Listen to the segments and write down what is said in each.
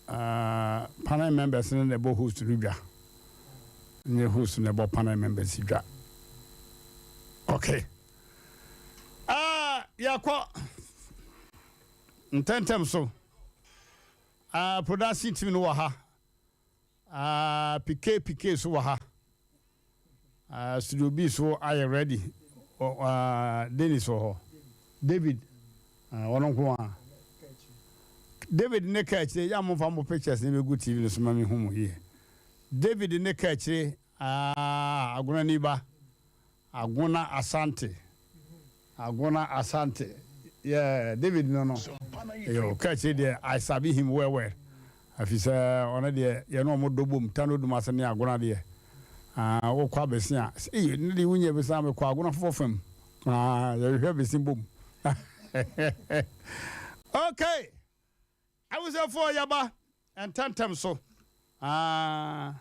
panel members in the bo host Rubia. Nye host in the bo panel members Rubia. Okay. Yakwa Ntentem so. Production team no ha. PK so ha. Studio B so are you ready? Dennis so David one David ne catch ya mo fa mo pictures ne good TV no so ma me hu here. David ne catch Aguna Niba Aguna Asante. Yeah, David no. Yo catch there I sabi him well. Afisa ona de ye no mo dobom tano dum asane Aguna de. Wo kwa besia. Eh ni wunye besa me kwa Aguna fofam. You hwe besin bom. Okay. I was there for Yaba and Tentem so. And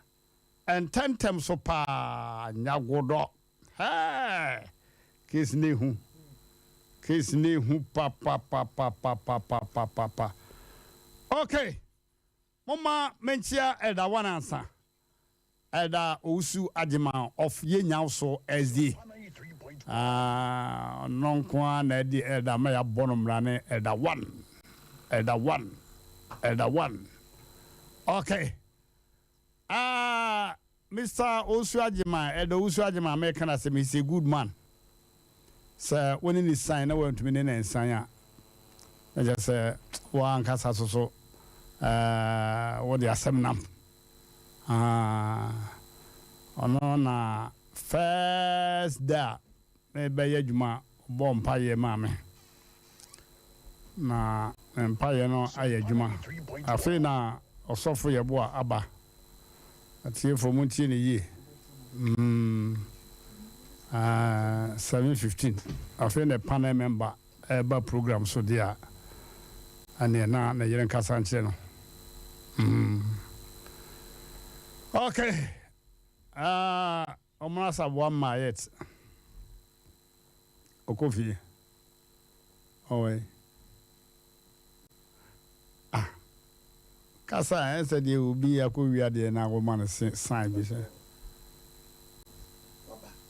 Tentem so pa nyagodo. Hey. Kiss ni hu pa. Okay. Mama mentia elda one answer. Elda Osu Ajima of Yenyao so SD. Non kwa na di elda me ya bonum rane elda one. Okay. Mr. Osu Ajima, elda Osu Ajima me kana say he's a good man. So when in sign I want to be in sign ya. I just say one kasa so what the Asem nam. On first day maybe juma bom paye mame. Na empire no aye juma. Afi na osofo ye bo aba. Atie for muntie ne ye. 7:15 afi the panel member eba program so dia ane na yeren kasa nche no. Okay. Omasa one mayet. Okofi. Owe. Kasa said you will be a cool idea na woman sign be say.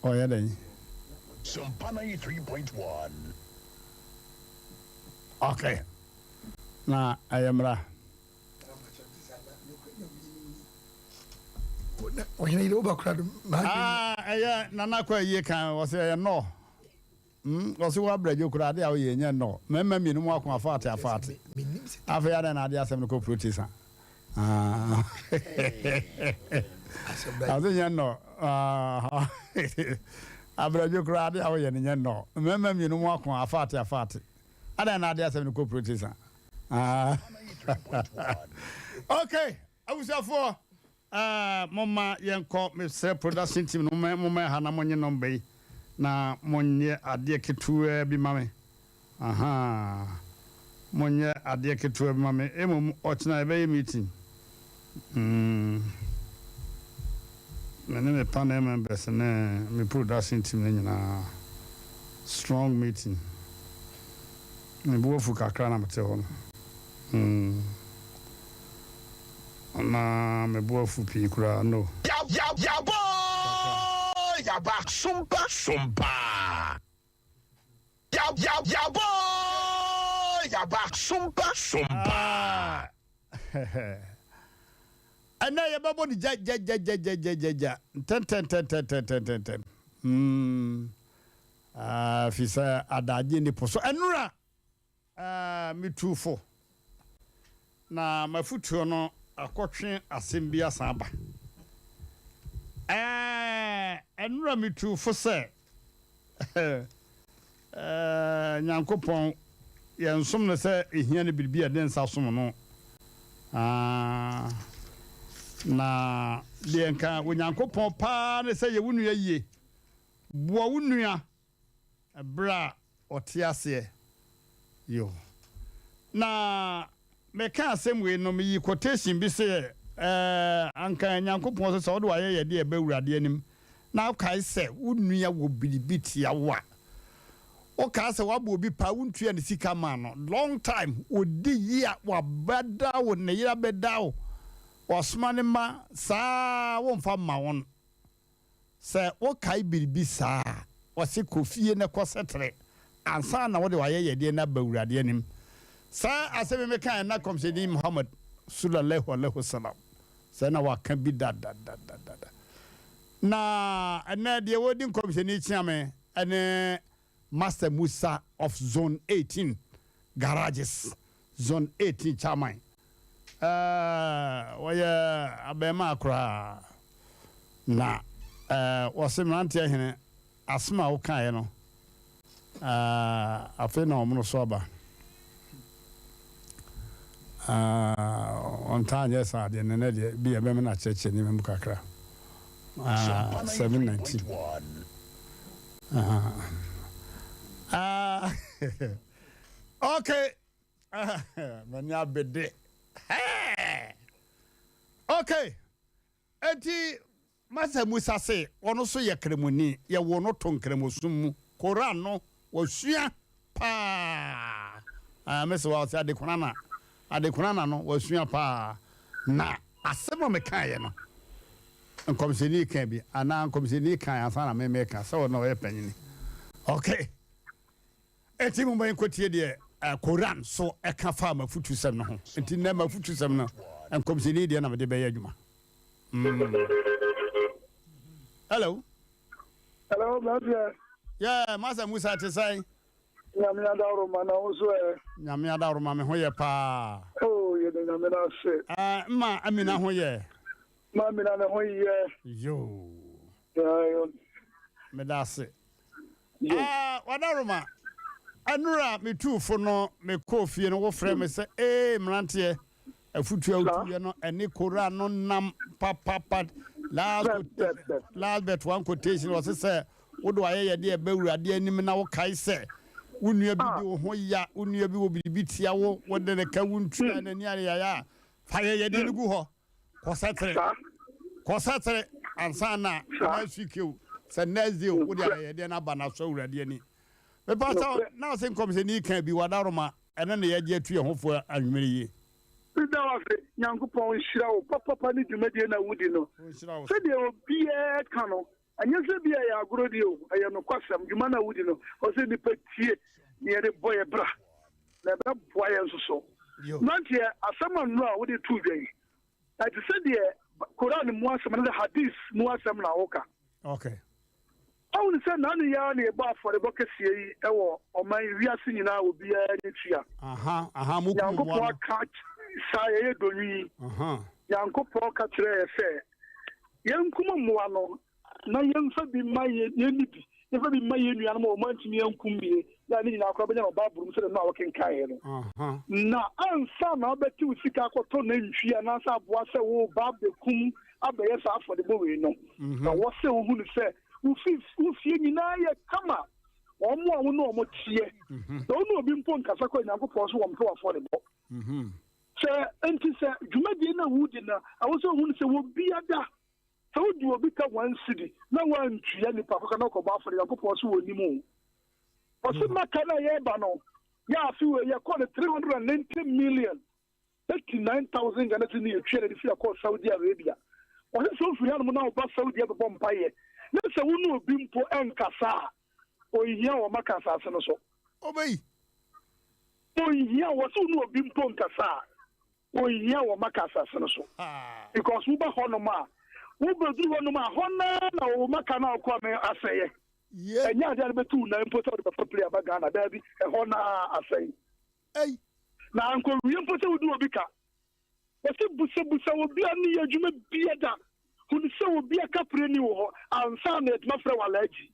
Oh yeah then. Sompa 3.1. Okay. Na ayamra. Yeah, Nana kwa ye kan was say no. Was wa brajo kura de awo ye nya no. Mema mi no mo akon afate. Afa ya na ade asem no ko protesa. Azo no. Abrajo kura de awo ye nya no. Mema mi no mo akon afate. Ada na ade asem no ko protesa. Okay, I was for mama yenko me say production team no mama ha na monye number yi na monye ade ketua bi mame monye ade ketua bi mame emom ochina ebe meeting me panel members na me production team na nyina strong meeting me bo fu kakra na mate ho na me bo fu pi kura no Ya boy ya ba Sompa ya boy ya ba Sompa ana ya babo ni ja ten fisa adaje ni poso enura mitufo na mafutuo no akotwe asembia saba enura mitufo se nyankopon yensom no se ehia ne bibia den sa som no na denka wonyankopon pa ne se ye wunua yie bo wunua bra otiase yo na meka asem we no mi quotation bi se anka nyankopon se odo aye ye de be wurade anim na kai se wunua wo bilibiti awa o ka se wa bo obi pa wontua ne sika ma no long time odi year wa beda wo ne yira beda wo osma ne ma saa wo mfa ma won se o kai biribi saa o se kofie ne kosetre ansa na wo de wa yeye na bawurade anim saa aseme me kan na komsedi Muhammad sallallahu alaihi wasallam se na wa kan bi da na ana de wodi komsedi chiame ane Master Musa of Zone 18 Garages Zone 18 chairman waya abema akra na wose Mmrantehene asma wo kan ye no afi na omno so ba on tanye sa de ne de bi abema na cheche ni mem kakra 719 okay manya bede okay enti Master Musa say ono so ye kremoni ye wo no to nkremosum mu Koran no wo sua pa mese wa say adekunana no wo sua pa na asemo me kan ye no nkomseni kan bi ana nkomseni kan asana me kan se wo no ye panyini okay enti mo ban kotie de Koran so e ka fa mafutusem no ho enti na mafutusem no nkomseni de na me de be ye adwuma hello brother. Yeah, Master Musa to say. Nyamia Daruma na also. Nyamia Daruma me hoye pa. Oh, you the Nyamina say. Ma Amina hoye. Ma Amina na hoye. Yo. Yeah. Me da se. Wadaruma. Anura me tu fo no me kofie no wo frɛ me say Mmrantehe afutu awutu no ene Koran no nam papa last bet one quotation was say wodo aye de bewurade anim na wo kai se wonua bi de wo ho ya wonua bi wo bibi tia wo wode ne ka wuntua na ni are ya fa ye de gu ho kosetre ansana na swikeu se nazi wode aye de na bana so wurade ani me pa na se nkom se ni kan bi wadaroma ene ne ye je tue ho fo anwumere yi Ida wa fe Nyankopɔn hyira wo papa ni dwumadi na wudi no se de obi e ka no anya se bia ya agorodi o aye no kwasam dwuma na wudi no o se ni patie ni ye de boye bra na be boye nsoso nantie asama no a wudi tu dwen that se de Quran mu asama na hadith mu asama na woka okay awu ni se na no ya na e ba afore bokesie yi e wo oman wiase nyina obi a ni tia mu ku Saye doni Yankopɔn ka kyerɛ sɛ yankuma mmoa no na yɛmfa bi ma yɛnibi yɛmfa bi ma yɛnua no ma ɔmantumi yankum bie na ne nyinaa kora bɛnya no ɔbaaborom sɛ no a wɔkenkaeɛ no na ansa na wobɛte wo sika akɔtɔ na ntwi anaasɛ aboa sɛ wo ba bɛkum abɛyɛ saa afɔdebɔ wei no na wɔ sɛ wohu no sɛ wofie nyinaa yɛ kama ɔmo a wo ne ɔmo teɛ na wo ne obi mpo nkasa kɔ Nyankopɔn so wɔmpɛ wafɔdebɔ sɛ enti sɛ dwumadi na wudi na awoso hu sɛ wo biada sɛ wodi obi ka wansidi na wantua nipa kɔ na kɔ ba afɔre Yakopɔ so woni mu o se maka na ye ba no ya afi we ye call 390 million 39,000 Ghana cedi ye twere fi akɔ Saudi Arabia o se so firi anu na o ba Saudi Arabia bɔ mpaye na sɛ wo no obi mpo enkasa o hia o maka asase no so obey o hia wo so no obi mpo nkasa o hia wo maka asase no so because wo ba honoma wo bedu honoma hona na wo maka na akɔ me aseye enya ade betu na mpo to the player ba Ghana da bi e hona aseye na anko wi mpo se wo du obi ka wo se busa wo bia ne adwuma bia da hun se wo bia kapre ni wo ansa na etma frɛ wala agi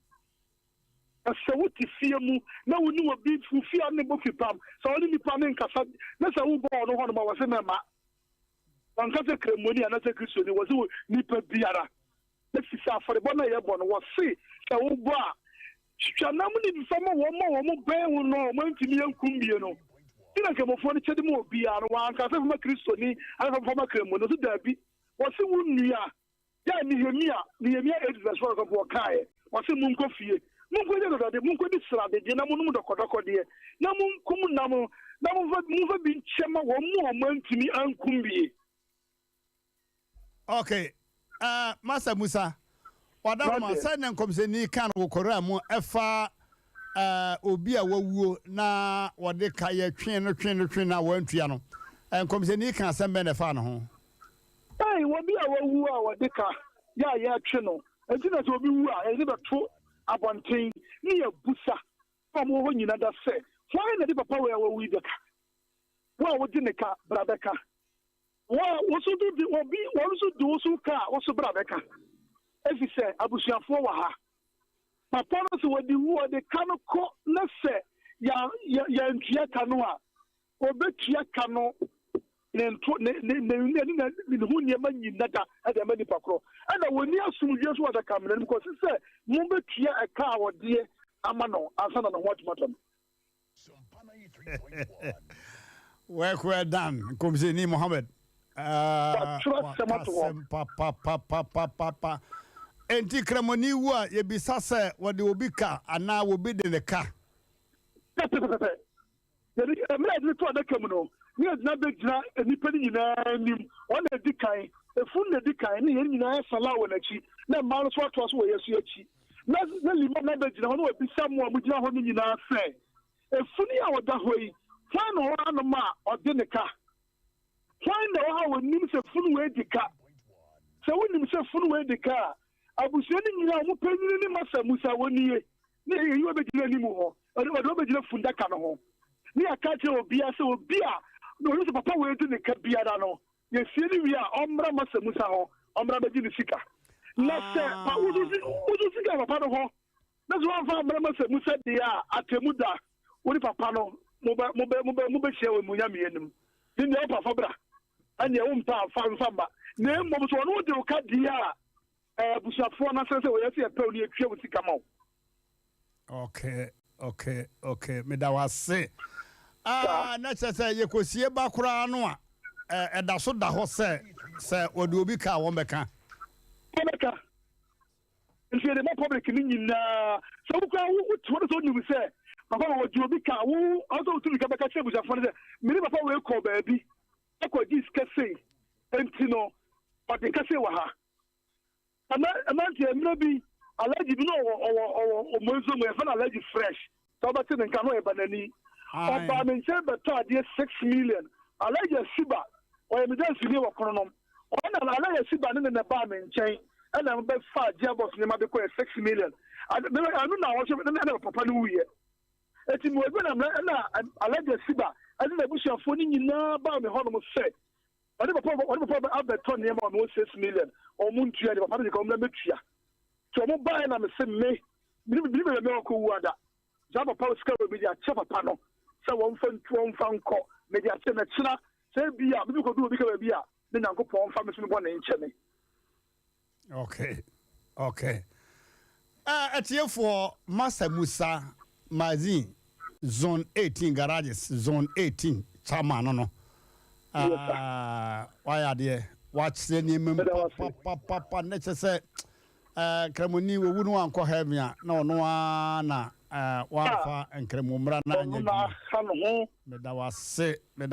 asa wo ti fie mu na wo ni wo bi fie ne bo fipam so wo ni pa ne nkasa na sa wo bo no ho no ma wo se na ma anka se kremoni ana se Kristo ni wo se ni pa biara na fi sa afore bo na ye bo no wo se e wo bo a twanam ni bi fama wo mo ben wo no mo ntimi yankum bie no ina ke mo fo ni chede mo biara wa anka se fama Kristo ni ana fama kremoni no so da bi wo se wo nua ya ni Nehemia 8 verse 4 ko bo kae wo se mu nko fie munko de do de munko di sra de na munum dokodoko de na munkum na munfa bi nchema wo mu amantimi ankumbie. Okay. Master Musa. Wadama send nkomseni kan wo kora mu efa obi a wawuo na wode kaye twen na wantua no. Nkomseni kan sembe ne fa no ho. Obi a wawuo a wode ka ya twe no. Enti na so obi wu a enti be to abonten ni ya busa. Famo ho nyina da se. Why na di papa we wawu de ka. Wa wo di ne ka brabeka. Wa wo so do obi wo so do so ka wo so brabeka. Efi se abusuafo wa ha papa no so wadi wu de kano ko na se ya ntua kano a obetua kano ne hu ne manyi nada ada mani pakro ana woni asumdwe so wada kamna no ko se mo betua eka a wode ama no ansana no hotmatom well done komseni Mohammed papa enti kramoni wu a ye bisa se wode obi ka ana obi de ne ka mra de to da kam no ni na be gina nipa ni nyina nim ona di kan efun na di kan ni nyina sala wo na chi na ma so ato so wo yesu achi na lima na be gina ho obi samu mu gina ho ni nyina se efun ya woda hoi fa no ho anoma ode ne ka find the how we nim se funu we dika so we nim se funu we dika abusu ni nyina mo panyin ni masa musa woni ni yi we begina ni mu ho o begina funda ka no ho ni aka che obi a se obi a no se papa we di ne ka bia da no ye sie ni wi a omra masa musa ho omra begina sika na se pa uzu sika papa no ho na so fa omra masa musa dia atemuda woni papa no mo be hye we mu nyame enim ni ne papa bra anya umpa fanfamba ne mo so no de ka dia busafo na se we yesi epe oni etwa wutika ma. Okay me da wase na chese ye kosie ba kura no a eda so da ho se ode obi ka won beka nti de public ni nyina so ku wo to so nyu se papa wo de obi ka wo also to ka beka che busafo ne me papa we ko ba bi ko dis kase entino o de kase wa ha ama ti emre bi allergy bi no o mozo mo e fa allergy fresh so ba ti nka no e banani o ba me nche beto ade 6 million allergy siba o e me dan sini wa kronom o na allergy siba ne na ba me nchen e na be fa jabos ne ma be ko 6 million anu na wo so na papa no wiye eti mo e na allergy siba ade na bushafo ni nyina ba me hono mo se ade papa abeton ne ma mo 6 million o mu ntua de papa de ko mo na metua to mo ba na me se me ko wuada za papa o ska bi dia che papa no se won fa nko me dia che na chira se bia bi ko du bi ka bia ne Nyankopon fa me so bo na nche me. Okay atiefo Master Musa Mazin Zone 18 garages Zone 18 chama no why there watch the name papa nature say kramoni wo wunu anko hemia na no na wafa enkremu mra na anya me da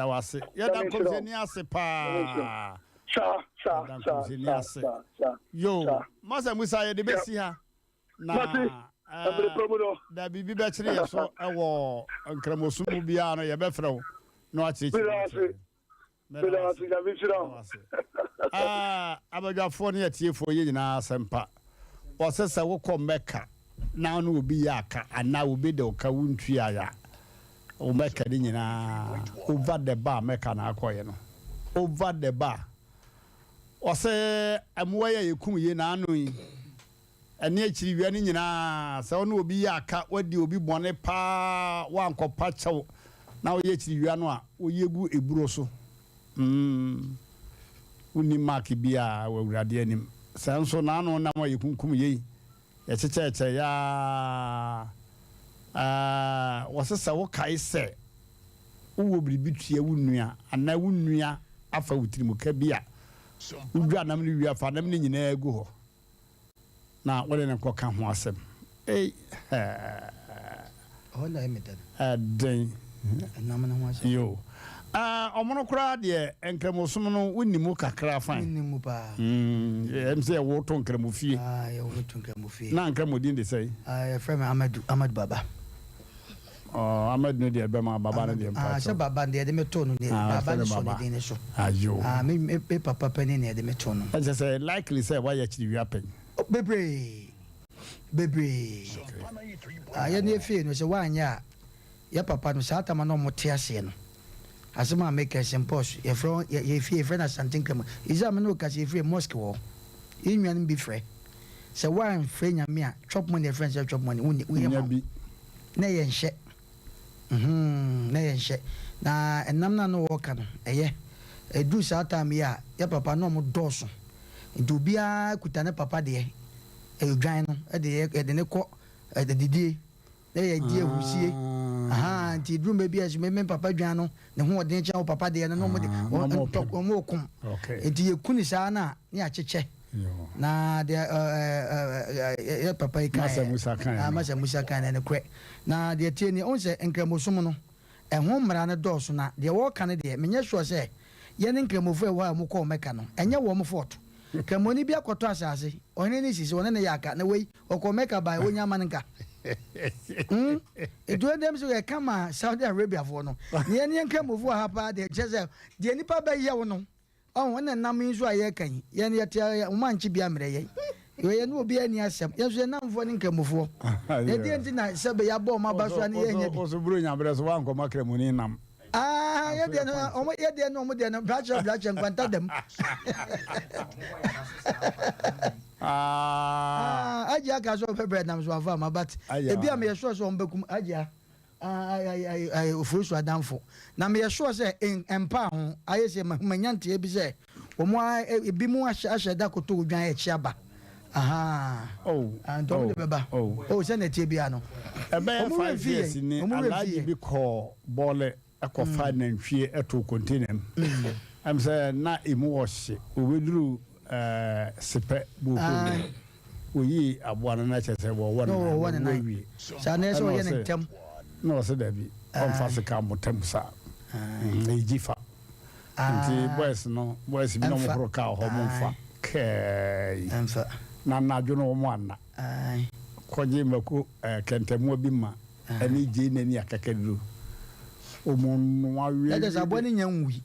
wase ya dan komzeni ase pa yo Master Musa ye de besi ha na da bibi be kire ye so ewo nkramosu mu bia no ye be frew no achi abadwafo ne atiefo ye nyina asempa osesa wo komeka na no obi yaka ana obi de ka wuntua ya o meka ni nyina over the bar meka na akoye no over the bar ose amwa ye kum ye na anu yi ene akiri wi ani nyina se ono obi yaka wadi obi bone pa wankopa chew na wo ye akiri wi anu a wo yegu eburo so uni mark bia wawurade anim sanso na anu na mo ye kunkum ye ya cheche ya wasesa wo kai se wo bribi tua wunua ana wunua afa wutirimu ka bia udwa nam ni wi afa nam ni nyina egu ho na wole ne koka ho asem Hey, oh, no, I met dang. Yo. Omono kura de enkremosum no wonimu kakra fan. Wonimu pa. Em say wo to enkremu fie. Ya wo to enkremu fie. Na enkremodin de say. Friend Ahmad Baba. Ahmad no de be ma baba no de mpa. Se baba de me to no de baba no so de ne so. Ayo. Me papa pani ne de me to no. I just say likely say why you chiri happen. Bebre. Ya ne fie no se wanya ya papa no sa atama no mote ase no. Asema make Asem Mpe ye fie na something come. Iza me no ka se fie mosque wo. Inwan bi frɛ. Se wan frɛ nyame a chop money friends chop money we bi. Na ye nhye. Na ye nhye. Na enam na no wo ka no. Eye. Edu sa time ya papa no mo doso. Nti obia kuta ne papa de edwan no de ne kɔ de didie. Na ye die husie. Nti drum baby as me papa dwan no ne ho ɔden kyɛ wo papa de no mo de mo kom. Nti ye kuni sa na ne akyekyɛ. Na de ya papa ika masa musa kan ne kwe na de tie ni on se nkramosom no ɛho mmara ne dɔɔso na de wo ka ne de menye sure sɛ ye ne nkramofo e wa mo kɔ meka no ɛnyɛ wo mo foto kramoni bi akɔtɔ asase ɔne ne sisi ɔne ne yaka na wei ɔkɔ meka ba wonya ma nka edu dem so ye kama Saudi Arabia fo no ne ne nkramofo ha pa de kyese de nipa ba ye wo no ɔn nam nso aye kan ye ne yete o manchi bia mre ye ye no obi ani asɛm ye so namfo ne nkramofo ye de nti na sebe ya bɔ ma ba so ne ye nya bi so buru nya bre so wan ko makramoni nam ye de no omo ye de no omo de no bracha nkwanta dem aja ka so pepper nam so afa ma but e bia me so so ombekum aja ofurusu adamfo na me sure say empa ho aye se manyante bi se omo ebi mu ahye da koto odwan e chiaba and omo de beba se na tie bia no e be 5 years ni alaji bi ko bole ekofa na nhwie eto container am say na emu woshe obeduru sepe bu ko oyi aboana na chese bo wona na sa na so ye ne ntam no se da bi on fasika motam sa ejifa nti boys bi no mo horo ka ho mo fa kai na dwono mo anna koje mako kentemu bi ma ani je nani akakaduru omo awie ya sa bo ni nyanwi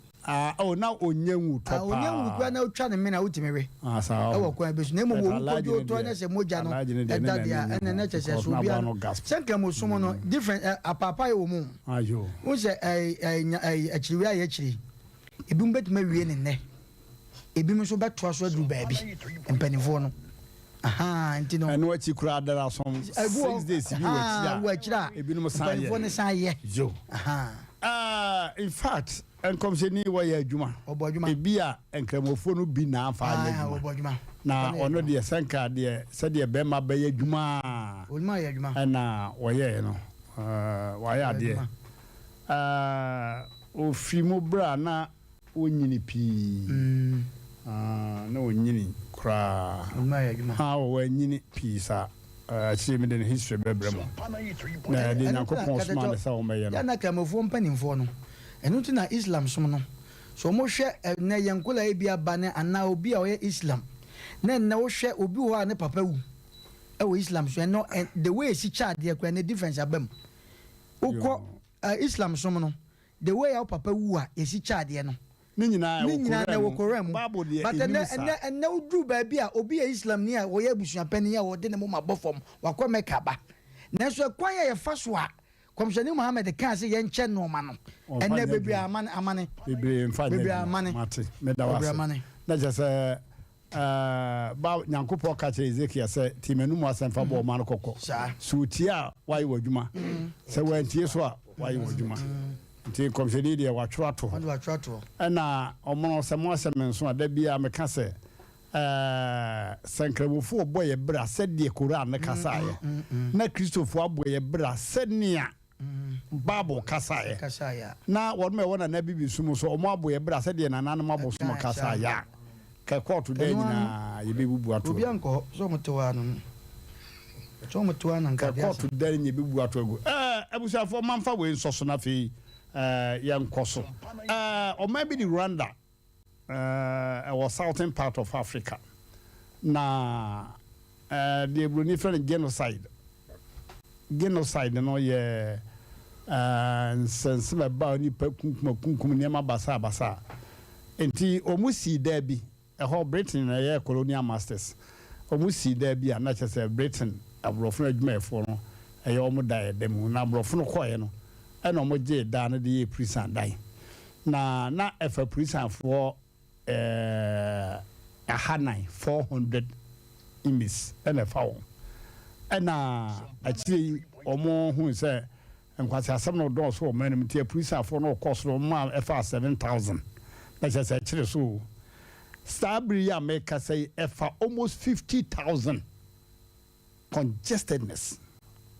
na onyanwu topa onyanwu kwa na utwa ne me na utimere e wo kwa besu na mo wo ko to na se moja no da dia ene na chese so bia senka mo sumo no different apapa ye wo mu ayo wo se achiriwe aye chiri ebi mbet ma wie ne ne ebi mo so beto aso adu baabi empanifo no nti no eno achi kura adara som 6 days bi wachira ebi no sa ye empanifo ne sa ye yo in fact enkomseni wa ya adwuma ebi a enkramofo no bi na afa ya adwuma na ono de senka de se de be ma be ya adwuma onima ya adwuma na wo ye no wa ya de ofimu bra na onyini pi na onyini kra onima ya adwuma wo nyini pi sa achie me de history bebremo na de nakopon sma de sa wo me ye no ya na kramofo mpanimfo no enu ti na Islam som no so mo hwe na yankola e bia ba ne ana obi a oye Islam na wo hwe obi ho a ne papa wu e wo Islam so no the way si child ye kwa ne difference abam ukọ Islam som no the way your papa wu a e si child ye no ni nyina na wo korem Bible but na udru ba bia obi a Islam ni a wo ye abusua pani ya wo de ne mo mabofom wakọ meka ba na so kwan ye fa so a Komshani Muhammad kan se yenche no ma no enne bebre amane bebre mfa bebre amane mate medawase na jase ba nyankopɔ ka kye Ezekiel se timenu mu asemfa bo ma no kokɔ sutia wai wadwuma se wantie so a wai wadwuma nti komshani de watwrato ɛna ɔmono se mo asem nso ada bia meka se sankrabofo boye bra se de Quran ne kasaye na Christopher aboye bra se nia Bible kasaya na won me wona na bibi sumu so omo aboye bra se de nana no abo sumu kasaya ka court de nyina ye bebubu ato obi anko so motewa no so mo to an ka court dare nye bibu atogu abusafo manfa we nsoso na fe yankoso o maybe the Rwanda was southern part of Africa na the Bruni friend genocide no ye sense ba ni kunkum niam basa enti omusi da bi Britain na ye colonial masters omusi da bi na chese Britain abrofo adwumayefo no eye omu da dem na abrofo no koye no ena omu je da na de prison dai na efa prison for ahanai 400 imis ena fa won ena achiri omu hu se enkwase asem no do so omanum tie prison for no cost no ma efa 7,000 na chese achiri so Sabri ya make say efa almost 50,000 congested,ness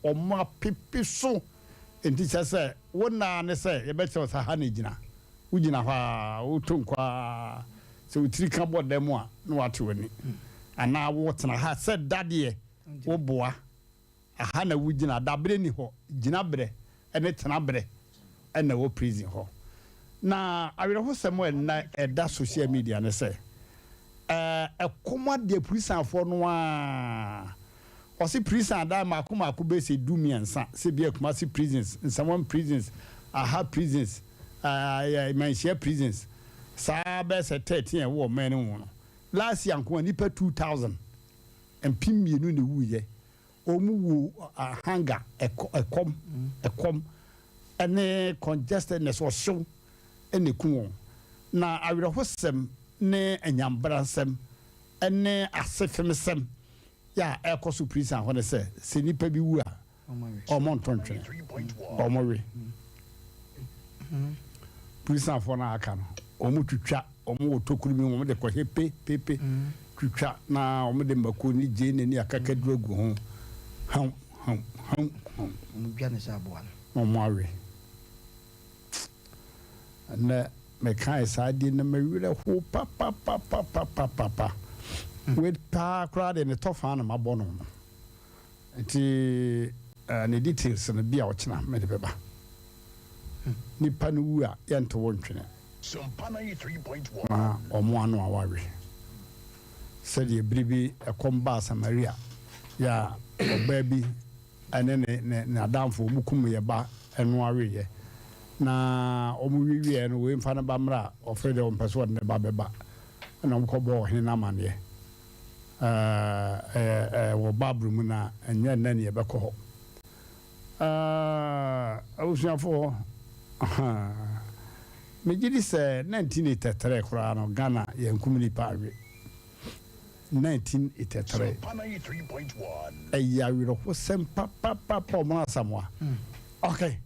or more pipi so in teacher say one na say a better sa honey jina ujina ha utunkwa so three cardboard them no what any and now what na ha said daddy wo boa aha na wujina dabre ni ho jina bre ene tena bre ene wo prison ho na awere ho semo na eda social media ne say command the prison for no or see prison that makuma kube se do me and say be kumasi prisons in some prisons I have prisons my share prisons sabe se 13 wo men no last year ko nipa 2000 and pim mienu ne wuye omu wo hanga ekom ene congestedness or show ene ku na awere hosem ne enyambransem ene asefemsem ya ekoso prison ho ne se nipa bi wu a omontontwe omowe prison for na aka no omutwitwa omo otokuru mi omo de kohe pepe twitwa na omo de mako ni je ne ni akaka duagu ho ham omo bia ne sa boa omo awe na me kai sa di na me wire ho pa with pa crowd in the top fan ma bono nti ne details na bia ochina me de beba ni panu a ye nto wontwene Sompa 93.1 omo anu awawe said ye bribi ekomba Samaria ya obabi ane ne adamfo bukum ye ba enu awe ye na omu wiwie no we mfa na ba mra ofrede on person ne ba beba na mko bo hin na mane wo babru mu na anya na ne ye beko ho awusuafo me gidi se 1983 kura no Ghana ye nkumni pawe 1983 Sompa 93.1 ayawiro ko sempa papa mo asamwa okay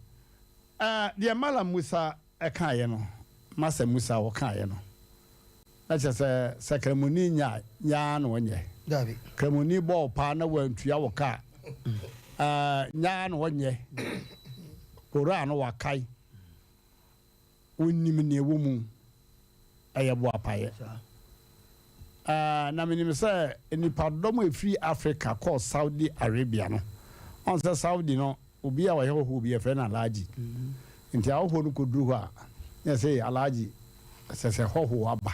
the Mala Musa ekaye no Masa Musa wakaye no acha se sakramoni nya no onye David kramoni ball pa na wantua waka nya no onye kora no wakai onnim ne womu ayebo apaye na minim se nipa dom efri Africa called Saudi Arabia no on se Saudi no obi a waye ho obi e friend alaji nti awo no koduru ho a na say alaji se ho aba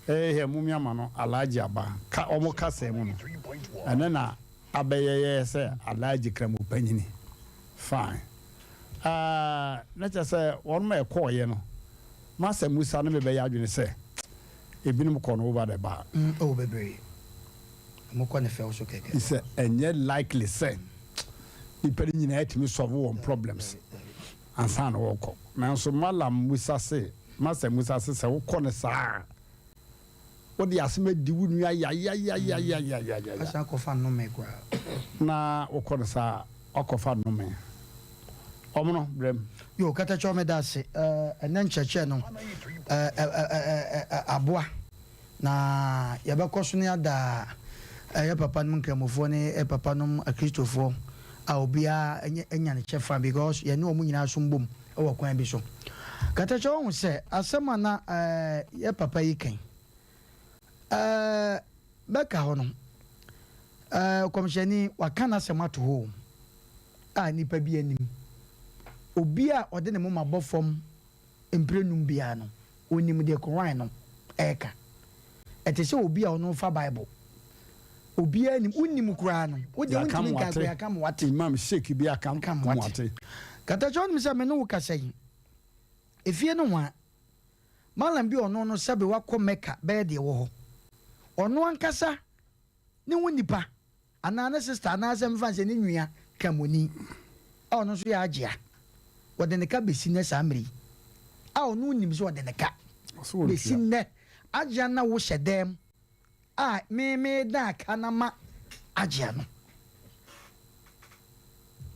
he mumi ama no alaji aba ka omo ka se mu no anana abeyeye se alaji kramu panyini fine na cha se won ma ekoye no Masa Musa no be ya adwene se ebinum ko no over the bar oh bebre mo ko ne fe so keke is enye likely say ipere nyina etimi solve one problems ansa na woko nanso Masa Musa se se woko ne saa wodi asema di wunu ya asa ko fa no me kwa na woko ne saa okofa no me omono brem yo kata cho me da se enen cheche no aboa na ya be koso ne ada ya papa no nkramofo ne papa no akristofo a obia enya ne chefa because ye ne omu nyina so mbom e wo kwan bi so kata cho hu se asema na ya papa yi kan beka ho no Komsheni wakana sema to home. Nipa bi anim. Obi a ode ne mama bofom emprenum bia no. Onim de koran no eka. Etese obi a ono fa Bible. Obi anim unim kura no. Wo de untimi ka ya kam wate. Imam Sheikh bi akam wate. Kata John mi se me no ka sei. Efie no wa. Malam bi ono no sabe wakọ Mecca be de wo ho. Ono ankasa ne wonipa ana na sister ana asem fa se ne nwia kamoni. A ono so ya agea. Wode ne ka besi ne samri. A ono nim so wode ne ka. Besi ne agea na wo hyedem. A me da kana ma agea no.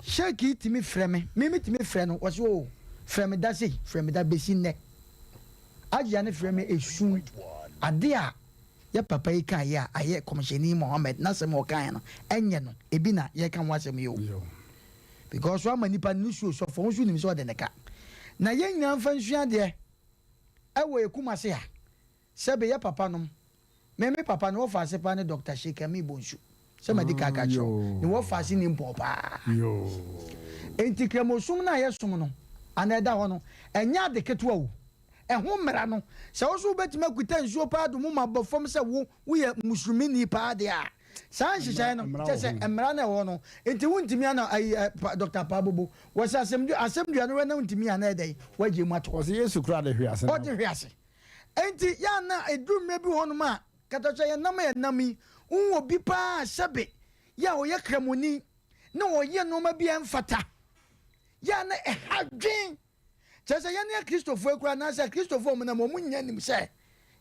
Sheki timi freme. Me timi frɛ no wo so freme da sei, freme da besi ne. Agea ne freme esu ade a ya papa yi kan ya aye komsheni Mohammed na sem o kan no enye no ebi na ye kan wasem yo because wa manipa nusu so fo nsu nim so de neka na ye nyina fa nsu ade e wo ekumase a sebe ya papa no me papa no fa sepa ne Dr. Shekami Bonsu se medical ka cho ni wo fa si ni mpopa yo enti kremosum na ye som no aneda ho no enya de keto wo ehun mera no se wo so betima kuta nsuo pa do mu mabofom se wo ye muslimi pa de a san hyehyɛ no che se emra na wo no enti wuntimi ana Dr. Pabobo wo se asem dua no na wuntimi ana edai waje mu ato wo se Yesu kura de hwiase o de hwiase enti ya na edum bi ho no ma katacha ye nami unwo bi pa sebe ya wo ye kramoni na wo ye no ma bi emfata ya na ehadwen Chese yani Christopher ekura na se Christopher mo na mo munya nim se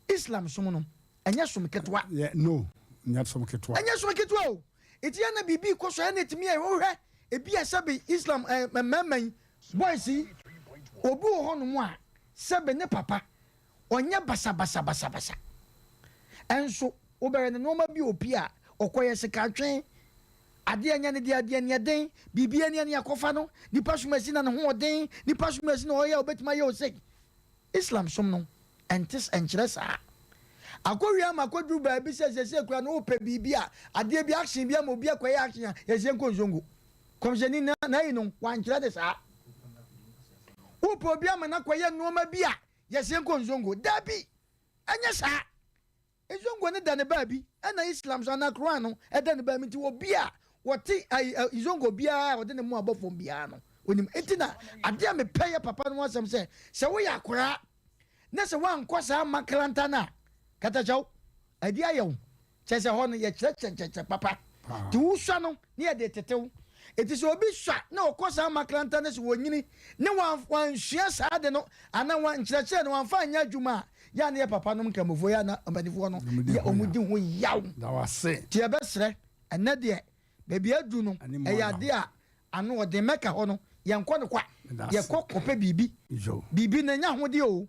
Islam som no enya som ketwa no enya som ketwa o eti ya na bibi ko so ya na etimi e wo hwe ebi asabe Islam memman boys obi ho no mo a sebe ne papa onya basa enso obere ne no ma bi opi a okoye sekatwen ade anya ne ade ne den bibia ne akofa no nipa sumasi na ne ho den nipa sumasi na oya obetima ye osek Islam som no entes enkyere sa akowia makodru ba bi se kura no ope bibia ade bi action bia mo bia kwaye action ye se nkonzongo komjeni na yi no wan kyere de sa upo bia ma na kwaye no ma bia ye se nkonzongo dabi anya sa ezongo ne dane ba bi na Islam so na Quran no edane ba mi ti wo bia wati izongo bia wode ne mu abofom bia no onim etina ade a me peye papa no asem se wo ya akora na se wan kwasa makranta na katachaw ade ayew chese ho no ye cheche papa ti uswa no ne ye de tetew eti so obi swa na okosa makranta na se wonyini ne wan hia sa de no ana wan cheche no wan fa anya adwuma ya ne papa no nkamofo ya na ambanifo no ya omudi ho yaw da wase ti e besre ene de baby adu no eyade a ano ode meka ho no yenko ne kwa ye kokope bibi na nya hode o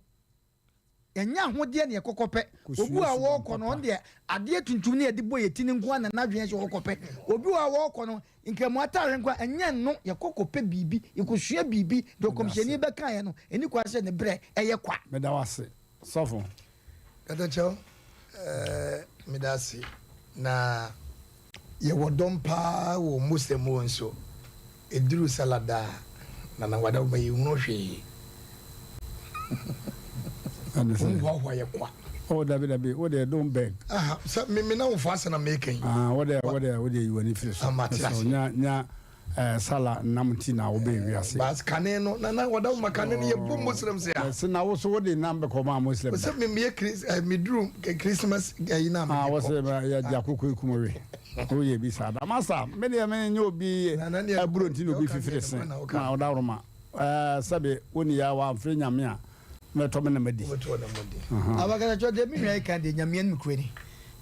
enya hode ne ye kokope obu a wo kɔ no de ade tuntum ne ye de boye tini nko na nadwen se kokope obi a wo kɔ no nkemu atare nko enya no ye kokope bibi ikosua bibi do komsheni be kan ye no eni kwa se ne bre eye kwa meda wase sofo katacho medasi na ye wodompa wo muslim wonso eduru salada na wada ba yi hunu hwe wa ye kwa o dabi o de don beg so me na wo fasa na making o de you ani firi so nya sala namti na obe wiase bas kane no na wada makane ye bu muslim se ya se na wo so wo de nambe ko ma muslim so me me drum Christmas na me wo se ya dia kokko ikumowe o ye bi sada masa me de me nya obi aburonti no obi fifire se na oda roma sabe woni ya wa mfre nyame a me to me na madi abagara cho de mi hwe kan de nyame an mkreni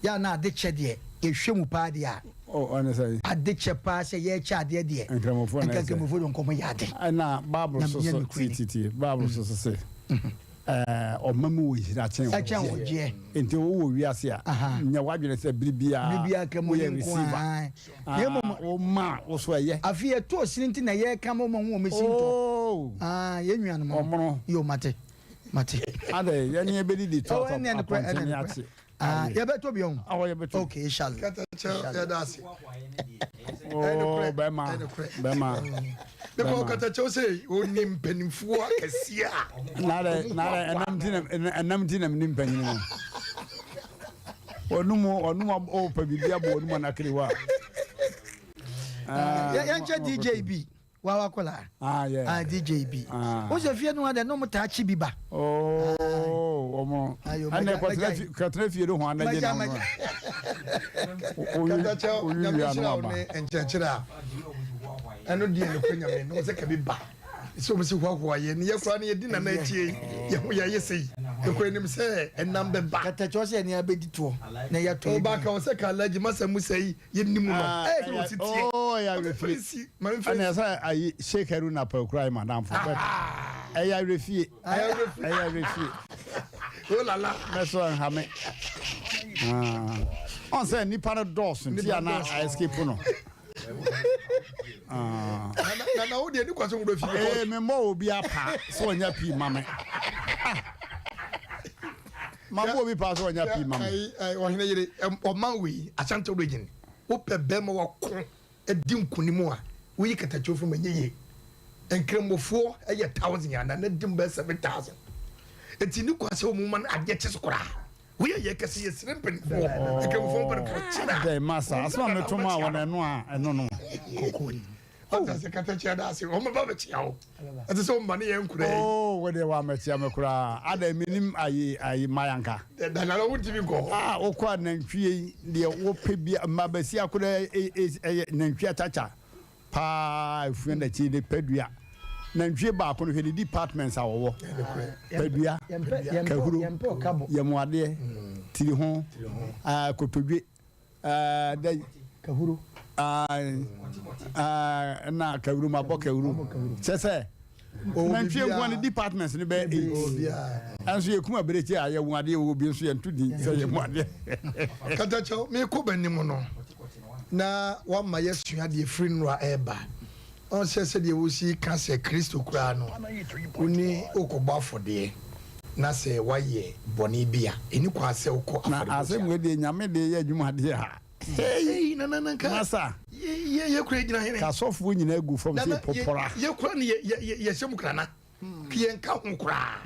ya na ade che de ehwemu pa de a honestly ade che pa se ye cha de de nkramofo don komo ya de na bible so titi bible so se o mamu wo hira chen wo je enti wo wiase a nya wadwene se bibia kamo ye receiver o ma wo so ye afi e to sirinti na ye kamo mo wo mesinto ye nnuan mo yo mate ade ye ne be di talk appointment ate ya beto bi on awo ya beto okay inshallah katacha ya dasi oh bema because katacha say oni mpanimfo akasia na enam tinam ni mpanyin no onumo o pa bibia bo onumo na krewa ya DJB wa kola yeah DJB o se fie no ade no mta chi biba omo ane kwatra fie do ho anaje na no katacha nyamishira one enchechira eno die no kwanyame no se ka biba so mo se hwahwa ye ne yakura ne yedi na na achie ye ho ya yesei ekwenim se enam be ba katacha se ne abedi to na ya to ba ka o se ka laji masamu sei ye nimu no so si tie ya refi ana sa ayi Sheikh Haruna pa kura madam for ya refi oh la la meso hame on say nipa no dose nti ana escape no na wo de ni kwaso ngdo fi me mo obi apa so nya pi mame mambo obi pa so nya pi mame ai wo hene yire o manwi asante origin wo pe be mo wako edi nkunimu a wo yi katacho fu manyeye enkremofo eye 1000 yana na dim be 7000 eti ni kwaso mu man ade chesokora wo ye kase ye srempen fo enkremofo per kochina dey masa asma me toma wona no a eno no kokori ota se katacho da se o mba be chiao eti so mba ne ye nkura we dey wa machia me kura ada minim ayi mayanka da na wo tibi go okwa nantwie de wo pebia mabasi akura nantwie atacha pa efuenda chi de pedua nantwie ba ko no hwe departments awowo pedua kahuru yamwade tiri ho kotodwe da kahuru na kahuru mabọ kahuru sese nantwie ngwa ne departments ne be anso ye kuma berechi a ye wade wo bi nso ye ntudi se ye mwade katacho me ko banim no na wa ma yesua de free no eba on se de wo si ka se Kristo kura no uni okogba afode na se waye boni bia eni kwa se okọ afode na asem we de nyame de ye adwuma de ha hey na ka masa ye kura gina hene ka sofo nyina agu fom se popora ye kura ne ye hyem kura na ye nka ho kura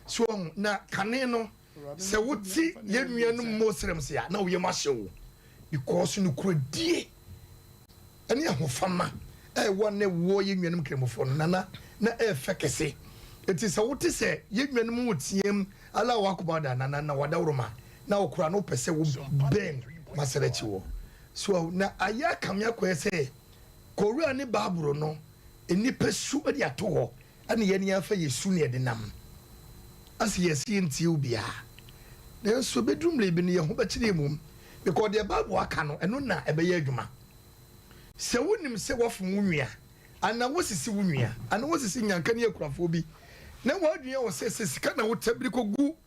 so na kane no se wuti ye nuanu mosrem se ya na wo ye ma hyewo because no kura die ene ahofama wone wo ye nuanum kremofo nana na fekese eti se wote se ye nuanum wotiem ala wakoba da nana na wadawroma na okura no pese wo ben masarachi wo so na aya kamya ko se korua ne baburo no eni pesu ade ato ho ane ye ne afa yesu ne de nam asi yesi nti ubia na so bedrum le bi ne ye ho ba kire mum because the bible aka no eno na ebe ye adwuma se wonim se wofo wunua ana wosisi wunua ana wosisi nyanka ne akurafo bi na wadwua wo se sika na wotabiri kogu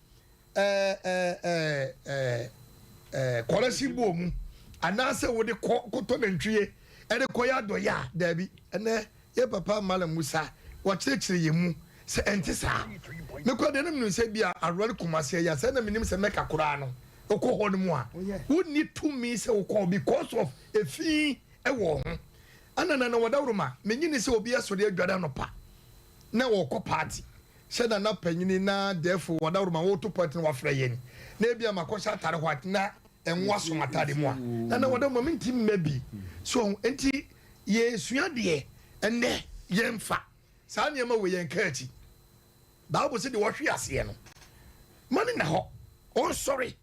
korasi bomu ana se wo de koto na ntwie ede koya doya dabi ene ye papa malam Musa wo kirekire yemu se entisa me ko de nem no se bia arware kumase ya se na minim se meka kura no okọ ho no mu a wo ni to me se okọ because of efi ewo ho anana na wadawroma menyini se obi asori adwada no pa na wo kọ party se na panyini na therefore wadawroma wo to party wa fra yeni na bia makọ atare hwat na enwa so atade mu a na wadawroma minti mmabi so enti ye suade enne ye mfa saa ne ma we yen kaachi Bible say the hwe ase no mani na ho oh sorry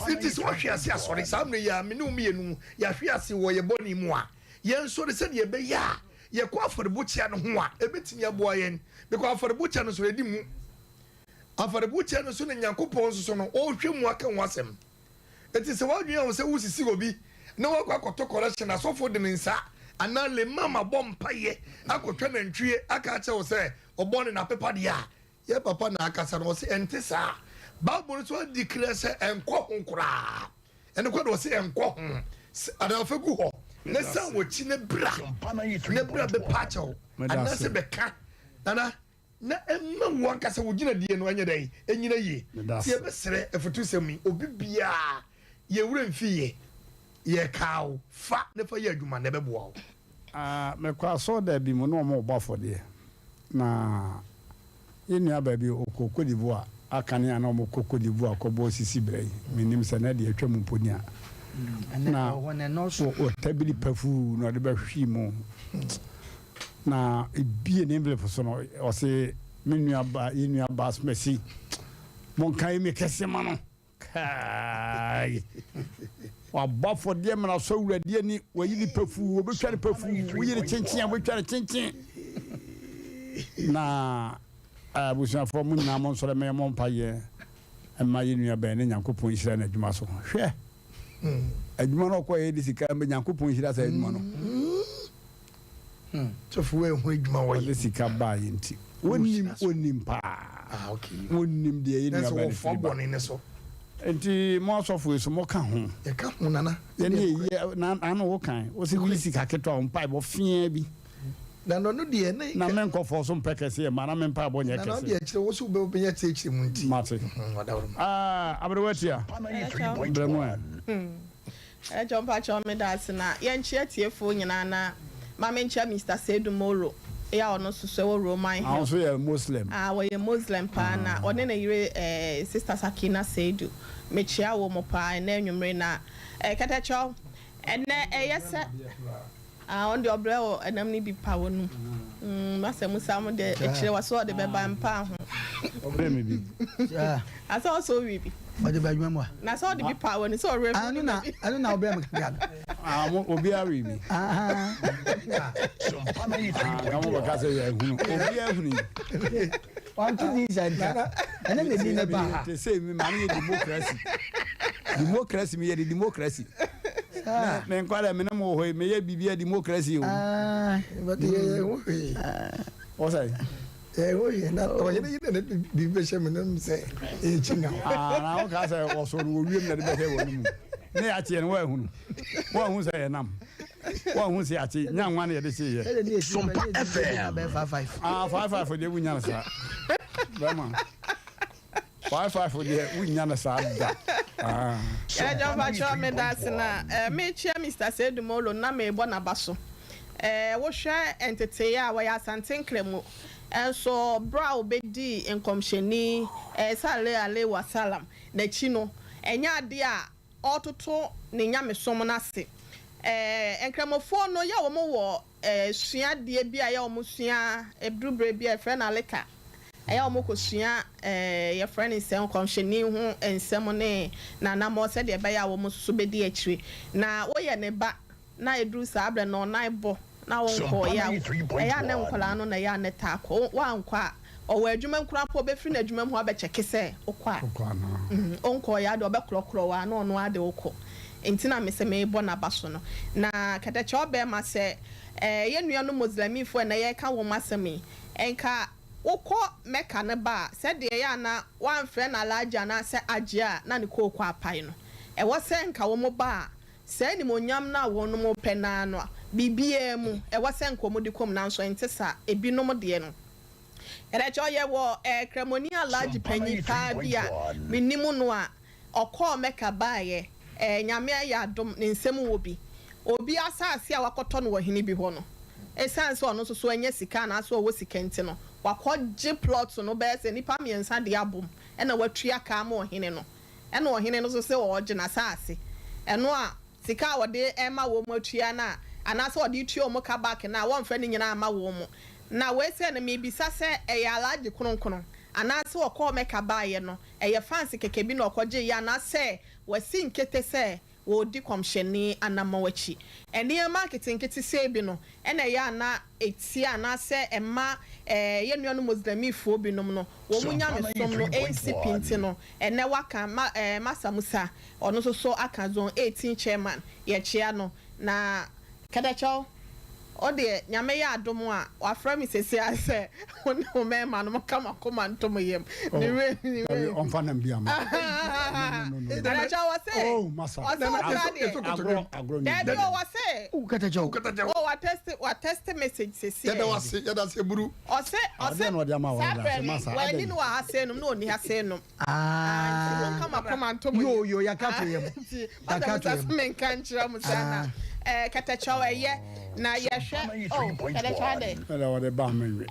It is what she has sorry. Some ya minu mienu ya hwe ase wo ye boni mu a ye nsori se ye be ya ye kwa for the butcher no ho a ebetimi aboa yen because for the butcher no so edi mu afore butcher no so ne Nyankopon so no o hwe mu aka wasem it is what you say wusisi obi na wakwa koto correction asofo de nsa ana le mama bompa ye akotwa na ntwie aka ache wo se obone na pepa de a ye papa na akasa no se entisa Bible so declare say enko honkura ene kwa do say enko hon ada fagu ho na san wo chi ne bra be pacho ana se be ka nana na emma wan kasa wo gina die no anya dai enyina ye tie be sere efutu semi obi bia ye wura mfiye ye kawo fa ne fa ye adwuma ne beboa me kwa so da bi mo no mo bafo de na yenu aba bi okoko divo a akane ana mo kokko divo akobo sisi brei menim se na de atwa mu poni a na wona no so o tabili pafu no de ba hwi mo na ebie ne envelope so no o se menu aba yenu aba smesi mon kai me kese ma no kai wa bafo de me na so wurade ni wayili pafu obetwa pafu wuyire chinchin obetwa chinchin na abusia fo mu nyina mo so me mo mpaye ema yenu aba ne Nyankopon hira na adwuma so hwe adwuma no ko ye di sika me Nyankopon hira sa adwuma no tofu hu adwuma wo ye sika ba yinti wonim pa okay wonim de yenu aba ne so boni ne so enti mo so fu so mo ka ho ye ka ho nana ye na ana wo kan wo se wi sika keto on pa bo fia bi na no de ne na men ko fo so mpekese ma na men pa bo nye kese na no de kire wo so be obenya tekire mu nti mate abrewatia bremo John Pacho me das na ye nchia tiefo nyina na ma me nchia Mr. Sedumolo ya ono suso wo Roman I also a Muslim we Muslim pa na one na yire sister Sakina Sedu me chia wo mo pa na enwumre na katacho ene yesa on the obreo enam ni bi pa wonu masa musa mo de ekire waso de beba mpa ho obre me bi asa so wi bi ode ba dwuma mo na so de bi pa wonu so re anu na obre me ka mo obi ari bi Sompa na 3 kamo baka se ya hunu obi ahunu want to this and ene me ni na ba te say me man ye democracy me ye democracy me nkwara me na mo ho me ye bibia democracy o but ye o say o ye na o ye ne bi be she me na say e chinga na o ka say o so ru wiem na de be he wonu mu ne ya tie no wa hunu wa hu say nam wa hu say ati nya nwa na ye de say ye Sompa FM 55 55 for de wunya na sa bama 55 for de wunya na sa da John Pacho me das na me chia Mr. Sedumolo na me bo na baso wo hwe entete ya wa ya santenkremu enso bra obedi enkomheni sale ale wasalam na chi no enya ade a ototo ne nyamesom na se enkremofo no ya wo mo wo sua de bia ya wo mo sua ebrubre bia fre na leka eya omo kosua ye friend nsem komhweni hu ensem ne na na mo se de be ya wo mo so be di akire na wo ye ne ba na edru sa abre no na ibo na wo nko ya eya ne nkola no na ya ne ta ko wa nkwa o wa adwuma nkura po be firi na adwuma hu abecheke se okwa onko ya de obekrokro wa na ono ade okọ entina me se me bo na baso no na katache obe ma se ye nua no muslimifo na ye ka wo masemi enka wokọ meka ne ba se de ya na wan frɛ na alaja na se agye na ne ko kwa apai no wo se nka wo mo ba se ni monyam na wo no mo pɛ na no bibia mu wo se nka mo de kom na nso ntesa ebinom de no erecho ye wo kremoni alaji panyi pa bia minimu no a okọ meka ba ye nyame ya dom ne nsem wo bi obi asase a wakɔtɔ no wɔ hene bi hɔ no esanse ono so anya sika na aso wo sika nti no wakɔgye plot no be se nipa miensa de abom ɛna watua ka ma ohene no ɛna ohene no so se wɔgye na saase ɛno a sika a wɔde ɛma wo mu atua na anase wɔde tuo mu ka back na wɔmfa ne nyina ama wo mu na we se na me bisa se ɛyɛ alaje kronkron anase wɔkɔ meka baaye no ɛyɛ fancy keke bi na ɔkɔgye ya na se wasi nkete se wo di komheni anamawachi ene marketing kete se bi no ene ya na etia na se ema ye nua no muslimifo bi no no wo munya mesom no NCP nti no ene waka Masa Musa ono so aka zone 18 chairman ye chia no na kadacho ode nyame ya adom a wafra mi sesi ase o me ma no kama koma ntom yem ni we on fa na bia ma Kadacha was say. Oh, massa. Debbie was say. Kadacha. Oh, what test message says. That's a buru. Or say, what your mama well, I didn't know I say no, he has said no. Come and to me. Yo, ya katu yem. Men can't Musana. Katacha, yeah. Now, yes, oh, Kadacha day. Hello, the barman.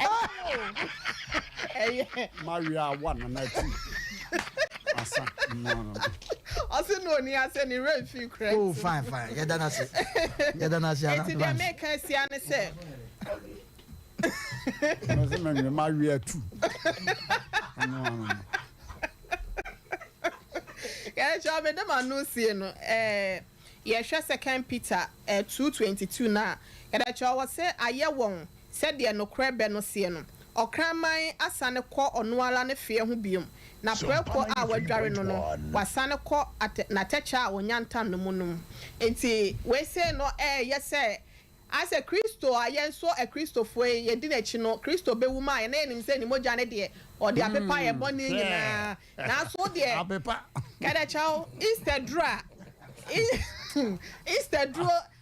Maria 1 and 2. No. I said no, he has any red few crazy. Oh, fine. Yeah, that's it. Yeah, that's it. It's the make us see and say. Maria 2. No. Yeah, job in the man no see no. Yeah, second Peter 2:22 now. Kadacha was say aye won said the no crab no see no. Okraman asane kɔ ɔno ala ne fie ho biom na preko a wadware no no wasane kɔ na techa a onyantam no mu no enti we say no yes as a Christo ayenso a Christopher ye di na chi no Christo be wuma ye na enim say ni moja ne de o de apepa ye boni nyina na so de apepa kada chao Easter draw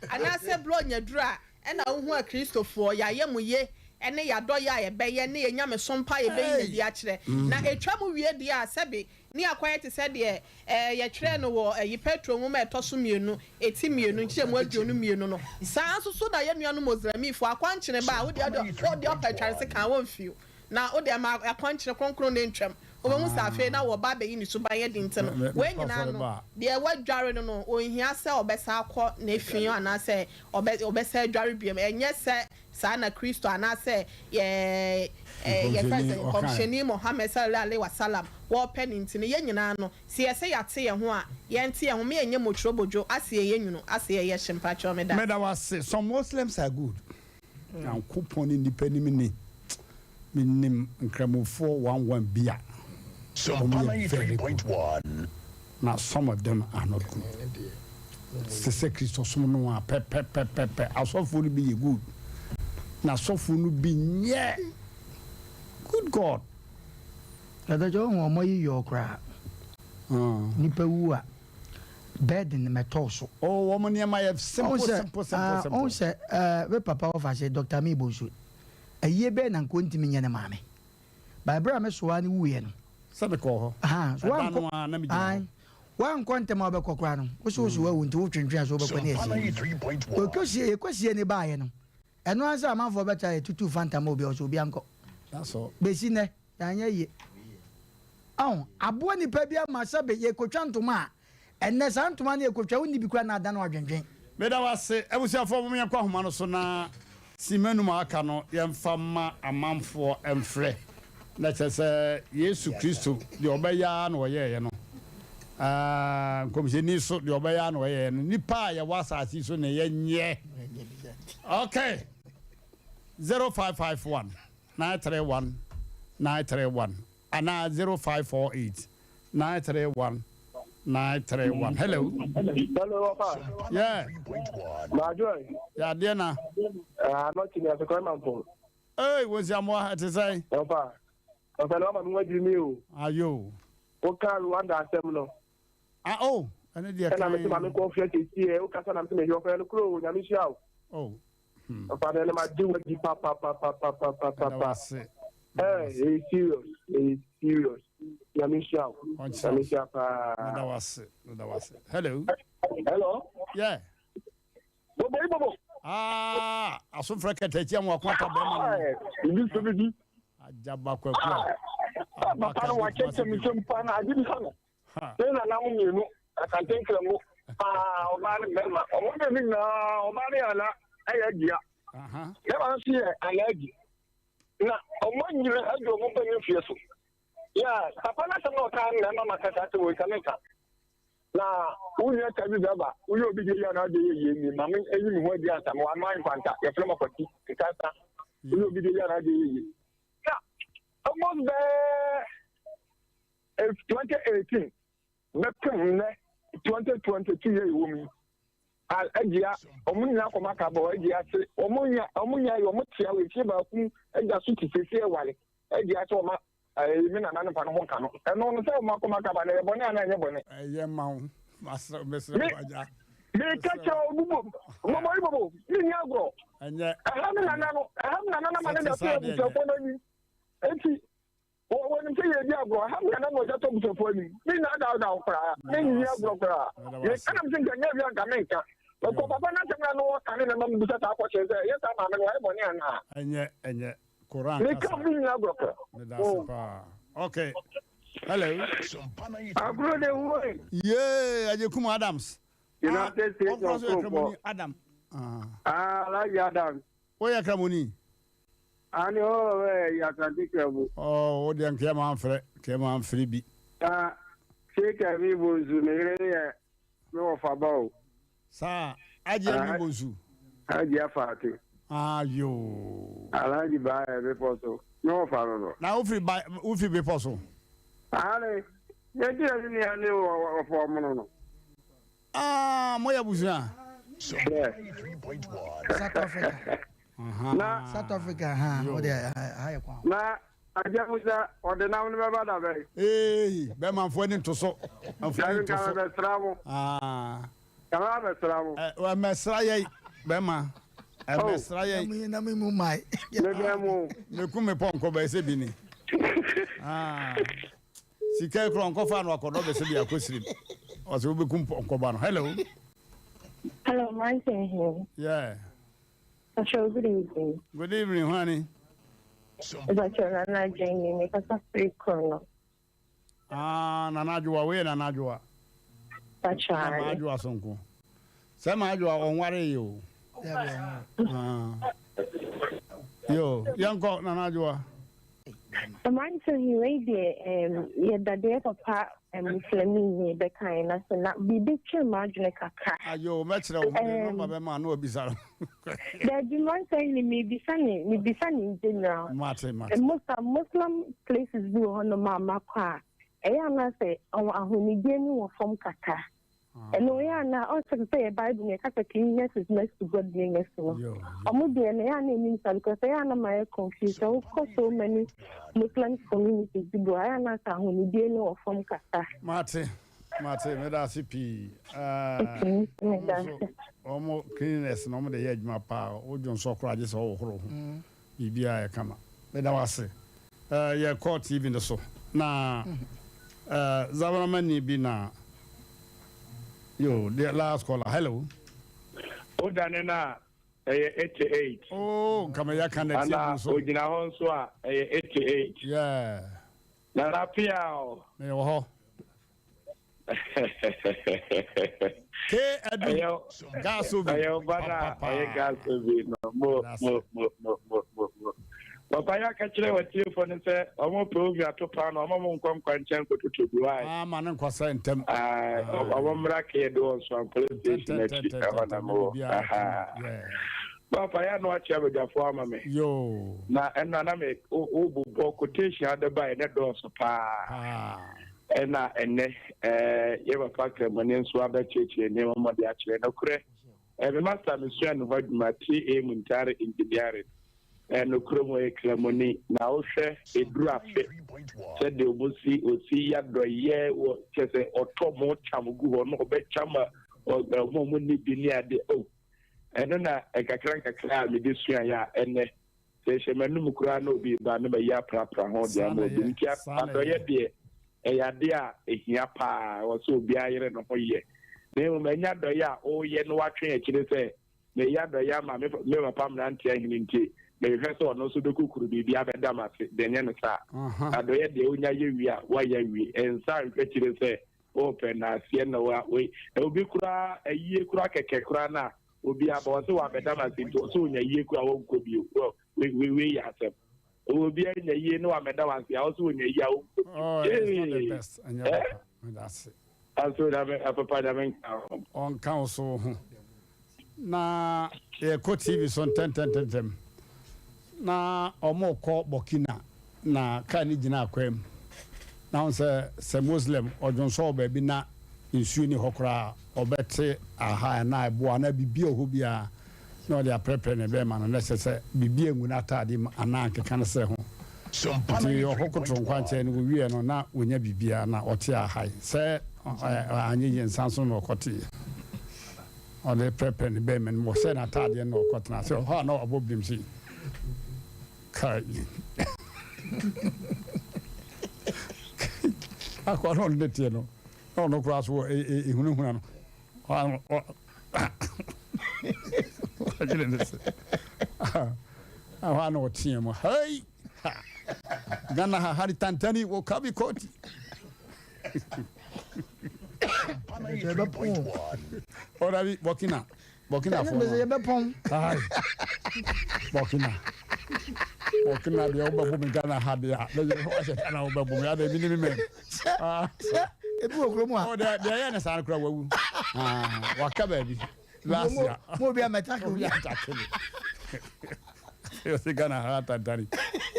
anase blo nya dra na wo hu a Christopher ya ye mu ye ene ya do ya ye be ye ne ye nyame sompa ye be ye di a kire na etwa mu wie di a sebe ni akwanye te se de ye kire no wo yi petrol mu ma etoso mienu eti mienu nche mu aduonu mienu no saa so na ye nuanu mozrami fo akwankyene ba wo de opetware se kan won fiu na wo de ma akwankyene kronkron ne ntwam wo mu safe na wo ba be yi ni so ba ye di nteno we nyina no de wadware no ohia se obesa akọ na efin ana se obesa adware biem enye se sana Christo anase ye president komsheni Mohammed sallallahu alaihi wasallam wo pen ntine ye nyina no se ye se yate ye ho a ye nte ye ho me enye motrobojo ase ye nyunu ase ye shimpa chomeda meda was some Muslims are good and coupon independent ni minim nkramofo 11 bia Sompa 3.1. now some of them are not good se Christo some no a pe asofo no be good na sofo no bi nye good God Kadacha wo mo yi yo kra nipa wu a bed in metoso oh woman near my simple on say we papa of say Dr. Mibosu aye be na nkontimi nye ne maame ba bra me so ani wuye no sabe ko so wan kontem obekokra no wo so wa wunti wo twentwe so obekọ na esi okosie ne baaye no eno ansa amanfo beta e tutu fanta mo bi o so bi anko that's all besi ne anya ye abo ni pa bia ma sabe ye kotwa ntoma enne sa ntoma na ye kotwa woni bi kwa na ada na odwenwen meda wase ebusiafo mo yakwa homa no so na simenu ma aka no yemfa ma amanfo emfre na chese Yesu Kristo de obeya na oye no komisheni so de obeya na oye no nipa ya wasasi so na yenye okay 0551 931 931 ana 0548 931 931 hello Papa. yeah Majoy. yeah Diana Not in the command. hey was your more to say Papa. Papa, no man you me. ayo O kan Rwanda asem no. oh and the Na me ma me confiance tie o kasa na me yo fa no kro nya me hia oh Papa na ma do di papa. Hey, serious. Ya me hia. Ya me hia pa. that was hello yeah Bobo. aso frekete tia mo akwata be ma Ibi so bi. ajaba kwakwa Papa wa cheche mi sompa na adi sana. Na na mu nyenu akantenkra mu. O ba ni be ma. O mo be ni na o ba ni ala ayagia. Ya ba si alaji. Na o mo nyire ajo mo pa ni fie so. Ya papa na se no kan na mama kasa te wo kaneka. Na unya ta bi daba uyo bi je ya na de ye ni mama eyi mi ho di asa mo an man kwanta ya fle mo kwati kasa uyo bi je ya na de ye. Na almost there 2018 bekum 2022 year woman al agia omunya ko maka bo agia se omunya yo motia we tie ba ku agia su ti sese wale agia so ma me na na pa no ho ka no eno no say ma ko maka ba na bone ana nye bone ye ma wo masra mesra baja me kacha obubo mo ibobo ni agro anya aham na na ma na say busofo no ni enti o ni say ye di agro aham na na mo ja to busofo ni ni na da okra ni agro kra ye kana mtin ga nya bi an ka menka ko papa na temra no ka ni na mo busa ta ko che say ye ta ma me wa bone ana anya Quran me ka bi ni agro kra okay hello agro de wo yeah aje kuma Adams United States of Adam like Adam Oya Kramoni ani ya kantikrebu o de nke ma amfre bi sheka mi bozu mere ya no fabao sa aje mi bozu aje afati ayo alaji ba e be poso no faro na ufi be poso ale ye di ni ani o fo mo no moya buzia South Africa South Africa o de ha kwa na aja musa o de na be ba da be be manfo ni toso manfo ni toso be stramo kala be stramo o mesra ye be ma mesra ye na me mu mai me ku me ponko be se bi ni sika kro onko fa no akodo be se bi akosirim o se obe ku ponko ba no hello Mmrantehene. Yeah. Good evening. Good evening, honey. Nana Jane, make us a free corner. Nana Jua, we Nana Jua. That's right. Nana Jua Sonko. Sama Jua on worry you. Yo, young cock Nana Jua. Mmrantehene, lady, the day papa Fleming, the kind of not be big margin kakra. Ayo, metro, my man, no bizarre. The Mmrantehene may be funny in general. Most Muslim places do on the mama car. I am say, oh, I will be from Kaka. And we are now also say a Bible, a cleanness is next to God being next to us. Means because I am my confused. Of course, so many Muslim communities do. I am not a who be no from Kaka. Mate, me da CP. Almost cleanness, no more the edge my power. O John so cry just all horror. BBI come up. Me da was yeah, court even the so. Na Zabanamani be na. Yo, the last caller. Hello. O danena 88. Oh, come here, can I tell you so? Ojina Honswa 88. Yeah. Na rapia. Yo. Ke adu. Gasobi. Ayo bana, ayo gasobi. Mo. Papa ya kachire wa telephone say omo provi atopa na omo nkwankwa nchan kotutu duai man nkwasa ntem omo mrake do so police na mo Papa ya no achi abedafo ama me yo na enna na me obubo quotation adaba ene do so pa enna enne ye papa kremane nso abacheche ne mo de achire na kure me master me sua no vaduma 3 am ntare indiare no kromo e klamoni na o hwe eduru afe se de obosi osi ya doye wo chese otomo chamugu ho no be chama o mo ni bi ni ade o eno na e kakra me de sua ya ene se hemanu mukura na obi ba me ya prapra ho de am obi ntia adoye de e ya de a ehia pa wo so obi ayere no ho ye na mo nya doye a o ye no watwe e kire se me ya doye ma me papa Mmrantehene nti the vessel no so doku kuru bi abeda mase denye no sa adoye de onya yewi a wa yewi ensa nkechire se open na sie na wa we obi kura ayie kura keke kura na obi aba so wa abeda mase to so onya yie kura won ko bi we ya sem obi anya yie no abeda mase a so onya yie a won oh it's not the best anya that's it also da papa da men on council na e ko TV so 10 na omoko Burkina na kani jina akwem na on se Muslim odonso obabi na nsu ni hokra obete aha na ebo na bibie ho bia na o de prepare ne be ma na se bibie ngu na tade ana keka na se ho Sompa ti okokoto nkwanche no wie no na wonya bibia na ote ahai se anye yensanso no okote o de prepare ni be men mo se na tade no okotena se ho na oboblim si kai akwa no de tie no no kura so ehunu huna no ajele nese ah no tie mo hey Gana hari tantani wo kabi koti. Ora bi Burkina for. Ai. Burkina de oba bu mi Gana ha de a. Le ho se kana oba bu mi ada bi ni me. Ah. Ebu okro mu a. O de ya na san kra wawu. Ah, waka ba bi. Lasia. Mo bi ameta ko bi atake. Eu sei Gana ha tantani.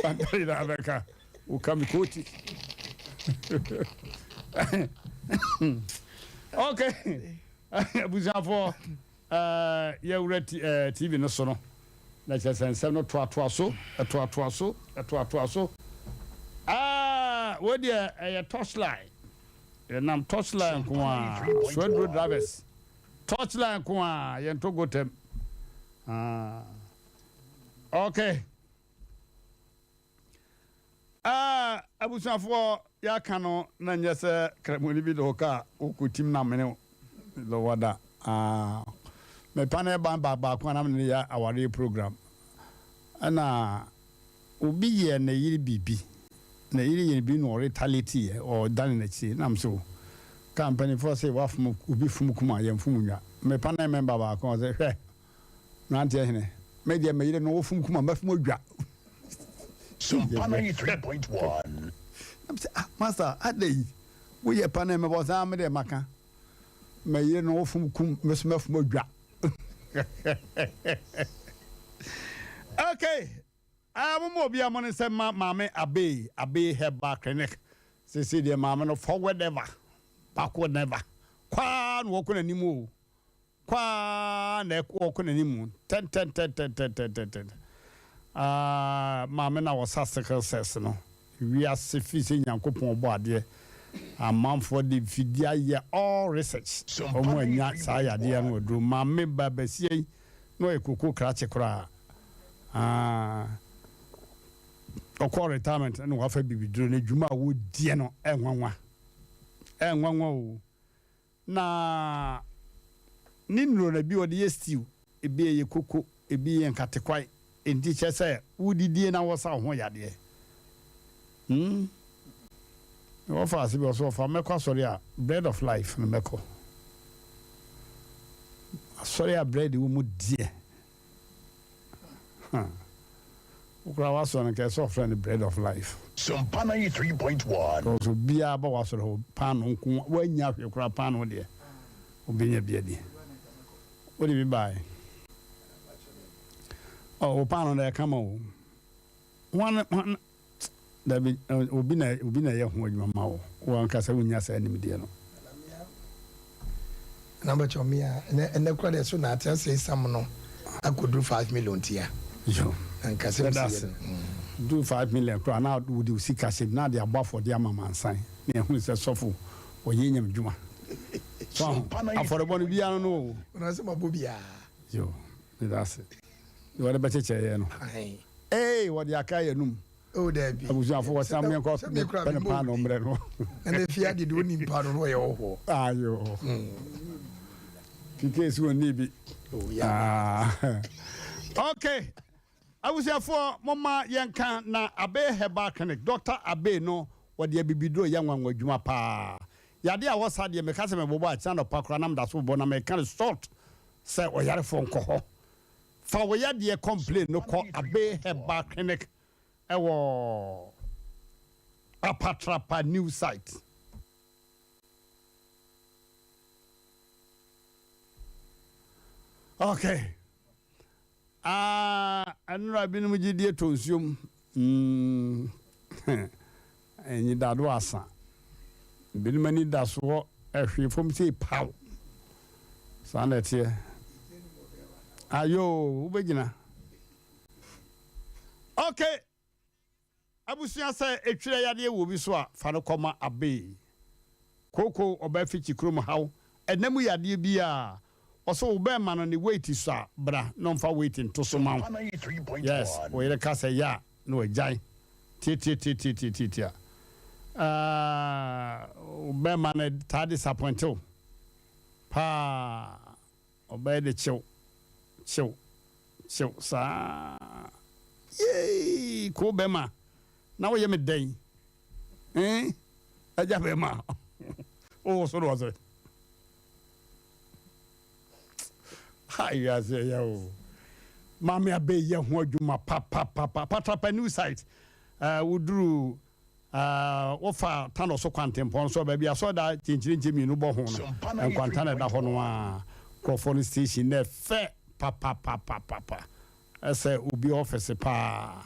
Tantani na America. O kamikoti. Okay. Abuja for you read TV no so no. Na chese nsem no to so. Ah, we dey torchlight. Nam torchlight ko a Swed Road drivers. Torchlight ko a ye to go tem. Ah. Okay. Abusafo ya kano na nyese kremoni bi do ka okutim na mene lo wada me panel ba kwa na mene ya aware program ana obi ye na yiri bibi na yiri ye bi no retaliate or dan na chi na mso company for say wa fum obi fum kuma ye fum nwa me panel member ba kwa say hwe Mmrantehene me dia me yiri no wo fum kuma mafum odwa Sompa 93.1. Master, at the we a panel was armed de maka. May you know from Miss Muff Mudra. Okay. I will be a money said, Mamma, Abbey, her back clinic. See the mamma no forward never, backward never. Quan walking any move. Quan neck walking any moon. 10. Mama na was says no. We are sufficient Yankopon body. A month for the Fidia year all research. Omo nya saya dia no do mama babasie no ekuku krache kra. Okọ retirement no wa fa bibidro na dwuma wo die no enwanwa. Enwanwa o. Na ninro na bi odi yestiu ebi ye koko ebi ye nkatekwai. Enti chese udidie na wosa ho yade wo fa asibi so fa meko sorry a bread of life no meko sorry a bread wo mu die ukra waso na ke so friend bread of life Sompa 93.1 so bia ba waso ho pan nko wanya hwe kra pan no de obinya bia di odi bi bai. Oh, pan na come on. One that be obi na ye ho adwuma ma wo. Wo ankasa wunya sa anim de no. Number chomia and the credit so na tell say some no I could do 5 million tia. Yo. Ankasa do 5 million crown now would you see cash na dey above for their mama ansan. Na hu se sofo wo yenyam dwuma. So affordable bia no. Na se mabobia. Yo. That's it. You are the better chair, no. Hey, what the Akaya num? Oh, there be. I was out for some young coffee, pen and pan on. And if you had the doing part of your ah, yo. In case you need be. Oh, yeah. Okay. I was here for Mama Yanka na Abe Heba Clinic. Dr. Abe no, what the Bibido young one with Juma Pa. Yadia was had the Mekasam and Boba, San of Pakranam, that's what Bonam can sort. Say, or Yarafon Coho. For we had the complaint no call Abe Heba Clinic. Ewo Apatrapa new site. Okay. And I've been with you to assume. And you that was been many that's what if you from say pow. Sound here. Ayo, Ubegina. Okay. abusia say etwire yade wo bi so a fa no koma abe koko oba fichi krom haw enam yade bi a oso oba ma no ne weight so a bra no mfa weight to so ma yes we re ka say ya no ejai ti oba ma no ta disappoint pa oba de chill sa yay ko bema na wo ye me den aja bema oh so was it hi ya say yo mama abe ye ho adwuma pa new site wuduru wo fa tano so kwantempon so ba bia so da chinchirinchimi no bo ho no enkwantana da ho no a crofone station na fe pa ese ubi office pa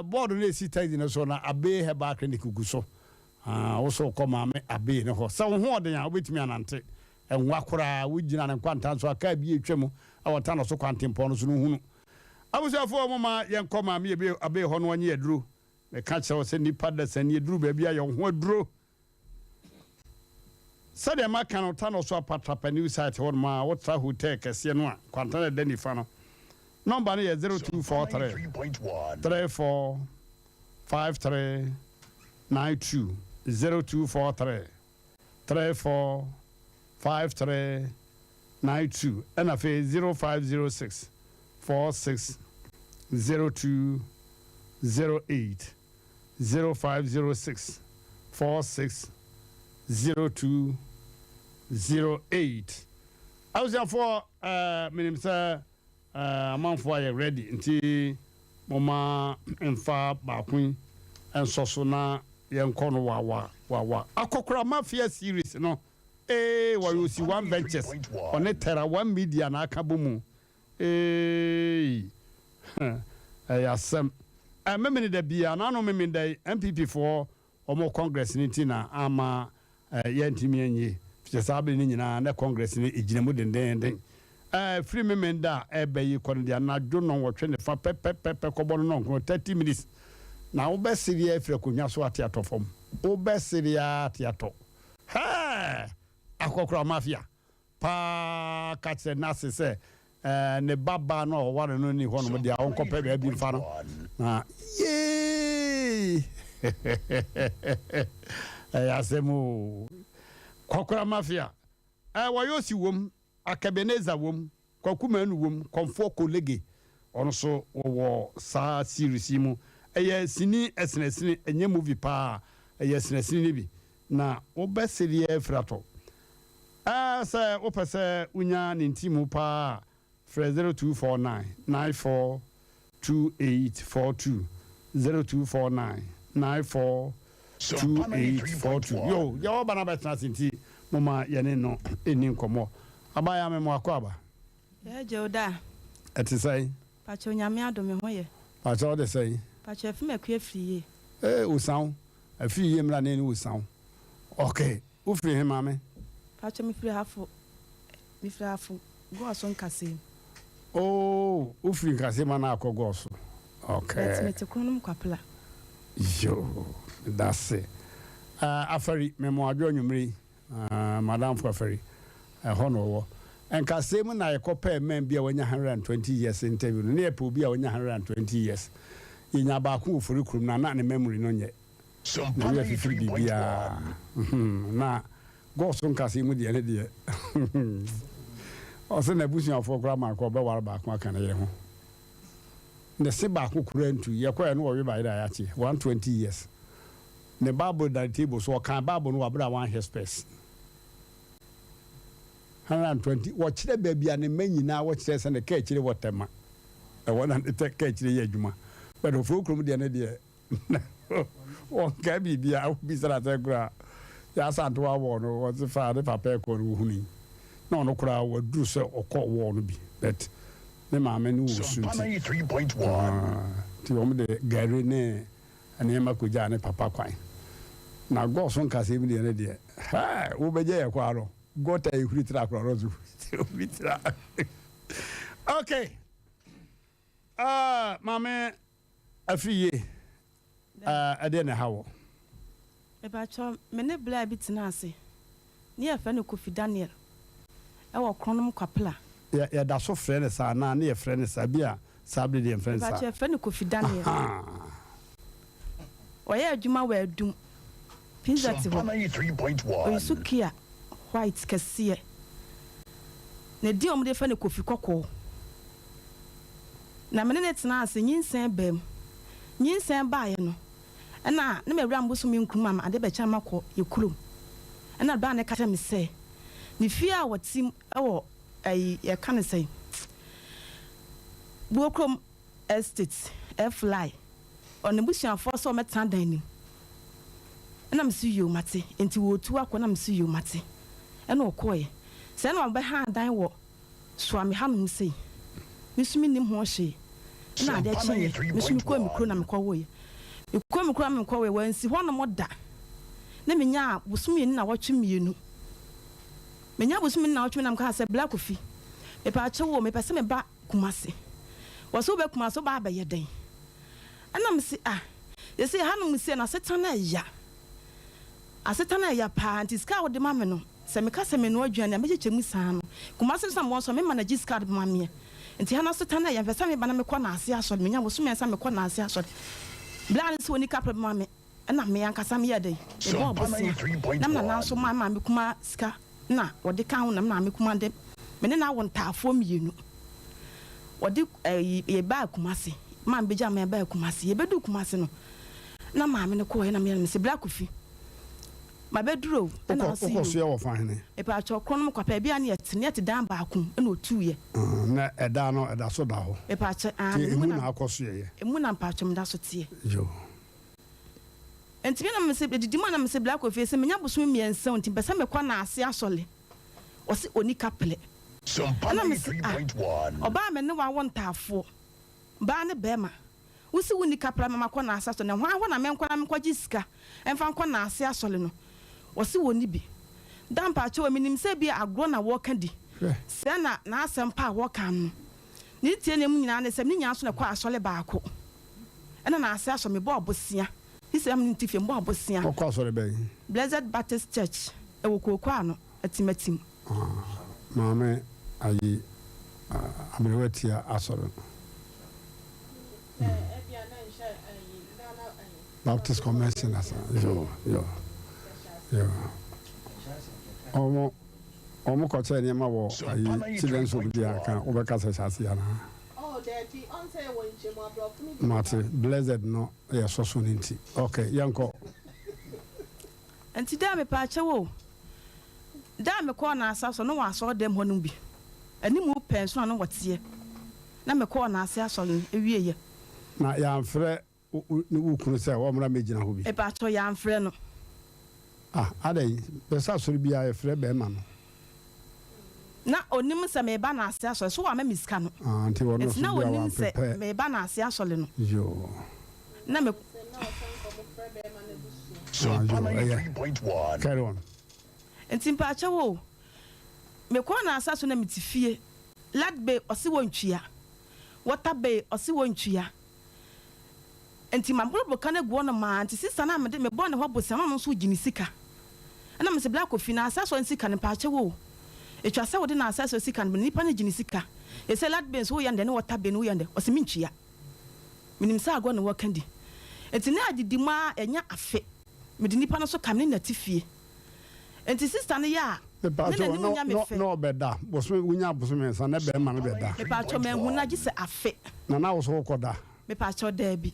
board na sita din so na abe heba clinic guso wo so ko ma me abe ne ho so ho oden a obetimi anante enwa kora wugina ne kwanta so aka bi etwem awota no so kwantempon so no hunu abusafo mo ma yen ko ma me abe ho no anye aduro me ka che se nipa da sani aduro ba bia ye ho aduro sade ma kan ta no so apatra new site ho ma wo tra hotel kese no a kwanta na dani fa no number no 0243 34 53 92 0243 34 53 92 and afi 0506 46 02 08 0506 46 02 08 I was for minimum amount for you ready nti mama emfa baakun ensoso na yenko no wa akokora mafia series no wa you see one ventures on it tera one media na aka bomu Asem memene da bia na no memene da MPP for omo congress ni tina ama yentimi anyi fisabe ni nyina na congress ni ejinamu denden free memenda ebeyi kono dia na dwono wotwe ne fa pepepepe kobo no 30 minutes na obesiri afre konya so atiato fom obesiri atiato ha akokora mafia pa katse nase se ne baba no ware no ni hono dia onko pe be bi fa no na ye Asemu kokora mafia wayosi wom akabeneza wom kwakumanu wom komfo kolege ono so wo sa series mu sini esnesini enye movie pa esnesini ne bi na obesiri efrato say opese unya ne ntimu pa 0249 94 2842 0249 94 2842 yo bana betna sinti mama yene no eni nkomo abaya me mo akwaba Joda etisai pacho nyame adome ho ye pacho de sai pacho afi makua friye usan afi ye mra ne ni usan okay ufri he mame pacho mi fri hafu go so nkase oh ufri nkase mana akogo so okay let's meet kunum kwapla yo that's it afari memo adwo nwumri madam for afari hono wo nkase mu na yekopa men bia wanya 120 years interview ne epo bia wanya 120 years yinya ba ku ofuri kurum na ne memory no nye Sompa 93.1 na go so nkase mu de ne de o se na busu afọ kura ma ko be war ba ku aka na ye ho ne se ba ku kura ntu ye ko e no we ba ida ya chi 120 years ne bible that table so kan bible no wabra one hespers 120 watchire baby an manyina watchire se ne ka chire wotema e wona ne te ka chire ye adwuma but of okrum de ne de o ka bibia o bisara te kura ya santo wa wo no wo se fa de papa ko ru huni no no kura wo duru se okọ wo no bi but ne ma me no wo Sompa sunti 93.1 ti o me de gari ne ane ma ko ja ne papa kwan na go so nka se bi de ne de ha wo beje ye kwa ro gota e huri tra kwa rozu obitra okay mame afiye ade ne hawo eba cho me ne bla bi tena ase ne ya fa ne Kofi Daniel e wo kronom kwapla ya da so frɛ ne sa na ne ya frɛ ne sa bia sabre de frɛ ne sa eba cho fa ne Kofi Daniel oya adwuma wa adum pizza ti ho 93.1 Sukia white kasiye ne di omde fa ne Kofi kokko na me ne tena ase nyinsen bam nyinsen baaye no na ne mewura mboso mi nkruma ma ade be cha makọ yekurum na ba ne kata me se ne fie a wotim ewo ye ka ne sei Buokrom estate fly on the bush and for so metan dan na me see you mate enti wo tu akọ na me see you mate na okoye se na be ha dan wo so ame hanum sei misumi nim ho hye na ade chi misumi ko mikro na me ko wo ye ikọ mikro na me ko wo wansi ho no moda na menya busumi ni na wotwe mienu menya busumi na wotwe na me ka se black Kofi me pa che wo me pa se me ba Kumase waso be Kumase ba ba ye den ana me se ye se hanum se na setana ya asetana ya pa anti ska wo de ma me no se me ka se me no adwan na me cheche mu san no Kumase so mo so me manage ska de ma me nti hana setana ya pesa me ba na me kọ na ase aso me nya busumi sa me kọ na ase aso bla ne so ni ka ma me na me yankasa me yede e bo bosia na na so ma me kuma ska na wode kan ho na me kuma de me ne na wo ntafo mienu wode ye ba Kumase ma beja me ba Kumase ye bedu Kumase no na ma me ne ko he na me se Black Kofi ma beduro na so ye wo fa hene e pa cho kronom kwapa bia ne yete dan ba akum na otuye na eda no eda so da ho e pa che emu na akoso ye emu na pa chom da so tie yo enti bi na me se didi ma na me se Black Kofi se menya boso miensa enti pesa me kwa na ase asole o se oni kapele Sompa 93.1 oba me ne wa wontafo ba ne bema wusi wuni kapela mama kwa na ase asole na ho na me nkwa na me kwa gisika emfa nkwa na ase asole no o se woni bi dan pa che o minim se bi agro na wo ka di se na Asem pa wo kan no ni tie ne mu nyina ne se ni nya so na kwa asole ba ako na ase aso me bo obosia isi am ntifie mbo abosia ko asore be Blessed Baptist Church e wo kokwa ano atimatim mame ayi amrewatia asore Baptist Convention asa yo omo ko che ni ma wo ayi children's of the aka obeka se chase ya na daddy on say wo nchemu abrofu ni Mate blessed no ya so so ninti okay yanko enti da me pa che wo da me ko na asa so no wa so dem honum bi ani mu penso no wotie na me ko na asa so ewie ye na ya mfre ni wukunu se wo mra megina ho bi e pa to ya mfre no adai pesa so bi ya frɛ be ma no na onim se me ba na ase aso so wa ma miska no anti wono so na bi onim wa se prepare me ba na ase aso le no yo na me Sompa 93.1 carry on enti pa che wo me ko na ase aso na mitifie ladbe osi wontwia waterbe osi wontwia enti mambro kana guo no ma enti sister na me de me bon ne ho bosia no so gini sika na me se Black Kofi na ase aso nsika ne pa che wo etwa se wode na asaso sika no nipa na gini sika e se lat ben so yande ne water ben wo yande o se minchia minim sa ago ne wakandi enti na agidi ma enya afe me de nipa no so kam ne natifie enti sister ne ya me pa cho no beda boso wunya boso me sa na be ma no beda me pa cho me hu na gise afe na wo so koda me pa cho da bi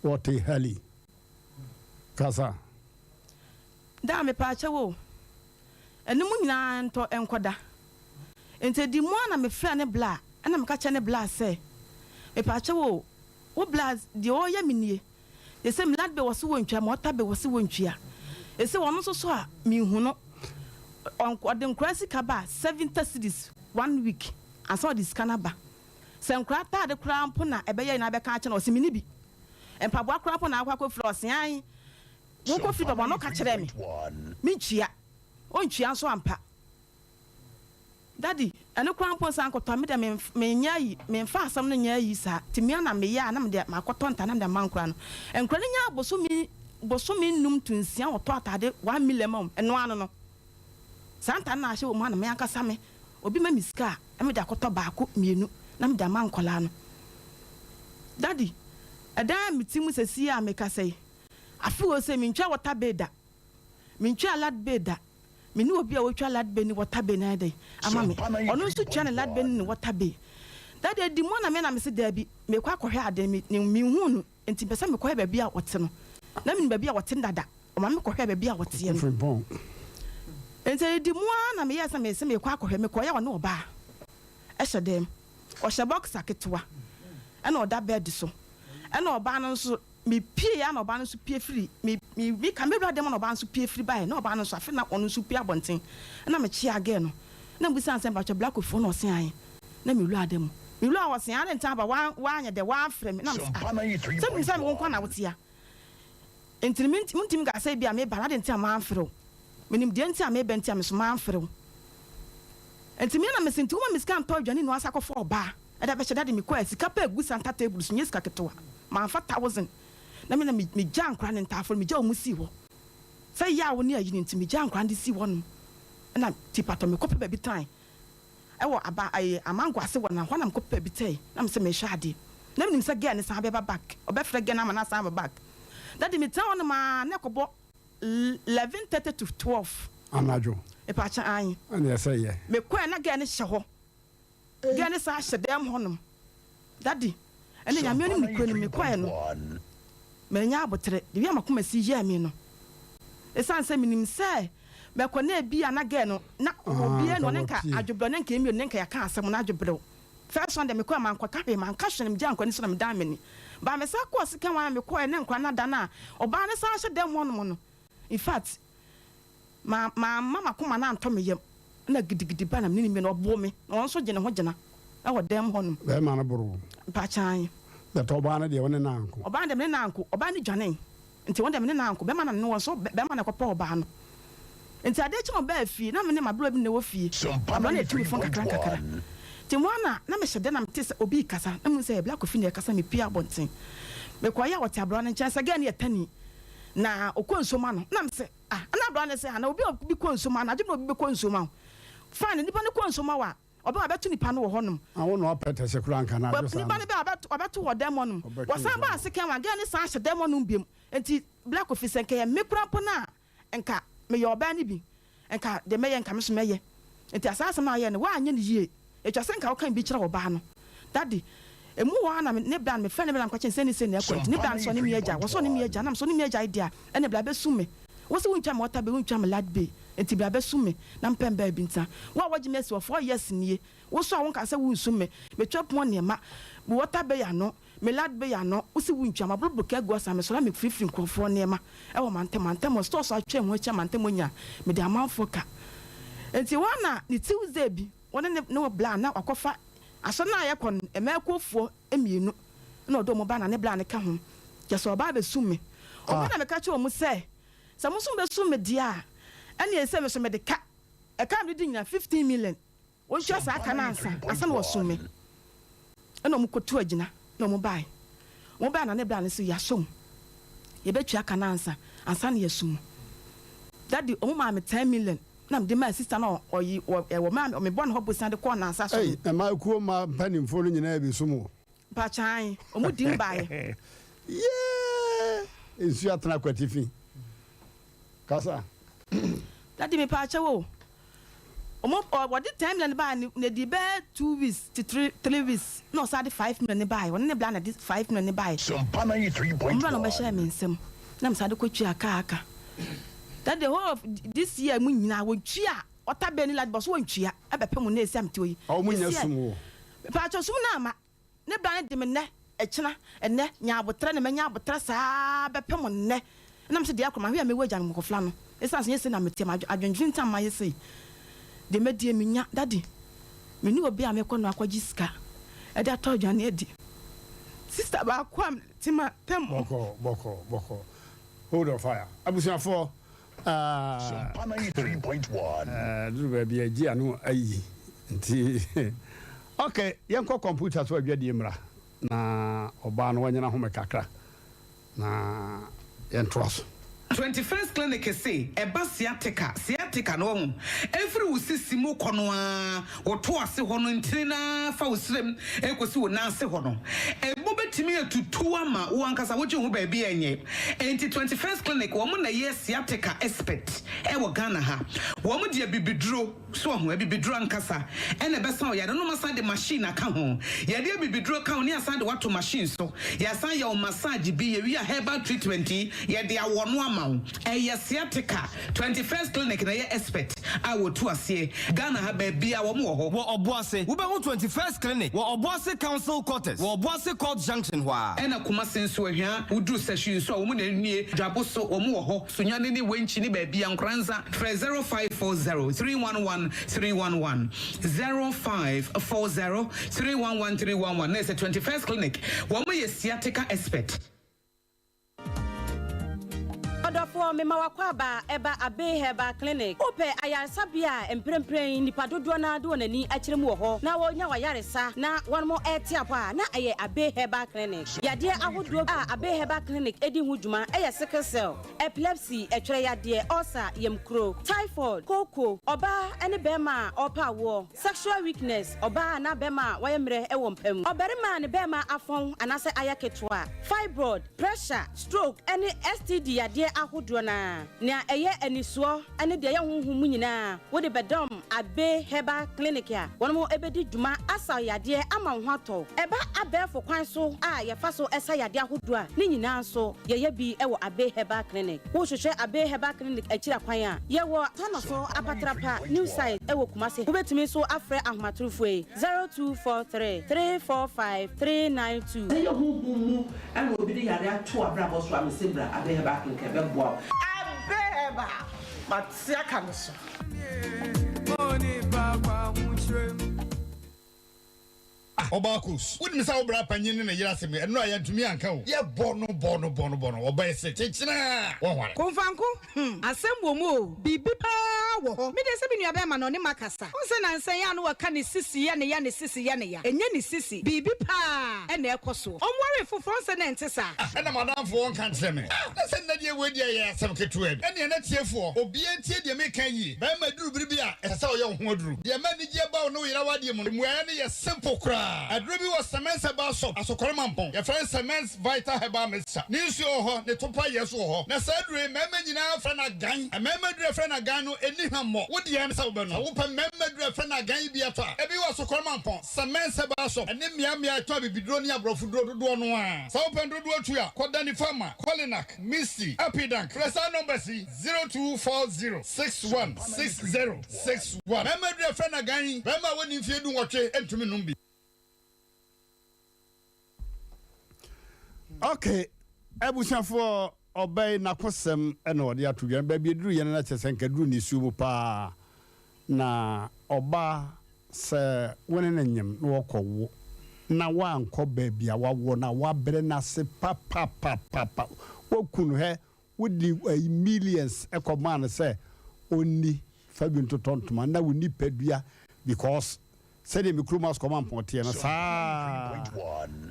what a heli kasa da me pa cho wo ene mu nyina nto enkoda ente di mu na me fra ne bla na me ka che ne bla se me pa che wo bla di o ya minie ye se me lad be wo so wontwa ma ota be wo so wontwa e se wono so a mi hu no onko de nkrasi ka ba 70 cities 1 week aso di scanner ba se nkra ta de kra mpo na ebe ye na be ka che no se mi ni bi empa bo akra mpo na akwa fro osian wo ko fi baba no ka chere mi mi twia ontwia so ampa daddy eno kwan pon san koto me de me nya yi me fa asam no nya yi sa timia na me ya na me de makoto nta na de mankura no enkura nya bosomi num tunsia oto atade 1 million mam eno ano no santa na ahye wo ma na me aka same obi ma miska e me de akoto baako mienu na me de mankola no daddy ada mitimu sesi a me ka sei afi wo se me ntwa water beda me ntwa lad beda me ni obi a wo twa lad be ni water be na dey ama me ono nso twa na lad be ni water be daddy di mo na me na me se da bi me kwa kohwe ade me hu no enti pesa me kohwe ba bi a wote no na me ba bi a wote ndada o ma me kohwe ba bi a wote no enti di mo na me yesa me se me kwa kohwe me koya wo no oba e hyedem o hye box aketwa e na oda bed so e na oba no nso me pie ya na oba no so pie free me ka me bra dem na oba no so pie free bai na oba no so afi na ono so pie abonten na me chia again no na mbusi ansem ba che black of no osen an na me lu adem me lu awosen an ntan ba wa anya de wa frame na me se me won na wotia entimintim ga say bia me ba na de ntan ma anfrew menim de ntan me be ntan me so ma anfrew entimi na me senti uma miskan to dwane no asakọ fo oba e da be che da de me kwa sika pa egu santa table so nyesika ketewa ma fa 1000 na me jan kra ne ntafo me ja omusi ho say ya wo ne ayi ntimi jan kra de si wo no na tipato me kope bi tan e wo aba ai amango ase wo na ho na me kope bi tai na me se me hwa ade na me se ge ne sa be back obefre ge na ma na sa be back that me town ma ne kobo 11:30 to 12 anajo e pa cha an and yes say me kwa na ge ne hye ho ge ne sa hye dem honom daddy ene nya me ni kro ni me kwa no me nya abotre de wi amakoma si ye me no e san se minim se me kwa na bi ana ge no na obi e no ne nka adwobro ne nka emi ne nka ya ka asem na adwobro first one de me kwa man kwa ka man ka hwe ne gya nkwa ni so na me dan me ni ba me sa kwa sika wa me kwa ne nkwa na da na oba ne sa hye dem honom no in fact mama kuma na anto me yem na gidigidi ba na me ni me no obo me no so gye ne ho gyena e wo dem honum be ma na boro pa chan da to ba na de wona na anko oba de me na anko oba ni dwane nti won de me na anko be ma na no so be ma na kopa oba no nti ade chi mo ba fie na me ne mabro bi na wo fie oba na tu fon kakra ti mo na me hyede na me tese obi kasa na me se black coffee na kasa me pia bonten me kwa ya wote abro na ncha ga na yetani na okonsoma no na me se na abro na se na obi konsoma na ade no obi konsoma fine nipa ne konsoma wa oba abetu nipa no wo honum awo no opete se kura nka na ajo sa nipa ne be abetu wo demonum wo san ba aseke wa ga ne san hye demonum biem enti black officer nke ye mekura po na enka me ye oba ne bi enka de me ye enka me so me ye enti asase na ye ne wa anye ne yie etwa se nka wo kan bi kira wo ba no daddy emu wa na ne bla me fe ne bla nkwache se ne ekwanti ne bla so ne me agya wo so ne me agya na so ne me agya idea ene bla be sume wo se wuntwa me wota be wuntwa me lad be enti bla be sume na mpemba bi nta wa waji mesi 4 years nie wo so won ka se wu sume me twapon ne ma wo wota be ya no me lad be ya no wo se wuntwa ma bro ka go sa me so na me free nkrofo ne ma e wo mantem store so atwa ho acha mantem onya me de amanfo ka enti wana ni Tuesday bi wona ne bla na akofa aso na ye kon e ma kofuo emienu na odo mo ba na ne bla ne ka ho je so ba be sume o na me ka che o mu se samusun be sume dia ene ese me so me de ka e ka me di nyina 15 million won twa sa aka na ansa na wosume ene mo kotu agina na mo bai na ne bla ne so ya som ye betwa aka na ansa na yasum daddy o ma me 10 million na me de my sister na oyi wo ma me bon ho bosan de ko na ansa so e ma ku ma panimfo no nyina bi sumo pa chan o mu din bai ensu atena kwatifi kasa daddy me pa chawo omo what the time na ba ne di be 2 weeks to 3 weeks no sa de 5 million ne buy won ne bla na 5 million ne buy Sompa 93.1 no be share me nsem na me sa de ko twa aka that the whole of this year mu nyina won twa ota be ni lad boss won twa e be pem na esi am toyi o mu nya sumo pa cha sum na ma ne bla ne de me ne e chena enne nya abotra ne me nya abotra sa be pem ne na me se de akoma hwe me wagya no kofla no esa se nyese na me tem adwendwen tam ma yese de me die me nya daddy me ni obi a me kono akwaji sika e da to dwane edi sister ba kwam tima tem boko hold on fire abusia for Sompa 93.1 duru ba bia ji anu ayi Okay, yanko computer so adwadi mra na oba no wanyana home kakra na yentroso 21st clinic say eba sciatica no every usisi mu kono a oto ase ho no ntina fa usrem ekosi wo na ase ho no ebo betimi atutu ama wo ankasa wo ho ba bia enye enti 21st clinic wo mo na ye sciatica expert e wo Ghana ha wo mo de bibiduro so ho bibiduro ankasa e na besa o ya no masa de machine aka ho ya de bibiduro ka ho ni asa de wato machine so ya san ya o massage bi ye wi a herbal treatment ye de awono ama sciatica 21st clinic na ye expert I will to ase Ghana ha ba bia wo mo ho wo oboase wo be ho 21st clinic wo oboase council quarters wo oboase court junction hwa e na kuma senso ahia wo duru session so wo mo na nie dwaboso wo mo ho sonya ne wenchi ne ba bia nkranza 0540311311 0540311311 na 21st clinic wo mo ye sciatica expert. For me mawakwaba eba abe heba clinic ope ayansabia emprempren nipa dodo na do nani akiremu wo ho na wonya wayaresa na won mo etiapa na aye abe heba clinic yade ahodo a abe heba clinic edi huduma eye sickle cell epilepsy etwere yade ulcer yemkro typhoid koko oba ene bema opa wo sexual weakness oba na bema wayemre ewo mpam oberima ne bema afon anase ayaketwa fibroid pressure stroke ene STD yade ahodo na eye eniso ane de ye honhum nyina wo de bedom abe heba clinic a wono ebedi dwuma asa yade ama hwato eba abefo kwan so a ye fa so esa yade ahodo a ne nyina so ye bi ewo abe heba clinic wo hwehwe abe heba clinic akira kwan a ye wo tanofo apatrapa new site ewo kumase wo betumi so afre ahomatrofo 0243 345 392 ye honhum ane obi de yade ato abrabo so amesembra abe heba clinic be bo Abeba, Matsia Canso. Obakus, wouldn't miss our brap and yin in a yassim, and no, I had to me uncle. Yeah, bono, or by a china. Confanco, Asem Mpe Nipa, me de sebi ni abema no ne makasa. Onse na nsan ya no waka ne sisi ya ne sisi ya ne ya. Enye ne sisi, bibi pa, e na ekoso. Omware foforo nse na ntesa. And madam for one can't say me. Listen na dia we dia ya some ketu e. And na tiefo, obi entie dia me kan yi. Ba ma duru bibia, e sa o ye ho duru. Dia ma ni dia ba no yira wade mu. Mu ya ne ye simple kra. Adrobi was cement about shop asokore mampon your friend cement vital herbal mixture ni nsu ho ne topa yeso ho na sadure mema nyina fra na gan mema dure fra na gan no eni hammo wo de yan sa wo be no wo pa mema dure fra na gan bi afa e bi was asokore mampon cement herbal shop eni mia to bibidro ni abrofo dodo no a sa wo pa dodo atu a koda ni farmer Kolinak Misty Apidank presa number 0240616061 mema dure fra na gan mema woni mfie du nwotwe entumi numbi. Okay, ebushafo obey na kosem ena ode atudwan ba bi duru ye na chesenka duru ni sumu pa na oba se woni na nyem na wokowo na wa anko ba bia wawo na wa bere na se papa wokunu he wodi millions ekoman se oni fabin to tontuma na woni padua because said me krumas command pontie na sa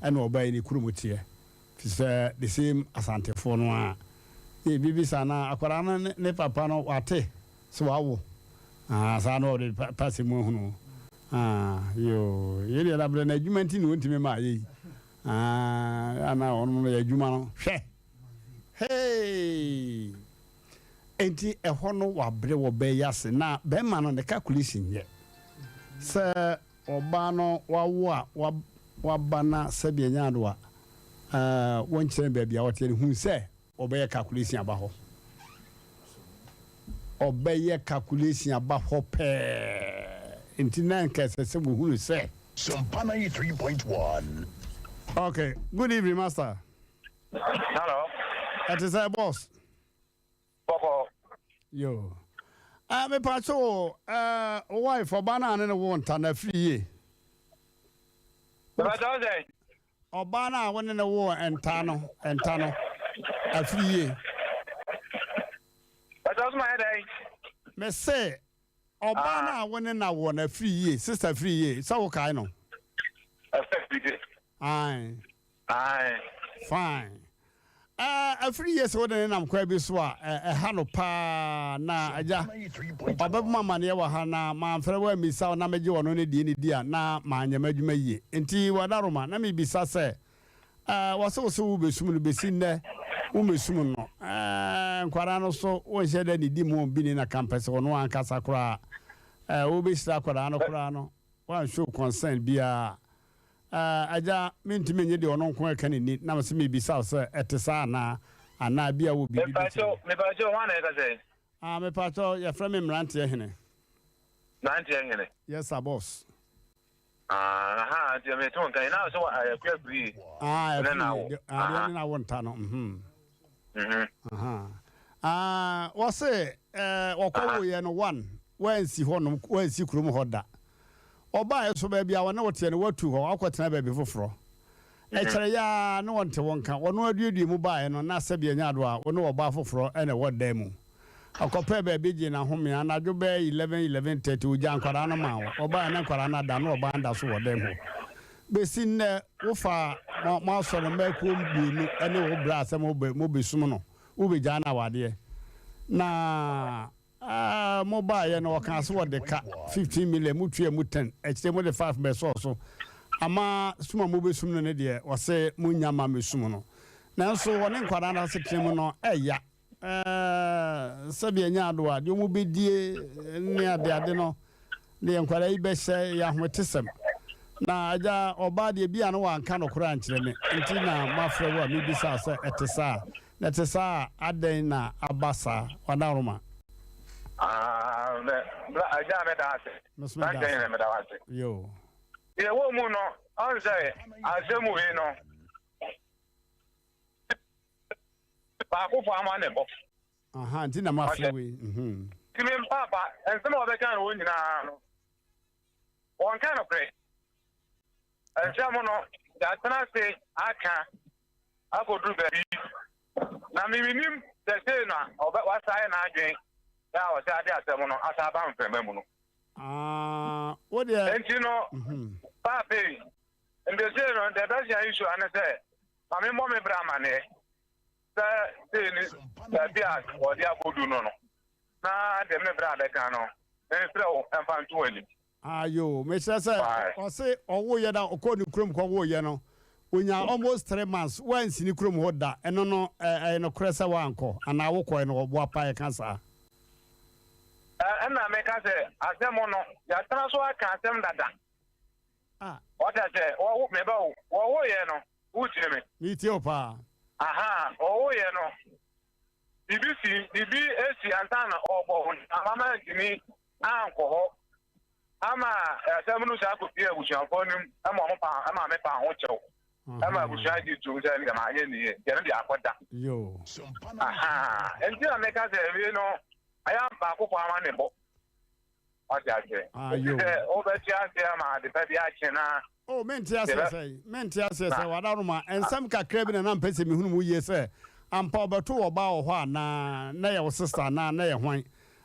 ena obey ni krumutie the same asante for no a e bibi sana akwara ne papa no wate so wawo sa no de pass mu hunu yo ye de labre na adwumanti ni wontime ma ye ana onu no adwuma no hwe hey enti eho no wabre wo be yase na be ma no the calculation ye se oba no wawo a wabana sabe nyado a one chain baby, I want to who say, obey a calculation about her. Obey a calculation about her pair. In 9 cases, who say, Sompa 3.1. Okay, good evening, Master. Hello. That is our boss. Yo. I'm a patrol, wife for banana and a want and a free. What does it? Obana won in the war and Tano a 3 year. What does my headache? Me say Obana wone na wona free ye sister free ye so kai no aye fine a free ye so den nam kwa bi so a ha no pa na aja obeba mane ye wa ha na ma mfere wa mi sa na meje wono ne die ne dia na ma nyama adwuma yie enti wadaroma na me bisa se waso wo besum no besin ne wo mesum no nkwara no so wo hye da ne di mu bi ni na campus wono an kasa kura wo be sira kwara no kura no wan show concern bia aja mintime nye de ono nko aka ni na me se me bisa se etesa na ana bia wo bi me pacho wan na ka say me pacho ya from Mmrantehene yes sir boss je me ton kan na so kwa free na wonta no wose wakwo ye no one wansi ho no wansi kurum hoda oba eso ba bia wona wote ne watu ho akwotena ba bi foforo kere ya no wonte wonka wono aduadu mu baaye no na sabia nyado a wono oba foforo ene woda mu akope ba bi gi na home anadwo ba 11:30 uja nkwara no ma oba na nkwara na da no oba nda so woda mu besi ne wofa ma so no maku mbunu ene wo bra asem mo besum no wo be jana wade na mobile no kan so de ka 15 million mutua mu 10 ekite mo de 5 be so ama suma mo besum no ne de wo se munya ma mesum no nanso woni nkwara na setrem no eya sabi anya ado a de mo bedie ne ade no ne nkwara yi be hye ya hwetesem na aja oba de bia no wanka no kora nkyere me nti na mafre wo mi bisa se etesa na etesa aden na abasa wadaroma aja me da ase yo ye wo mu no on say Asem we no ba ko fa ma ne bo nti na mafre we ti me papa ensema obeka no nyina no on kind of pray Jamono, that I say, I go do baby. Now, me, the say now, or what I drink. That was that Jamono, as I bound for Memono. What the and you know, Papi, and the zero, the best issue, and I say, I mean, Mommy Brahmane, the Bias or the Abu do no. Now, the Nebra Cano, and throw and find 20. Ayo, me say o say owo ye da okoni krom kwa wo ye no onya almost 3 months once ni krom hoda eno no no kresa wanko ana wo ko no obo apa ye kansa na me ka say Asem no ya tana so aka Asem dada what I say wo me ba wo ye no uchi me ti opa wo ye no bibi esi antana obo amama gini anko ho ama Asem no sa ko pie busuan fo nim ama mo pa ama me pa ho chew ama busuan di tu se ni ma ye ni ye ni akoda yo enti na me ka say we no aya pa ko ama ne bo ajaje yo o be ti ase ama de pe bi a chena menti ase say wadaruma ensam kakra bi na mpese mi hunu mu ye say ampa obeto oba wo ho na ye wo sister na ye hwan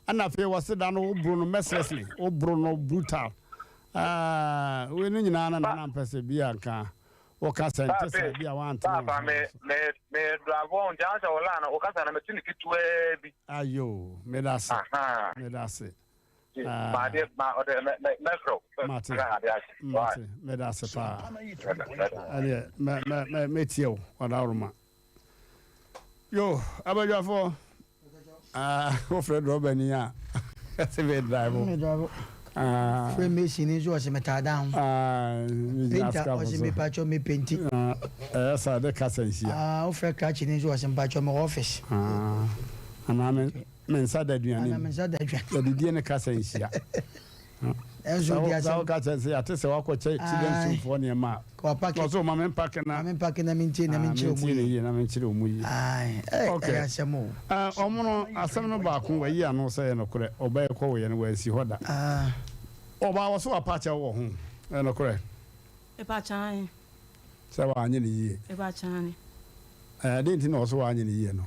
ana fe wase da no Bruno mercilessly Bruno brutal we no nyina na mpese bia nka o ka sente se bia want papa me dragon jansa wala na o ka sana me tini kitwe bi ayo me dase ma de ma o de macro me dase pa ale me tio wadaruma yo abajafo o Fred Robeni ya se ve drive free machine is was meta down painter was me patcho me painting sa de kasensia o Fred catch ni was me patcho me office ana men sa da duane de die ne kasensia enzo dia sa ka se ate se wa ko children school for ne ma ko pack so ma men pack na minti na minti omu yi okay Asemo omono Asem no ba ko wa yi ano se no kure oba ko we ne wa si hoda oba wo so apacha wo ho no kure e pa chan se wa anyi ni yi e pa chan de nti no so wa anyi ni yi no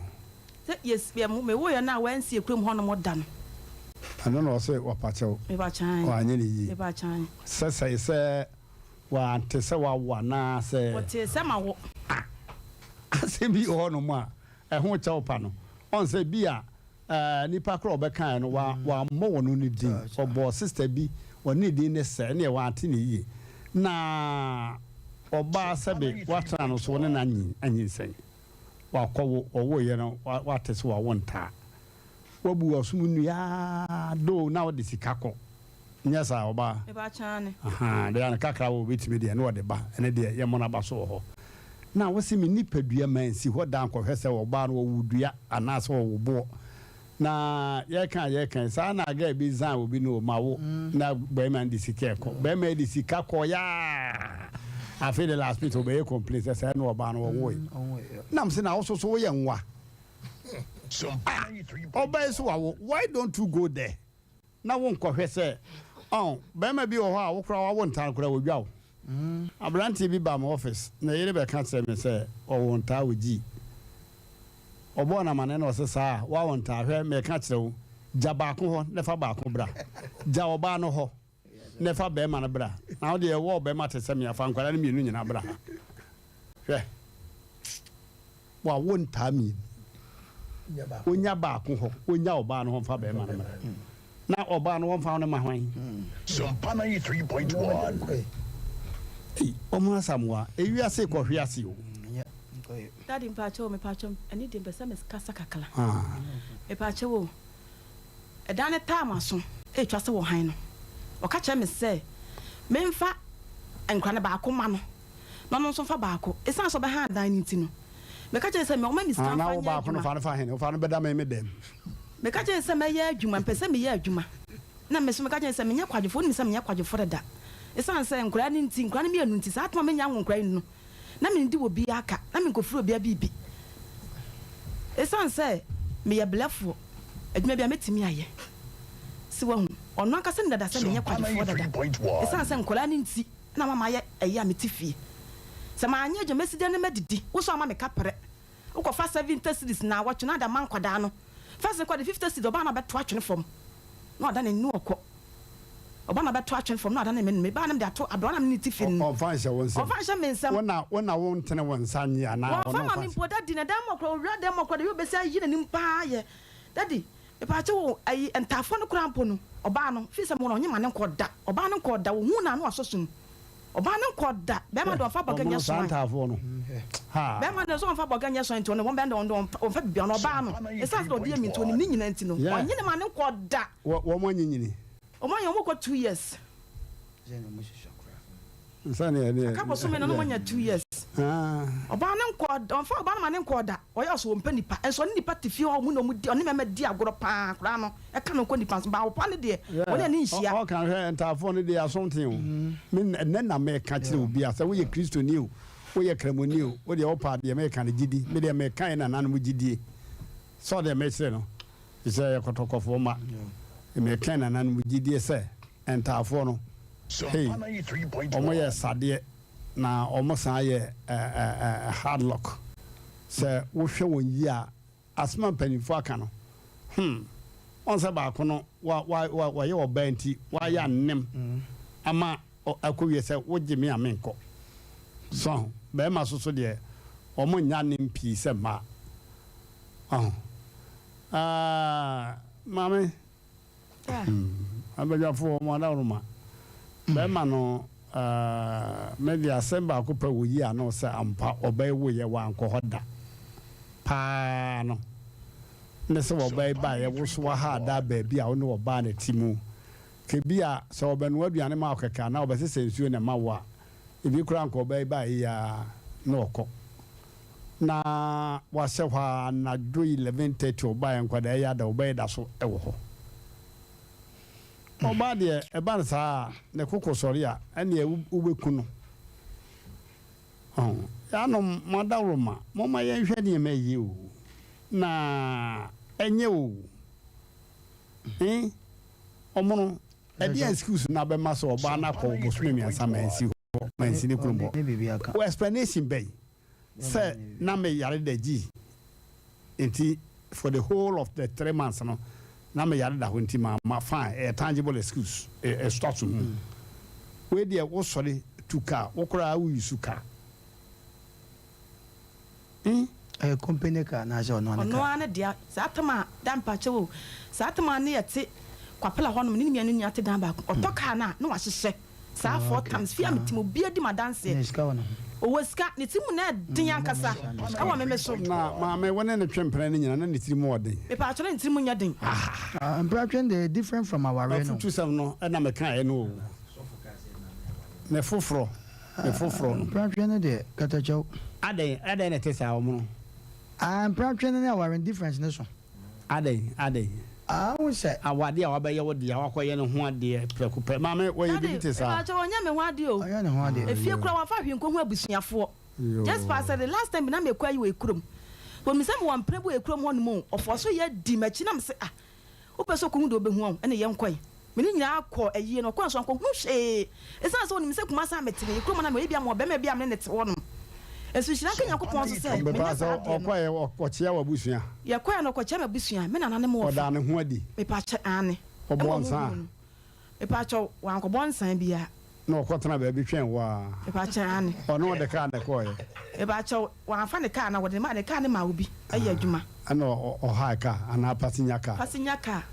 yes me wo ye na wa nsi ekrum ho no mo da no ano na ɔsɛ wapakyɛw ɔanyɛ ne yie sɛ wante sɛ wawa na sɛ wɔte sɛ ma wo asɛ bi hɔ no mu a ɛho kyɛw pa no ɔn sɛ bi a nipa korɔ ɔbɛkae no wammɔ wɔ no ne din ɔbɔ sister bi ɔne din ne sɛ ne wante ne yie na ɔbaa sɛbe watena no so ne na anyinsɛn wakɔ ɔwoyɛ no wate sɛ wawo ntaa wabu ɔsom nnua do na wɔde sika kɔ nyɛ saa ɔbaa deɛ ano kakra wɔ bɛtumi deɛ ne wɔde ba ɛne deɛ yɛmmɔ no aba so wɔ hɔ na wɔsi me nipadua ma nsi hɔ da nkɔhwɛ sɛ ɔbaa no wɔwo dua anaasɛ wɔwo boɔ na yɛka saa na aga bi zan obi no ma wo na bɛrima de sika ɛkɔ bɛrima de sika kɔ yaa afei de last minute obɛyɛ complain sɛ na ɔbaa no wɔwoe nam sɛ na wo so woyɛ nwa ɔbɛyɛ so wawo why don't you go there na wo nkɔhwɛ sɛ bɛrima bi wɔ hɔ a wokora wawo ntaa kora wɔdwa wo aberanteɛ bi ba ma office na yere bɛka kyerɛ me sɛ ɔwɔ ntaa wɔ gyi ɔbɔ na mane na ɔsɛ saa wawo ntaa hwɛ mɛka kyerɛ wo gya baako hɔ ne fa baako bra gya ɔbaa no hɔ ne fa bɛrima no bra na wode ɛwɔ bɛrima te sɛ meafa nkwara no mmienu nyina bra hwɛ wawo ntaa mmienu onya baako hɔ onya ɔbaa no hɔ mfa bɛrima no bra na ɔbaa no wɔmfa no ma hwan Sompa 93.1 ɔmo asamoa ewiase kɔhwe ase o Daddy mpacho me pacho ani de mpesa me kasa kakala me pacho wo ɛda ne time aso etwa se wo han no ɔka kyerɛ me sɛ memfa nkra ne baako ma no na no nso fa baako esan so be ha dan ne ti no me ka kyerɛ sɛ me ɔma mi sika fa na wo baako no fa no fa hen fa no bɛda me dem me ka kyerɛ sɛ me yɛ adwuma mpɛ sɛ me yɛ adwuma na me so me ka kyerɛ sɛ me nya kwadwefo ni sɛ me nya kwadwefo da esan sɛ nkra ne nti nkra ne me anu nti saa atoma me nya nkra no na me ndi obi aka na me nkofuru obi abibi esan sɛ me yɛ blefo adwuma bia metimi ayɛ si wa hu ɔno aka sɛ ndada sɛ me nya kwadwefo dada esan sɛ nkra ne nti na mama yɛ ɛyɛ ametifie sɛ ma anya adwuma si de ne medidi wo so ama me kapre wo kɔ fa 70 cities na watch na da man kwada no fa se kɔ de 50 cities oba na beto atwene fam na ɔda ne nu ɔkɔ oba na beto atwene fam na ɔda ne me ba na de ato adɔ na me tifie no ɔfa nhyɛ wɔn nsɛm ɔfa nhyɛ me nsɛm wona wo ntene wɔn nsa nye ana ɔno fa ma me mpo dadi na dan mɔkɔ owura dan mɔkɔ de yobesi ayi na nim paa yɛ dadi e pa che wo ayi entafo no kura mpo no ɔba no fi sɛ mo no nyima ne nkɔda ɔba ne nkɔda wo hu na no asosum ɔba ne nkɔda bɛ ma do ɔfa bɔganya so entafo no ha bɛ ma do so ɔfa bɔganya so nti no wɔn bɛ ndo ɔfa bibia no ɔba no esa so ɔde mi nti onim ni nyina nti no ɔnye ne ma ne nkɔda wɔn mo nyinyini ɔmo yɛ ɔmo kɔ 2 years nsane ade aka bɔ so me no mo nya 2 years ɔba ne nkɔda ɔfa ɔba no ma ne nkɔda ɔyɛ so Mpe Nipa enso ne nipa tifie hɔ mu no mu di ɔne mɛmɛ di agorɔ paa kora no ɛka no nkɔ nipa so ba ɔpa ne de ɔne ne nhia ɔka hwɛ entafo no de asomten o me ne na me ka kyerɛ obi a sɛ woyɛ kristoni o woyɛ kramoni o wo de ɔpa de me ka ne gidi me de me kan na nanom gidie so de me kyerɛ no sɛ yɛ kɔtɔkɔfo ma me kan na nanom gidie sɛ entafo no hey ɔmo yɛ sadeɛ na ɔmo san yɛ hard lock sɛ wohwɛ wɔn yi a asoma mpanimfo aka no ɔn sɛ baako no wɔyɛ ɔbaa nti wɔayɛ anem ama akɔwie sɛ wogye me a menkɔ so bɛrima so deɛ ɔmo nya nem pii sɛ mmaa maame abadwafoɔ ɔmo adaworoma bɛrima no maybe asɛm baako pɛ wɔ yi a no sɛ ampa ɔbɛyɛ woyɛ wankɔ hɔ da paa no ne sɛ ɔbɛyɛ baayɛ wo so ha da baabi a wo ne ɔbaa ne ti mu kebi a sɛ ɔbɛnoa aduane ma ɔkɛka na ɔbɛsesɛ nsuo ne ma wo a ebi kora nka ɔbɛyɛ baayɛ a na ɔkɔ na wahyɛ hɔ a anadwo 11:30 ɔbaayɛ nkwadaa ɛyɛ ada ɔbɛyɛ da so ɛwɔ hɔ ɔbaa deɛ ɛba no saa ne koko sɔre a ɛne wobɛku no yɛanom madaworoma moma yɛnhwɛ nneɛma yie o na ɛnyɛ o ɔmo no ɛde excuse na bɛma sɛ ɔbaa no akɔ bosome mmiɛnsa mansi hɔ mansi ne kurom hɔ wɔ explanation bɛyi sɛ na meyare da gyi nti for the whole of the 3 months no na me yare da ho nti ma fine a tangible excuse a start to we there wo sori to car wo kra wo yusu car company car na je ono ana dia satama dampa chewo satama ne yete kwapela honom ne nua nua te dan ba otoka na wa hyehye saa 4 times fia metimo bia di madanse oweska ne timu na din akasa awa meme so na ma me wona ne twempere ne nyina na ne timu odin e pa atore ne timu nya din Mmrantehene they different from our reno futu sam no na me kan e no ne foforo Mmrantehene de katacho aden ne tesa o mu Mmrantehene na our difference ne so aden wo say awade a wabaye wo de awakoye ne ho ade prekupe ma me wo ye bi tesa acho onya me ho ade o onya ne ho ade efie kura wa fa hwenko ho abusuafo just pass the last time na me kwa yi we kurom when me say me wan prebu e kurom ho no mo ofo so ye di machi na me say wo peso ko hu do be hu ene ye nkoi me ni nyina akọ ayie no kwa so akọ hu hwe esa so ni me say kuma sa metire e kurom na me bia mo be me bia me ne te wo no esu shira kan yakopon so say me na sa okwaye okọchia wa busua ye kwa no okọchia ma busua me na na ne mo oda ne ho adi me pa che ane obonsa me pa cho wa ko bonsan bia na okotena ba bi twen wa me pa che ane ono de ka na koye me pa cho wa fa ne ka na wo de ma ne ka ne ma obi ayi adwuma ana o ha ka ana pasinya ka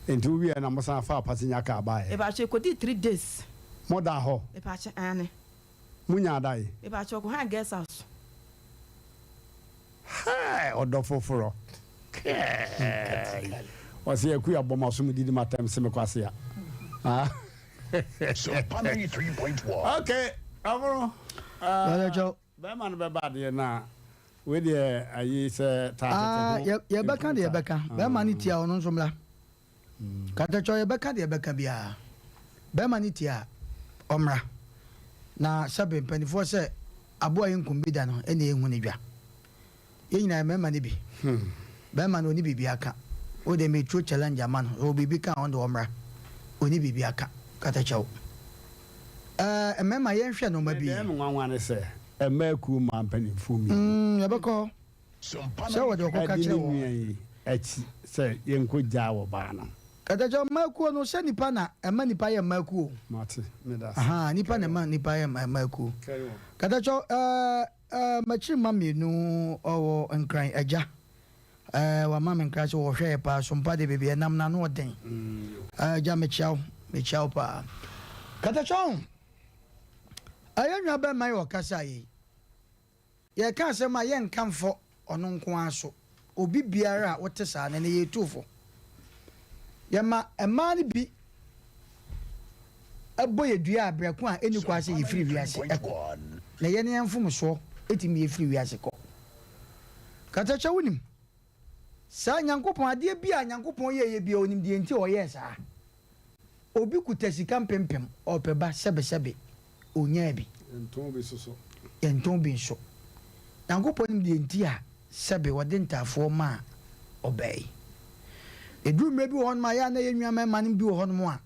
enti wi na mo san fa pasinya ka ba e me pa cho ko di 3 days mo da ho me pa che ane munya dai me pa cho ko ha guest house Hey, odo foforo. Wasi eku ya boma so mudidi matam se me kwase ya. Ah. Sompa 3.1. Okay, amro. Ba man be bad ye na. We dey ayi se ta ye beka de ye beka. Ba man tia ono nso mla. Kata cho ye beka de ye beka bia. Ba man tia omra. Na sabe mpanifo se aboa yenkum bi da no ene ehu ne dwa. Yina mema ni bi bema no ni bibi aka o de me true challenge man o bibi ka on do omra oni bibi aka kata chawo mema ye hwe no ma bi em nwanwa ne se emaku ma mpanimfu mi yabako so wo de ko ka chawo achi se yenko ja wo ba no kata chawo maku no se nipa na ema nipa ye maku mate me da aha nipa na ma nipa ye maku kata chawo machi mamienu owo nkran aja wa mama nkran so wo hwe pa Sompa de bebe nam na no den aja mechiao pa kata chon ayanwa ba mai wakasa yi ye ka se ma ye nkamfo ono nko aso obi biara wote sa na ye tufo ye ma ema ni bi aboye dua abreku a eni kwa se ye free wiase eko na ye ne yamfum so etimi ye free wiase ko kata cha wonim sa nyankopon ade bia nyankopon ye bia onim de enti o ye sa obi kuta sika mpempem opeba sebe onya bi enton bi so nyankopon de enti a sebe wode ntafo ma obey eduru mebi won ma ya na ye nwa ma nim bi won mo a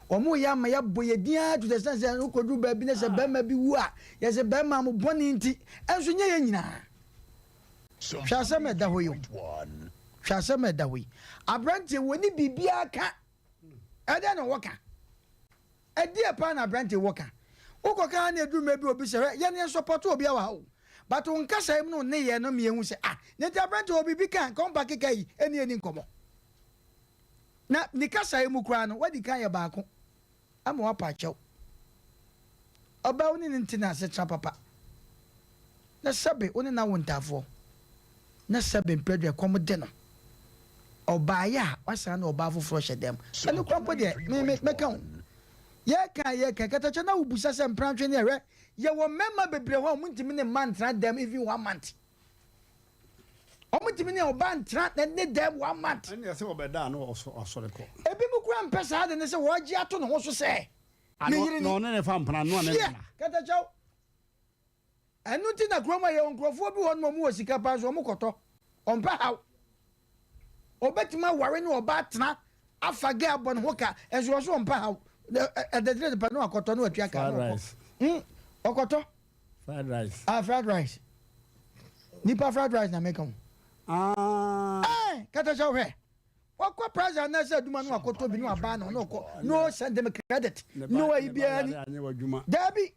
omo ya ma ya boye dia to the sense no kodu ba bi na se ba ma bi wu a ye se ba ma mo boni nti enso nya ye nyina hwa se me da hoyo hwa se me da hoyi abrante woni bibia ka ede no woka edi e pa na abrante woka ukoka na eduru mebi obi se ye ne support obi a wa o but on kasa im no ne ye no me hu se ne ti abrante obi bi kan kom ba keka yi eni nkomo na ni kasa im kura no wadi kan ye baako ama wapa kyɛw ɔba woni ntina se tra papa na sabe woni na wontafo na sabe mpredwe kom de no ɔba ya wasa na ɔba foforo hyɛ dem ɛne kwampo de me kan ye ka kata kyɛ na ubusa se Mmrantehene ɛhwɛ ye wo mema bebre ho muntimi ne mantra dem even 1 month omuntimi ne oba ntra na ne dem 1 month ɛne se obeda no osore ko ebi mu kura mpesa de ne se woji ato no ho so se no ne fa mpana no ne na kata chaw anu ti na kroma ye onkrofo bi won mu osika pa so mu koto ompa haw obetima ware ne oba tena afage abon hoka enso so ompa haw ededre de pa no akoto no atwa ka no okoto fried rice fried rice nipa fried rice na make am kata chaw he Wako president na say duma no akoto bi no aba no send them credit no e bia ni Dabi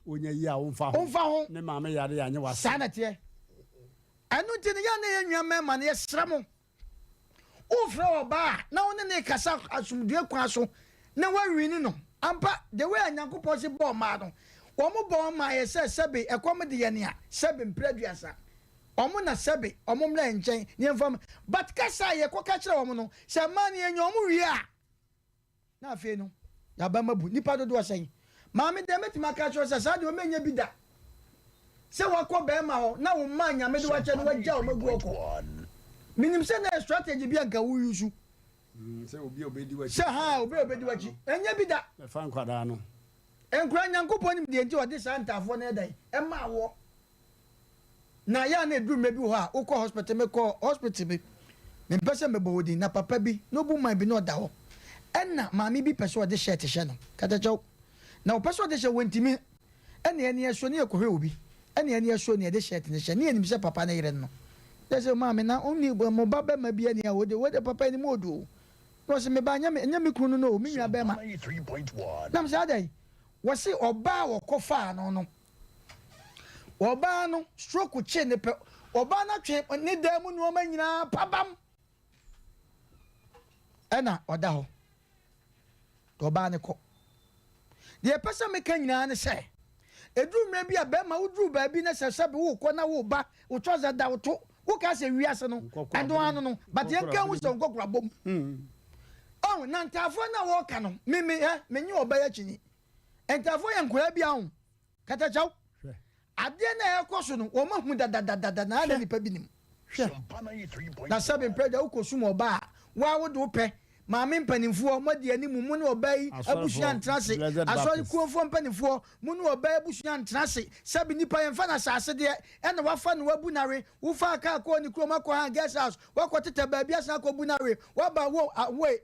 onya yi a wonfa ho ne maame yare anye wa sanate anu tini ya na enwa mema na yesramo ufra oba na woni ne kasa asumdue kwa so na wawini no ampa the way anyankopɔ se bɔ ma no wɔn bɔ ma yɛ sɛ sɛbe ɛkɔm de yɛ ne a sɛbe mpraduasa wɔn na sɛbe wɔn mla nkyɛn ne mfam but kasa yɛ kɔ ka kyerɛ wɔn no sɛ man yɛ nyɛ wɔn wie a na afei no ya ba mabu nipa dodo ɔsɛn maame de metima ka kyerɛ sɛ saa de wɔn nya bi da sɛ wakɔ bɛrima hɔ na wɔn ma nyame de wakyɛ no wagya wɔn agu ɔkɔ minim sɛ na strategy bi anka wo yusu sɛ obi obedi wachi sɛ ha obi obedi wachi enya bi da me fa nkwada no enkura nyankopɔ nim de nti ɔde saa ntafo na ɛdan ɛma wo na ya na edu mebi hɔ a wokɔ hospital mekɔ hospital bi me mpɛsɛ mebɔ wodi na papa bi no bu man bi na ɔda hɔ ɛna maame bi pɛsɛ ɔde shirt hyɛ no katakyɛw na ɔpɛsɛ ɔde hyɛ wɔntimi ɛna ɛne ɛso ne yɛkɔhwɛ obi ɛna ɛne ɛso ne ɛde shirt ne hyɛ ne yɛnim sɛ papa ne yere no dɛsɛ maame na onni mo ba bɛ ma bi ani a wode papa ni mo odo no se me ba nya me kunu no me nua bɛ ma nam sa dai wɔse ɔbaa wɔkɔfa no no ɔbaa no stroke kye ne pɛ ɔbaa na twe ne da mu no ma nyina pabam ɛna ɔda hɔ ɔbaa ne kɔ deɛ pɛsɛ me ka nyina ne sɛ eduru mmerɛ bi a bɛma woduru baabi na sɛ sɛbe wo kɔ na wo ba wo trouser da wo to wo ka sɛ wiase no ɛdo ano no but yɛn ka wo sɛ nkɔkora bom oh na ntafo na wo ka no me nye ɔba ya kyini ntafo yɛ nkora bi ahụ katakyɛw adeɛ na ɛkɔ so no wɔn ahu dadadadada na ada nipa bi nim na sɛbe mpɛgya wokɔ sum ɔba a waa wode wo pɛ maame mpanimfoɔ mɔdi anim mu ne ɔba yi abusua ntena se asɔre kuofoɔ mpanimfoɔ mu ne ɔba yi abusua ntena se sɛbe nipa yɛmfa na asase deɛ ɛna wafa no wabu nare wofa aka akɔ ne kurom akɔ ha guest house wakɔ teta baabi asan akɔ bu nare waba wo away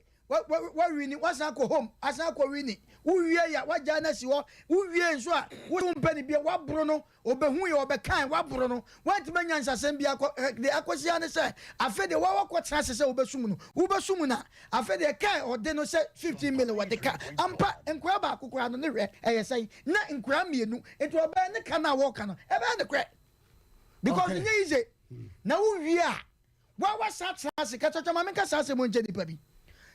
wawini wasan akɔ home asan akɔ wini wuwie ya wagya na si hɔ wuwie nso a wo mpani bia waboro no obehu yɛ ɔbɛkan waboro no wantuma nya nsasɛm bia de akɔsia ne sɛ afe de wawakɔ tena se sɛ wobɛsum na afe de kai ɔde no sɛ 15 million wɔde ka ampa nkora baako kora no ne hwɛ ɛyɛ sɛn na nkora mmienu nti ɔbɛyɛ ne ka no a wɔka no ɛbɛyɛ ne korɛ because nyɛ yize na wuwie a wawasa tena se katɔtɔ ma menka saa sɛ mo nkyɛ nipa bi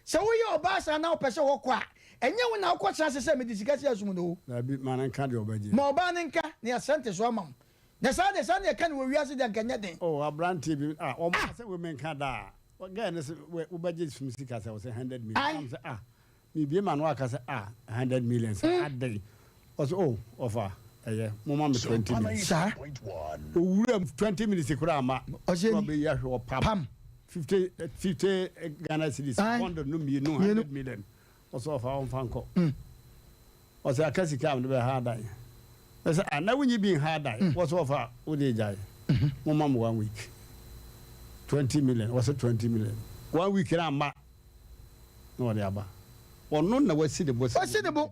sɛ woyɛ ɔbaa saa na wopɛ sɛ wɔkɔ a ɛnyɛ wo na wokɔ tena se sɛ mede sika si asum no dabi ma ne nka de ɔbɛgye ma ɔbaa ne nka ne yɛsɛnte so ama wo na saa de yɛka ne wɔwiase de nkanyɛ den aberante bi ɔma sɛ womenka da a gɛ ne sɛ wobɛgye sum sika sɛ wo sɛ 100 million sɛ mebie ma no waka sɛ 100 million sɛ adɛn ɔsɛ ɔfa ɛyɛ moma me 20 minutes saa owura 20 minutes koraa ma ɔbɛyi ahwɛ ɔpam 50 Ghana cedis 100 no mmienu 100 million ɔsɛ ɔfa ɔmfa nkɔ ɔsɛ aka sika am de bɛ ha dan ɛsɛ ana wonyi bi ha dan wɔsɛ ɔfa wode gyae moma mo 1 week 20 million wɔsɛ 20 million 1 week na ma na wɔde aba ɔno na wasi de bɔ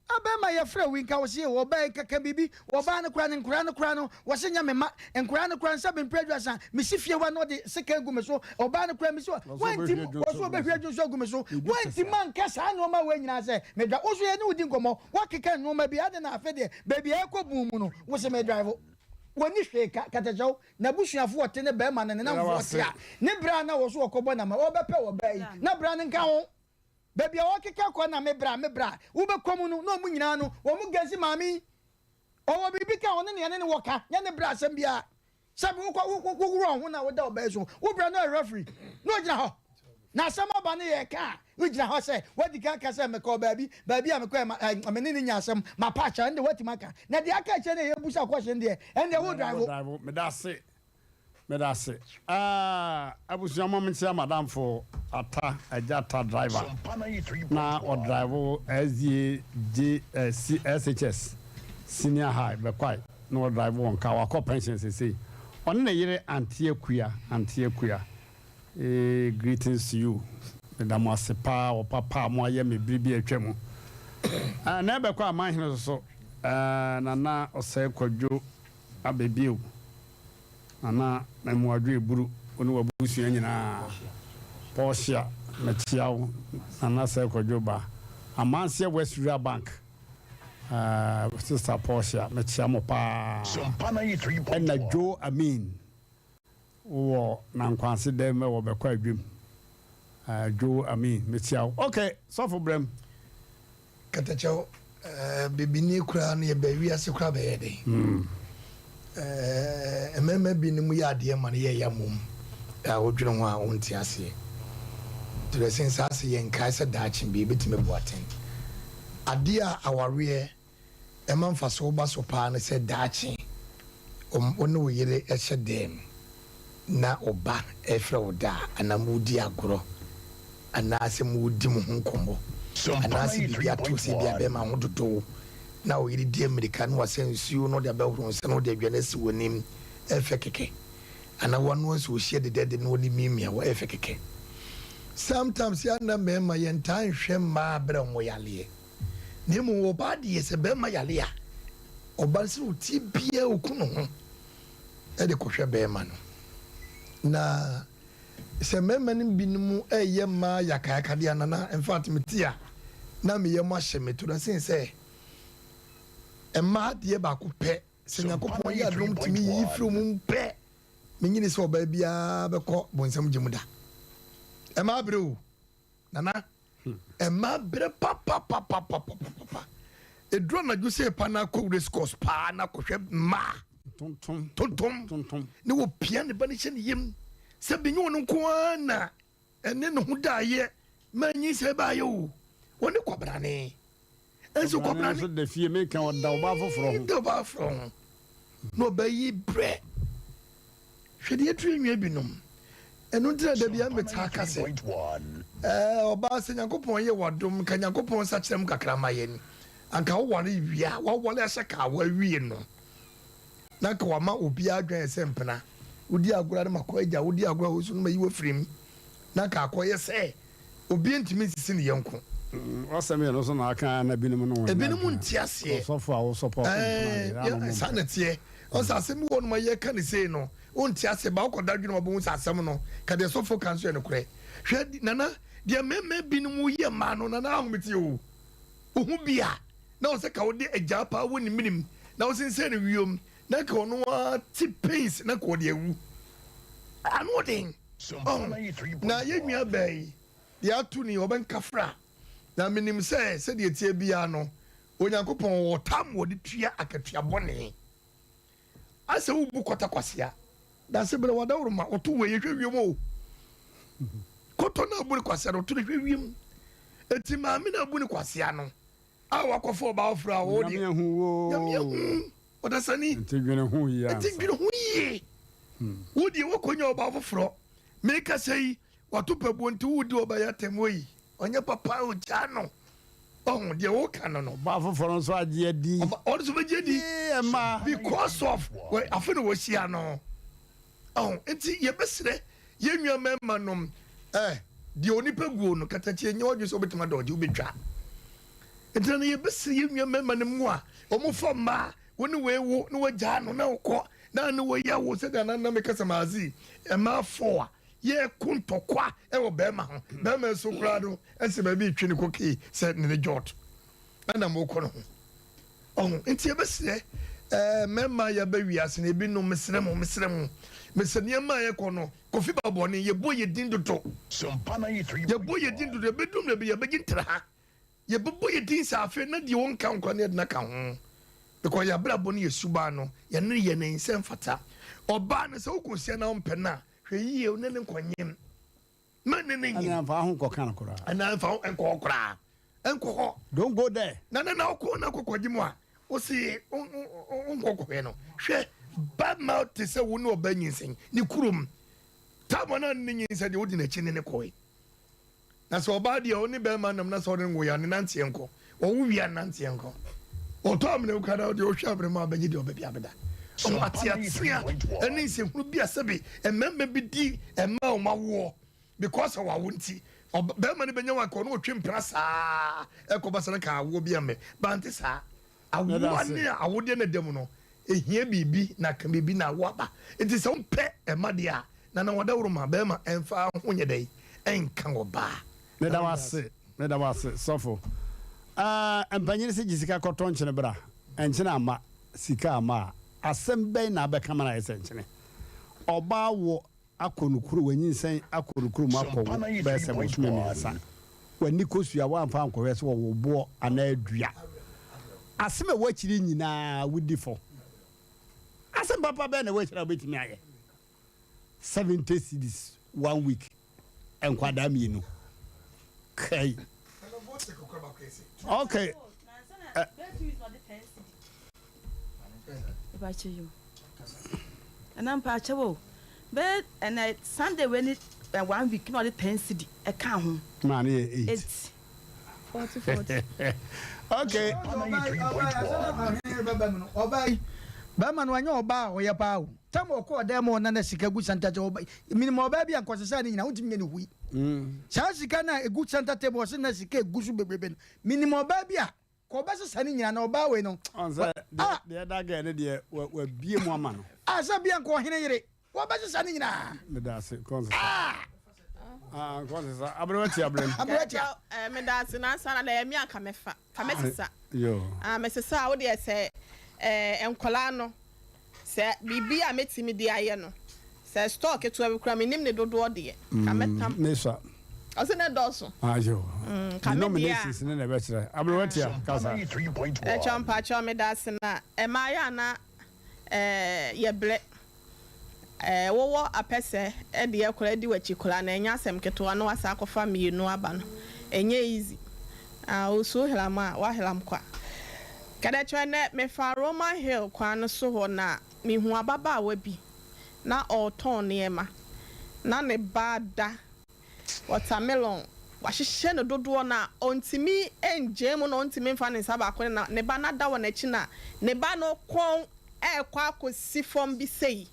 abema ya frɛ wi nka wɔse wɔ ba kaka bibi wɔ ba no kora ne nkora no wɔse nya me ma nkora no kora nsa be mpredwasa me si fie wa no de sika gu me so ɔba no kora me so wantim wɔso behwe adwo so gu me so wantim man ka saa no ma wa nyina sɛ me dwa wɔso ye ne wodi nkɔmɔ wakeka no ma bi ade na afa de baby ɛkɔ bu mu no wɔse me drive woni hwe ka katakyɛw na busuafo wɔte ne ba ma ne na wɔte a ne bra na wɔso wɔkɔbɔ na ma wɔbɛpɛ wɔ ba yi na bra ne nka ho baby awakeka kwa na mebra ube komu no mu nyina no wo mu gansi mami owo bibi ka woni ne ne woka nya ne bra asem bia sabe wo wuro ho na wo da obeso wo bra no referee no gyina ho na asem aba ne ye ka wo gyina ho se wadi ka ka se me ko baby a me ko amene ne nya asem ma pa cha nde wati maka na de aka che ne ye busa question de ende wo drive me da se abusuama mensia madam for ajata driver na o drive SHS senior high be kwai na o drive on ka wa pension say on na yire antiekuya greetings to you da mo asepa o papa mo aye me bibi atwam na be kwa man hene so na osai kwadwo abebio ana na mo adwe buru onu wabusua nyina Portia mechiao anase kojoba amanse West River Bank sister Portia mechiamo pa Sompa 93.1 na Joe Amin wo na nkwanse dem wo bekwa adwem Joe Amin mechiao okay so for brem katacho bibini kura na ye bawi ase kura be yede ememe bi ni mu ya de ma na ye yamum wodwene ho a wonti ase to the sense ase yen kai se daachin bi betime boaten ade a aware emamfa so ba so pa na se daachin ono wo yire ehye dem na oba efre oda anamudi agoro anase mudi mu nkombo anase bi ato se bi abema ho dodo na wo yire di America no wasensuo no de abehoro nse no de adwane si wonim efe keke ana wanu so hye de de no ni mimia wo efe keke sometimes ya na mema yen tan hwe ma bra mo yale ni mu wo ba de se be ma yale a oba se uti bia okunu ho e de ko hwe be ma no na se mema ni binimu eye ma yakaka de anana in fact metia na me ye mo hye me to the sense say e ma de ba ko pe se nyakopon ya dum timi yi fru mu pe menyini so ba bia be ko bonsam gimuda e ma bro nana e ma bre papa e dro na ju se pa na ko race course pa na ko hwe ma tonton ne wo pia ne ba ne hye ne yem se benyo no ko na ene no hu da ye manyi se ba yo woni kwabra ne enso kwabra ne de fie me kan oda oba foforo no ba yi bre hwede atri nwa binom eno dira da bia meta kase oba se nyankopon ye wodom ka nyankopon sa kyerem kakra ma ye ni anka wo ware wia wo wole ahye ka wa wie no na ka wa ma obi adwan se mpena odi agora ma ko agya odi agora wo so no ma yi wo firim na ka akoye se obi ntimi sisi ne yenko Asem no so na aka na binom no ebinom ntiase so for our support sanete o sa asem wo no ma ye ka ne sei no ntiase ba ko dadwene obo sa asem no ka de so for kanso ne kure hwe nana de meme binom ye ma no nana ahometi o ohu bia na o se ka wo de agya pa wo ni minim na o sense ne wiom na ka ono ti pains na ko de ewu anu den na ye nwa bai ya tu ni oben kafra na minim se de tie bia no onyankopon wo tam wo de tua akatua bone ase wo bu kota kwasea da se bere wada worma oto we ye hwewiem o koto na bu kwasea no to hwewiem eti ma me na bu ni kwasea no a wakofo ba ofra wo de yamye odasani enti dwene hu yi wo de wo konya oba foforo me ka sei watopa bu nti wo de oba ya temoi onye papa o jano de wo kan no ba foforo so agye di o so be di ma because of afeno wo sia no enti ye besre ye nwa mema nom de onipa guo no katachi enye odwe so betima doje obetwa enti na ye besre ye nwa mema ne mu a omo fo ma woni wewo no wagya no na ukọ na no wo ya wo se da na me kasa mazi ma fo ye kuntokwa e wo be ma ho be ma so krado ese ba bi twini koki se ne jot ana mo ko no enti e besre mema ya ba wiase na ebi no mesrem mesenia ma ye ko no kofi babone ye boye dindodo Sompa 93 ye boye dindodo be dum na be ye be gintra ha ye boye din sa afi na de won kan kwa ne na ka ho because ya bra boni yesuba no ye ne ye ne nsem fata oba ne se okosia na ompe na hwe yie ne ne nkonyem ma ne ne yin ana fa ho kokan kora ana fa enko kora enko don't go there na okọ na kokwaji mu a o si onko he no hwe bad mouth se wo ne oba nyinsen ni kurum tamo na ne nyinsen de odi na chi ne koi na so oba de oni be ma nam na so de ngo ya ne nante enko wo wia nante enko o to amne ukada de o hwabre ma ba gidi obabi abeda o atia eni se hunu bia sebe ememme bi di emma o mawo because of awunti be ma ne benya wa ko no otwempra saa ekoba sana ka awo bia me banti saa awo ne awode na dem no ehia bibi na ka bibi na waba enti se mpe emma dia na wada woro ma be ma emfa ho nye dai enka oba meda wase sofo empanyin se jisika koton nchene bra enchene ama sika ama asem ben na abeka mana ese nchene oba wo akonukuru wanyinsen akonukuru mako bese musume miasa wani kosua wa amfa ankowe se wo bo ana adua asem e wachiri nyina wudi fo asem papa ben na wachira obetimi aye 70 cedis 1 week enkwada mienu kai okay and I'm patchable but and Sunday when it 1 week not the 10 cedi a count man 8 40 okay obai ba man wanyo oba o ya pa o tamo ko demo na sika gu santa je oba minimum oba bia nkosesa ni nyina wutimi ne hui sa sika na egu santa table se na sika egu su bebrebe minimum oba bia ko ba se sani nyina na oba we no onse de da ga ne de wa bie mu ama no asa bia nko hene yire wo ba se sani nyina me da se konse konse sa abrewati abrem me da se na sana na emi aka mefa kamesisa yo mesisa wo de se enkola no se bibi a metimi de aye no se stock etu abikura minim ne dodo de kametam nesa ose ne doso ayo nominations ne na betire abrewati kasa champa chome da se na emaya na yeble wowo apese de yakora di wachikola na enya asem keto na wasa akofa mienu aba no enye easy oso helama wa helam kwa kada chwane me fa Roman Hill kwa no so ho na me hu ababa awabi na oton niema na ne bada watermelon wahihye no dodo na ontimi enje mu no ontimi mfa ne saba akone na ne ba na da wo na chi na ne ba no kon kwa akosi fom bi sei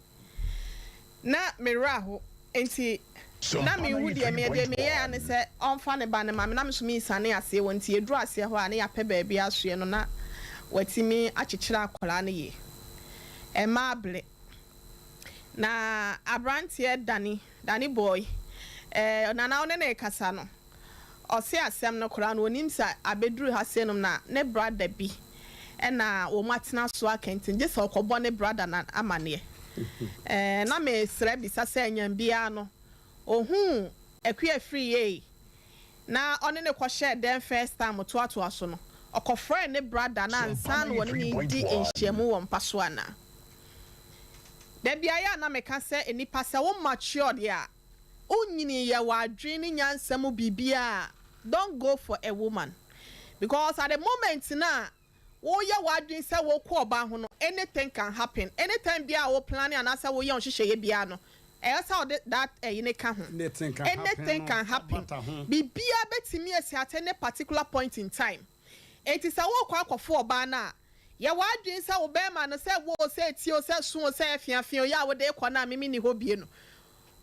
na meraho enti na me hu de me ya ne se onfa ne ba ne ma me na me so mi sane ase won ti eduru ase ho ane ya pe ba bia asoe no na watimi achichira akola ne ye emable na abrantie dani boy na na one na kasa no ose asem no kora no onim sa abeduru ha senum na ne brother bi na wo matena so akentin je so kobo ne brother na amane na me sre bi sa se nyam bia no ohun akua free ye na one ne ko share den first time to aso no okofre ne brother na ansa no woni ni di enhyiamu wo mpaso ana da bia ya na me ka se enipa se wo matured ya onyini ya wadwini nyansam bibia don't go for a woman because at the moment na wo ya wadwin se wo ko oba ho no anything can happen anytime bia wo plan and asa wo ya onhyehyeye bia no esa that yine ka ho anything can happen bibia betimi esi at any particular point in time it is a wo kwa akofo oba na ya wadwin se wo be ma no se wo se ti o se sun se afiafia ya wo de ko na mimi ni ho bie no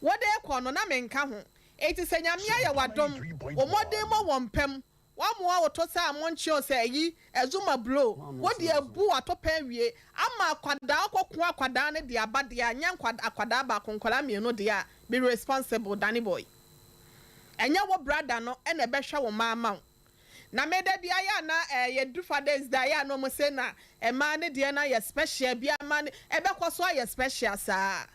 wo de ko no na menka ho it is nyamia ya wadom wo modem mo wompem wamoa wo to sa monchi o se yi ezuma blow wo de abu atopa wie ama akwada akoko akwada ne de abade anya akwada ba konkola mienu de a be responsible Danny boy enya wo brother no e na be hwa wo mama na meda bia ya na ye do fathers da ya no mo se na e ma ne de na ye special bia ma ne e be kwaso ye special sa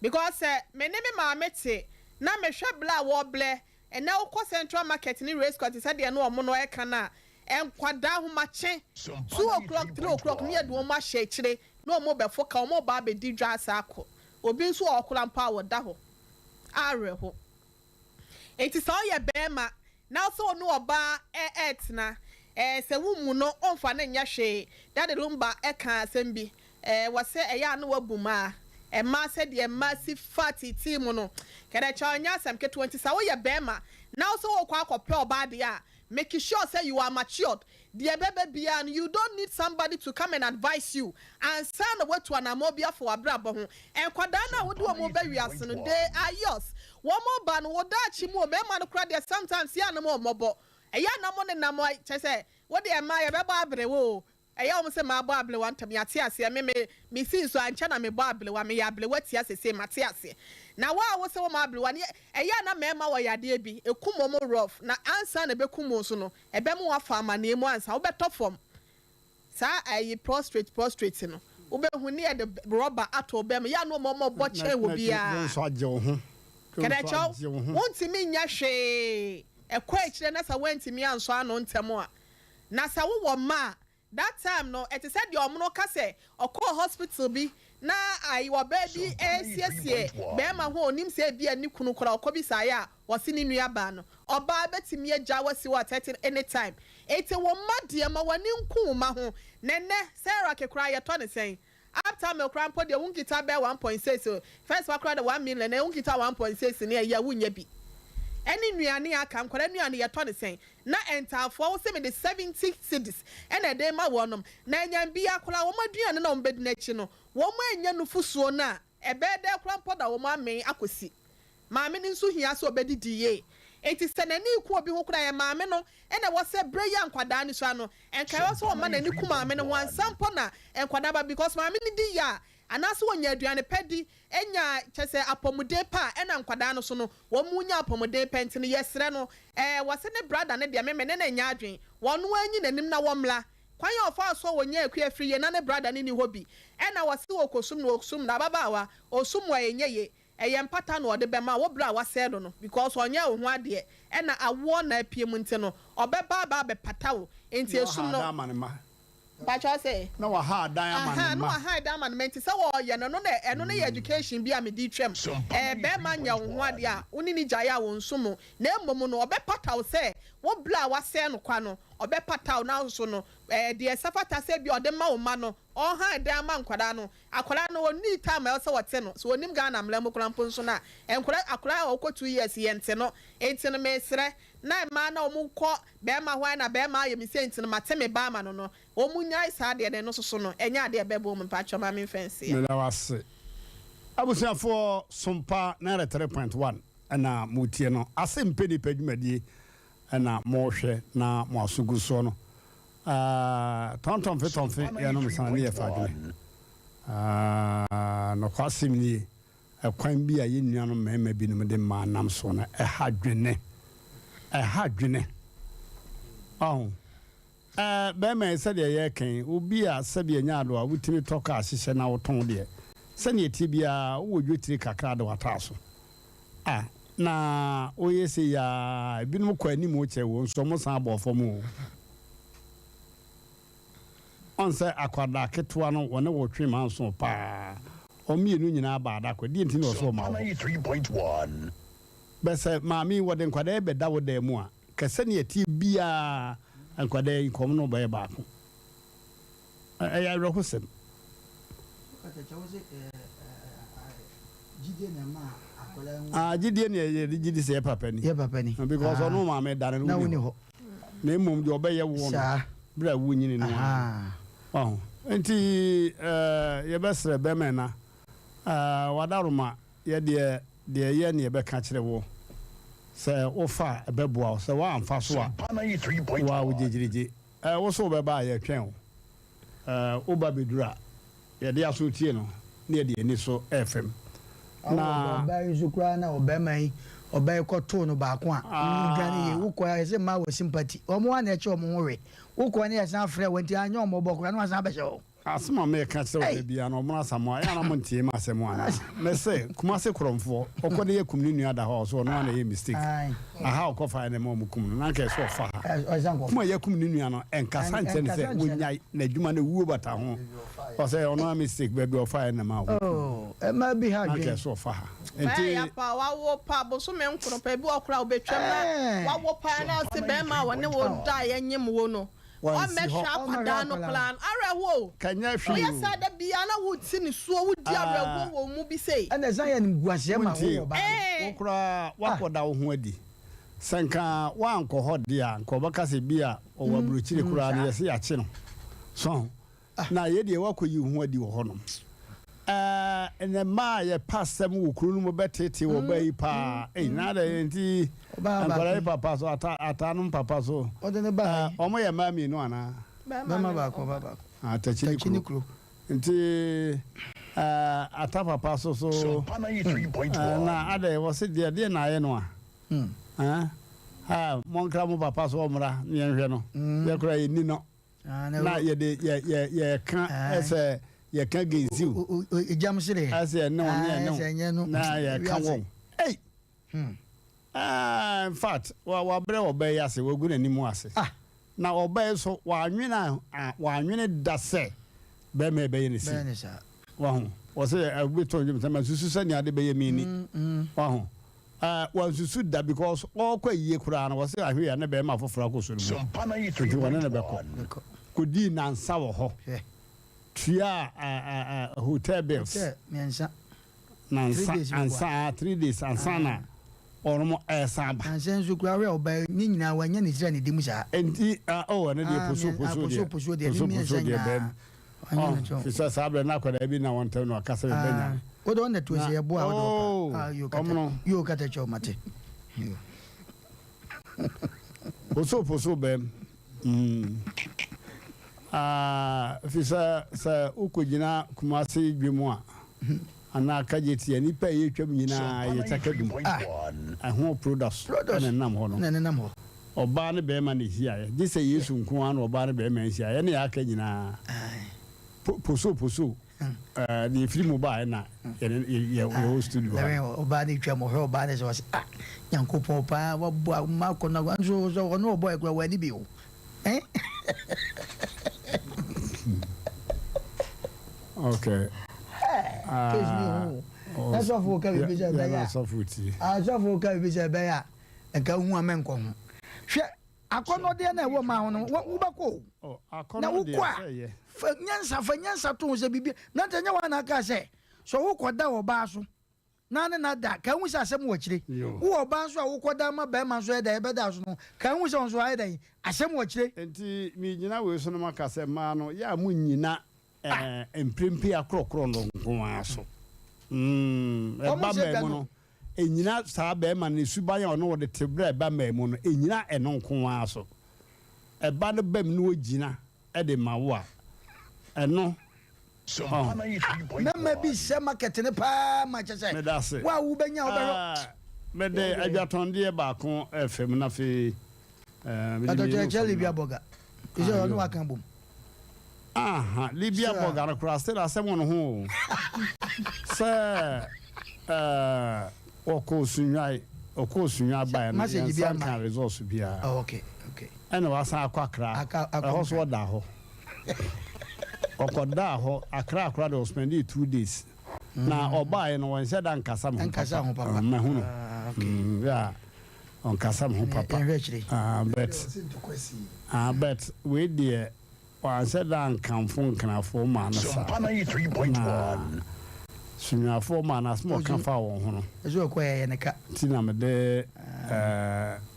because me ne me ma mete na me hwa bla wo ble and now Central Market ni race court said they no omo e kana enkwada ho mache 2 o'clock 3 o'clock near do ma hye kire no omo be foka omo ba be di dwa asa akọ obi nso okula mpa wo da ho are ho enti so ye bema now so no oba etna se wumu no onfa na nya hwe that the lumba e kan asembi wase eya no wabuma e ma said the massive fatty team no kada chanya Asem ke 20 sa wo ye bema now so wo kwa akopɛ oba de a make sure say you are matured the bebe bia and you don't need somebody to come and advise you and send away to an amobia for abrabo ho enkwada na wo de wo be wiase no they are yours wo mo ba no wo da chi mu o be ma no kra de sometimes ya no mo mobo eya na mo ne na mo che say wo de ma ye be ba abre wo ɛyɛ ɔmo sɛ ma abɔ ablewa ntam yate ase me si so ankyɛ na me bɔ ablewa me yɛ ablewa tia sese mate ase na wa wo sɛ wo ma ablewa ne ɛyɛ na mɛma wɔ yadeɛ bi ekum mo rough na ansa na bekum so no ɛbɛ mo wafa amane mu ansa wo bɛtɔ fam saa ayi prostrate no wo bɛ hu ne de rubber ato bɛm ya no mo bɔ kyɛ wo bia so agye wo ho kɛdɛkyɛw wontimi nya hwee ɛkɔ akyire na sa wontimi anso ano ntɛm a na sa wo wɔ ma that time no it said your mono ka say okọ hospital bi na ayi wo baby siesie be ma ho onim say bia ni kunu kora okọ bi say a wose ni nua ba no oba betimi agya wasi what at any time ete wo made ma wani nku ma ho nene Sarah ke kora ye to ne sen after me kora mpo de wunkita be 1.6 so first wa kora de 1 million na wunkita 1.6 ne ya wunya bi any nuane aka nkwara nuane ye to ne sen na entafo wo se me de 70 cedis and a day ma wonom na nyam bia kora wo maduane na wo bedi na chi no wo ma anya nufusuo na ebe de kora mpoda wo ma men akosi maame ni nso hia so obedi diye enti senani ku obi ho kora ye maame no ena wo se breya nkwada ni so ano enka wo so wo ma na ni ku maame no wan sampo na enkwada ba because maame ni di ya anaso wonya aduane pedi enya kyese apomude pa ena nkwada no so no wo munya apomude penti no yesre no wo se ne brother ne de meme ne na nya adwen wono anyi nanim na wo mla kwan ya ofa so wonya akua free ye na ne brother ne ni hobi ena wo se wo kosum no oksum na babawa osum wa enye ye eye mpata no ode bema wo bra wa se do no because onya wo ho ade ena awo na apiem nti no obeba ba be pata wo enti esum no Pacho say no wa ha diamond no wa ha diamond menti say wo ye no no education bi a me di twem be ma nya wo ho ade a uni ni jaya wo nsumo na emom no obepata wo say wo bla wa se no kwa no obepata wo na so no de safata say bi ode ma wo ma no o ha diamond kwada no akwada no oni time e say wote no so onim ga na mlem krampo nso na enkwada akwada wo ko 2 years ye nte no enti no mesre na ma na omukọ be ma hwan na be ma ye misenti no mateme ba ma no omunya isa de no so no enya de be bo mpa choma me fence me na wase abusiafo Sompa 93.1 na mutie no Asem Mpe Nipa dwumadie na mo hwe na mo asuguso no tonton fe ya no msan ne fa dwene no kwasim ni ekwan bi a ye nuano mema bi no de ma nam so na ha dwene be me se de ye kan obi a se be nya ado a wutimi toka ahihye na woton de se ne ti bia wo dwetiri kakra de wataso na oye se ya binum kwa ni mo che wo nso mo san abofo mo on se akwada ketua no wona wo twe man so pa o mienu nyina ba ada kwa di ntini so ma 93.1 bese maami wode nkwada ebe da wo da mu a kese ne ti bia nkwada nkom no ba ba ko ya rohosem jide ne jide se papa ni because ono ma me dare no ni ho na emom de obeye wo no bra wo nyini no enti ye besre be me na wadaruma ye de ye ne be ka kire wo se ofa beboa se wa amfa so a wa wo jejirije wo so be ba ye twen wo ba bedura ye de aso tie no ne de ani so fm na ba yuzukura na obemai obey ko to no ba ko a ngani ye wo ko ya se ma wo sympathy o mo na eche o mo we wo ko na ya san frɛ wonti anya o mo bokura na san be se o asema me ka se o bia no mo asamo ya na mo ntie ma se mo ana me se kuma se kromfo okode ye kum ni nua da ho so no na ye mistake aha o ko fa na mo kum na ka so fa kuma ye kum ni nua no enkasa nte ne se wonyai na adwuma na wuo bata ho o se ono mistake be o fa na ma wo ma bi ha dwen ka so fa enti ya pa wa wo pa bo so me nkro pa bi okra obetwam na wa wo pa na se be ma wo ne wo da ye nyem wo no o me sha kwada no plan arewo kanya hwi o yesa da bia na wo ti ni so wo di arewo wo mu bi sei ana za ya nguase ma wo ba wo kura wakoda wo ho adi sanka wa anko hode a anko baka se bia o wa bruchire kura na yese ya che no so na ye de wakoyi ho adi wo ho no ene ma ye pasem wo kuru no betete wo bai pa na da enti ankara papa so ata no papa so o de ne ba o mo ye ma mi no ana Mama bako. Atachini kuro. Nti ata papa so na ade wo se de na aye no a monkra mo papa so omra ne nhwe no ye kura ye ni no na ye de ye kan ese ye kan genziu ejam sire ase no no na ye kan wo hey in fact wa bre obey ase wo gu na nimu ase na obey so wa nwene da se be me be ni si wa hu wo se agbe to njum sama susu sani ade be ye mi ni wa hu wa susu da because all kwa yie kura na wo se ahwe ya na be ma foforo ko so no Sompa na yi 3 nti wona na be point ko kodi na nsa wo ho tua hotel bills na nsa 3 days ansa na ormo samba ansensu kura we oba ni nyina wanya ni sira ni dimu sa enti na de poso de ni be fisa sabre na kwada bi na wonta no akasa be benya o do na to se ye bo a do yo kata cho mate poso be fisa sa ukujina kumasi dwemu a ana kajeti ni pa ye twam nyina ye takadum ho products na nam ho no oba ne be ma ne hia ye di se yesu nko an oba ne be ma hia ye ne ya ka nyina poso ni film ba na ye studio oba ne twam ho oba ne so nyankopon pa wa bo ma ko na so no obo e kwa wani bi o okay that's what for can be said by ya so for can be said by ya e ka hu amenko ho hwe akono de na e wo ma ho no wo bako na wo kwa fa nyansa to se bibia na tanya wa na ka se so wo koda wo ba so na ne na da ka hu se asem wo kire wo ba so a wo koda ma ba ma so e da e be da so no ka hu se on so ai da asem wo kire enti mi nyina we so no maka se ma no ya mu nyina emprempe akrokro no nko aso ba me mu no enyina sa ba ma ne suban ya no wo de tebre ba ma mu no enyina eno nko aso e ba no bam no ogina e de mawo a eno na maybe se market ne pa ma chese wa wo benya wo be me de ajatonde ba ko fm na fe Libya boga ijo no akan bom Libya boga na kura still asem no ho se oko sunwa ba na kan resource bia okay ena wasa akwa ho so da ho okoda ho akra do spend 2 days na oba no won se da nkasa ho papa ma hu no ya on kasam ho papa but we there on said dan kanfo nkanafo ma na sa sunyafo ma na smo kan fa won ho no ezo ko ye ne ka tina me de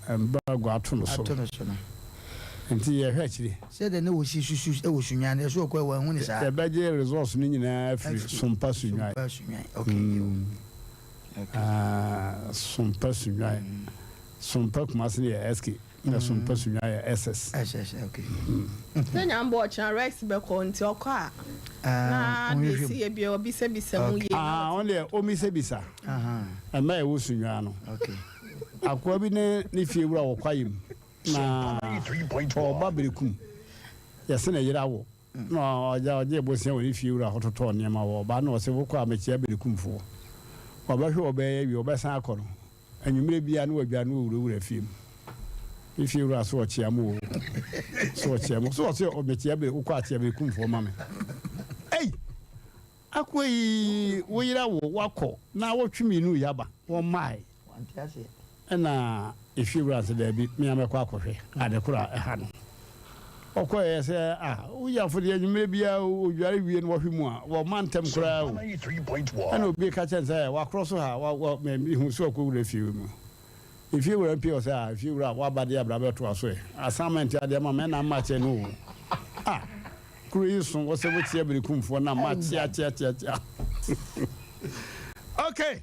embago ato no so enti ye hwa chiri se de ne wo si susu e wo sunya na ezo ko e wo hu ni sa e beje resource ni nyina free sompa sunya okay sompa sunya Sompa kumasi ya SK na sompa sunya ya SS okay Senya mbo cha Rex be ko nti okwa na desi e bi obi se mu ye only omi se bisa ama e wo sunya no okay akwa bi ne fie wura wo kwayim na oba berekum ya se na yira wo no oje bosia wo fie wura hototo ne ma wo ba na o se wo kwa mechia berekum fo oba hwe oba ye bi oba san akọ no anwumre bia na wadwa na wura fiem if you are so chiamu so obetia be ukwa tia be kumfo mame hey akwai woyira wo wako na wotwemi nu yaba wo mai wantiase na if you are there be me amekwa akohwe adekura ha no okoye se uya fo de anwumre bia odware wie no hwemu a wo mantem kura o ana obi ka chen say wa cross ha wa me hu so ko wura fie mu if you were MP say if you were what bad ya brabe to aso assignment ya de ma me na match no Chris was able to be kumfo na match ya okay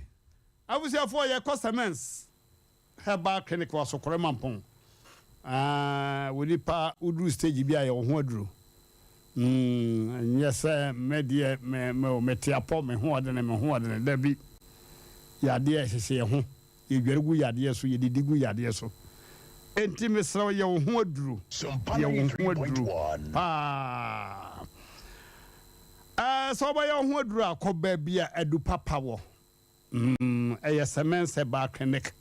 I was here for your customers herbal clinic was so koremampon we nipa udru stage bia ye ho aduru Yes, media me tiapo me ho ade da bi yade hye ho ye dweregu yade so ye didigu yade so enti mesra ye wo ho aduru ye wo ho aduru so ba ye wo ho aduru akoba bia adu papa wo Semense ba clinic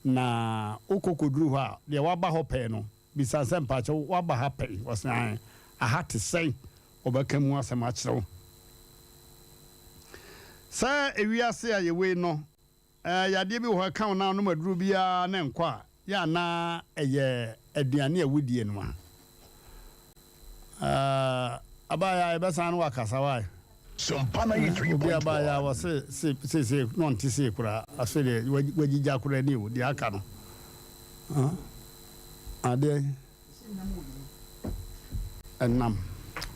na okokoduru ha de waba ho pe no bisa sempa che waba ha pe wasna I had to say, Obakamu as a match. Sir, if we are say you will know, ya dear will account now, no Rubia, Nemqua, ya na a year, a Diania Woodian one. Abaya, Bessan Wakasawai. Sompa by our say, non to say, I said, where you jacure knew the Akano. Are they? Nam.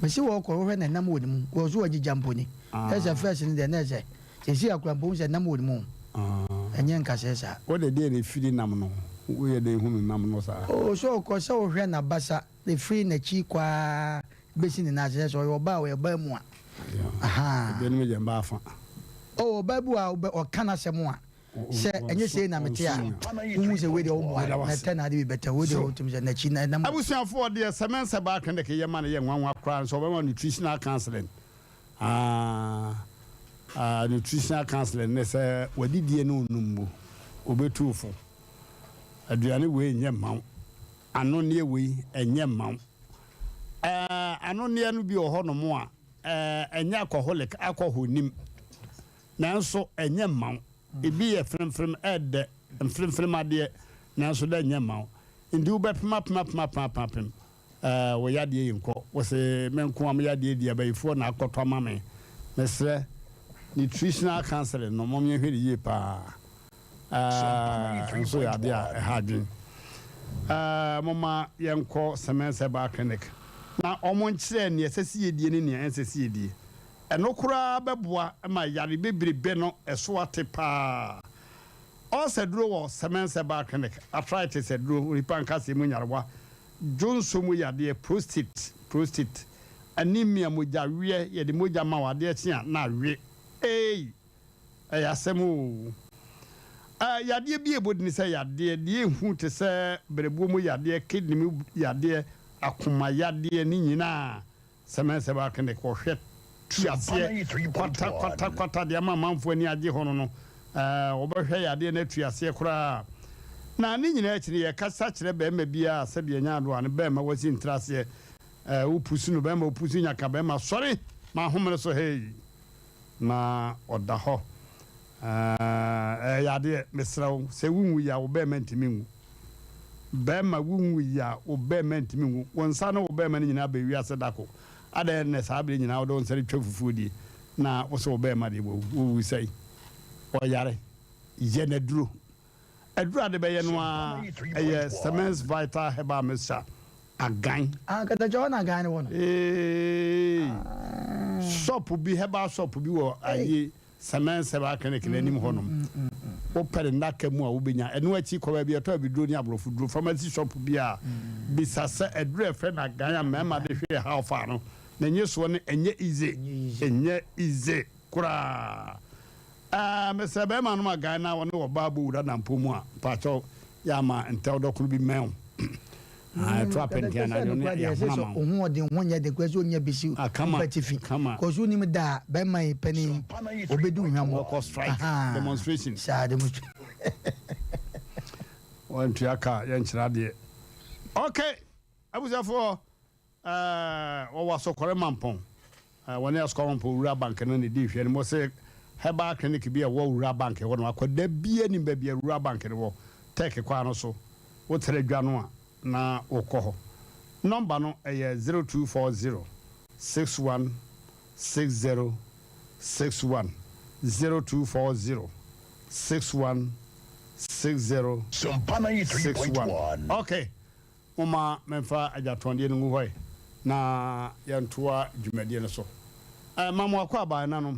Mesi walk over and nam with him, was what you jump on it. There's a first in the Neze. You see a crampoons and nam with moon. And Yanka says, what a day they feeding Namno. We are the woman Namnosa. Oh, so of course, so Rena Bassa, the free in the cheekwa, basing in Nazareth or bow a bermois. Aha, then we jump off. Oh, Babu or Canasamoa. Say, and you say, Namatia, who's a widow, I tell I be better widow to the China. I was saying for the Semense back and the Yaman young one crowns over nutritional counseling. Nutritional counseling, they say, what did you know, Numbo? Obe truthful. Adriani way in your mount. I know near way and your mount. I know near to be a honor more. And alcoholic alcohol nim. Now so and your mount. It be a from Ed and from my dear now so then yamau. In do bet map him. We had the inco was a man come yadi by 4 na cotton mammy. Mr. Nutritional counseling, no mommy here pa. So ya dear a hardin. Mama young call Semense bar clinic. Now almost saying yes, see the NCCD. No cra beboa ma yari bibiri beno eswate pa all said draw Semense bar clinic arthritis said draw ripanka se munyarwa jonso mu yade prostate anemia moja wie ye de moja ma wade tia na wie asemu yade bi ebodi ni se yade de hu te se brebu mu yade kidney mu yade akoma yade ni nyina Semense bar clinic ko hwet kwata de ama manfo ani age hono no obehwe yade na tuase kura na ni nyina akiri ye kasa kire be ma bia se bia nya ado an be ma wasi ntrase upusu no be ma upusu nya ka be ma sorry ma homre so hey na oda ho yade mesrawo se wunwu ya wo be ma ntimi nwu be ma wunwu ya wo be ma ntimi nwu wonsa no wo be ma ni nyina be wi ase dako ada ne sabre nyina wo don sare twafufudi na wo so be ma de wo sai o yare je na duro adura de be ye no a Semense Vital Herbal Mixture agan kata jona agan won shop bi herbal shop bi wo ayi Semense ba kan ke nanim honom o pere naka mu a wo benya eno achi kwa bi to bi duro ni abrofu duro pharmacy shop bi a bisasa adura fe na agan a mema de hwe how far no na nyeso ne enye easy kura Mr. Bema no agan na won wo babu ura na mpomu a pacho ya ma entel dokuru bi men trap and can I don't know who the one ya the question ya bisi competitive cause you nim da be my penny obedu nwamo strike demonstration sa demonstration one triaka ya nchira de okay abuza for o waso kore mampon one ya score on ura bank na ne di hwe mo se Herbal clinic be a ura bank e wono akoda bia ni ba bia ura bank ne wo take kwa no so wo tere dwa no a na okoho number no 0240 61 60 61 0240 61 60 Sompa 93.1 okay uma memfa ajatonde no hoy na yantoa dwumadie no so mamu akwa ba na no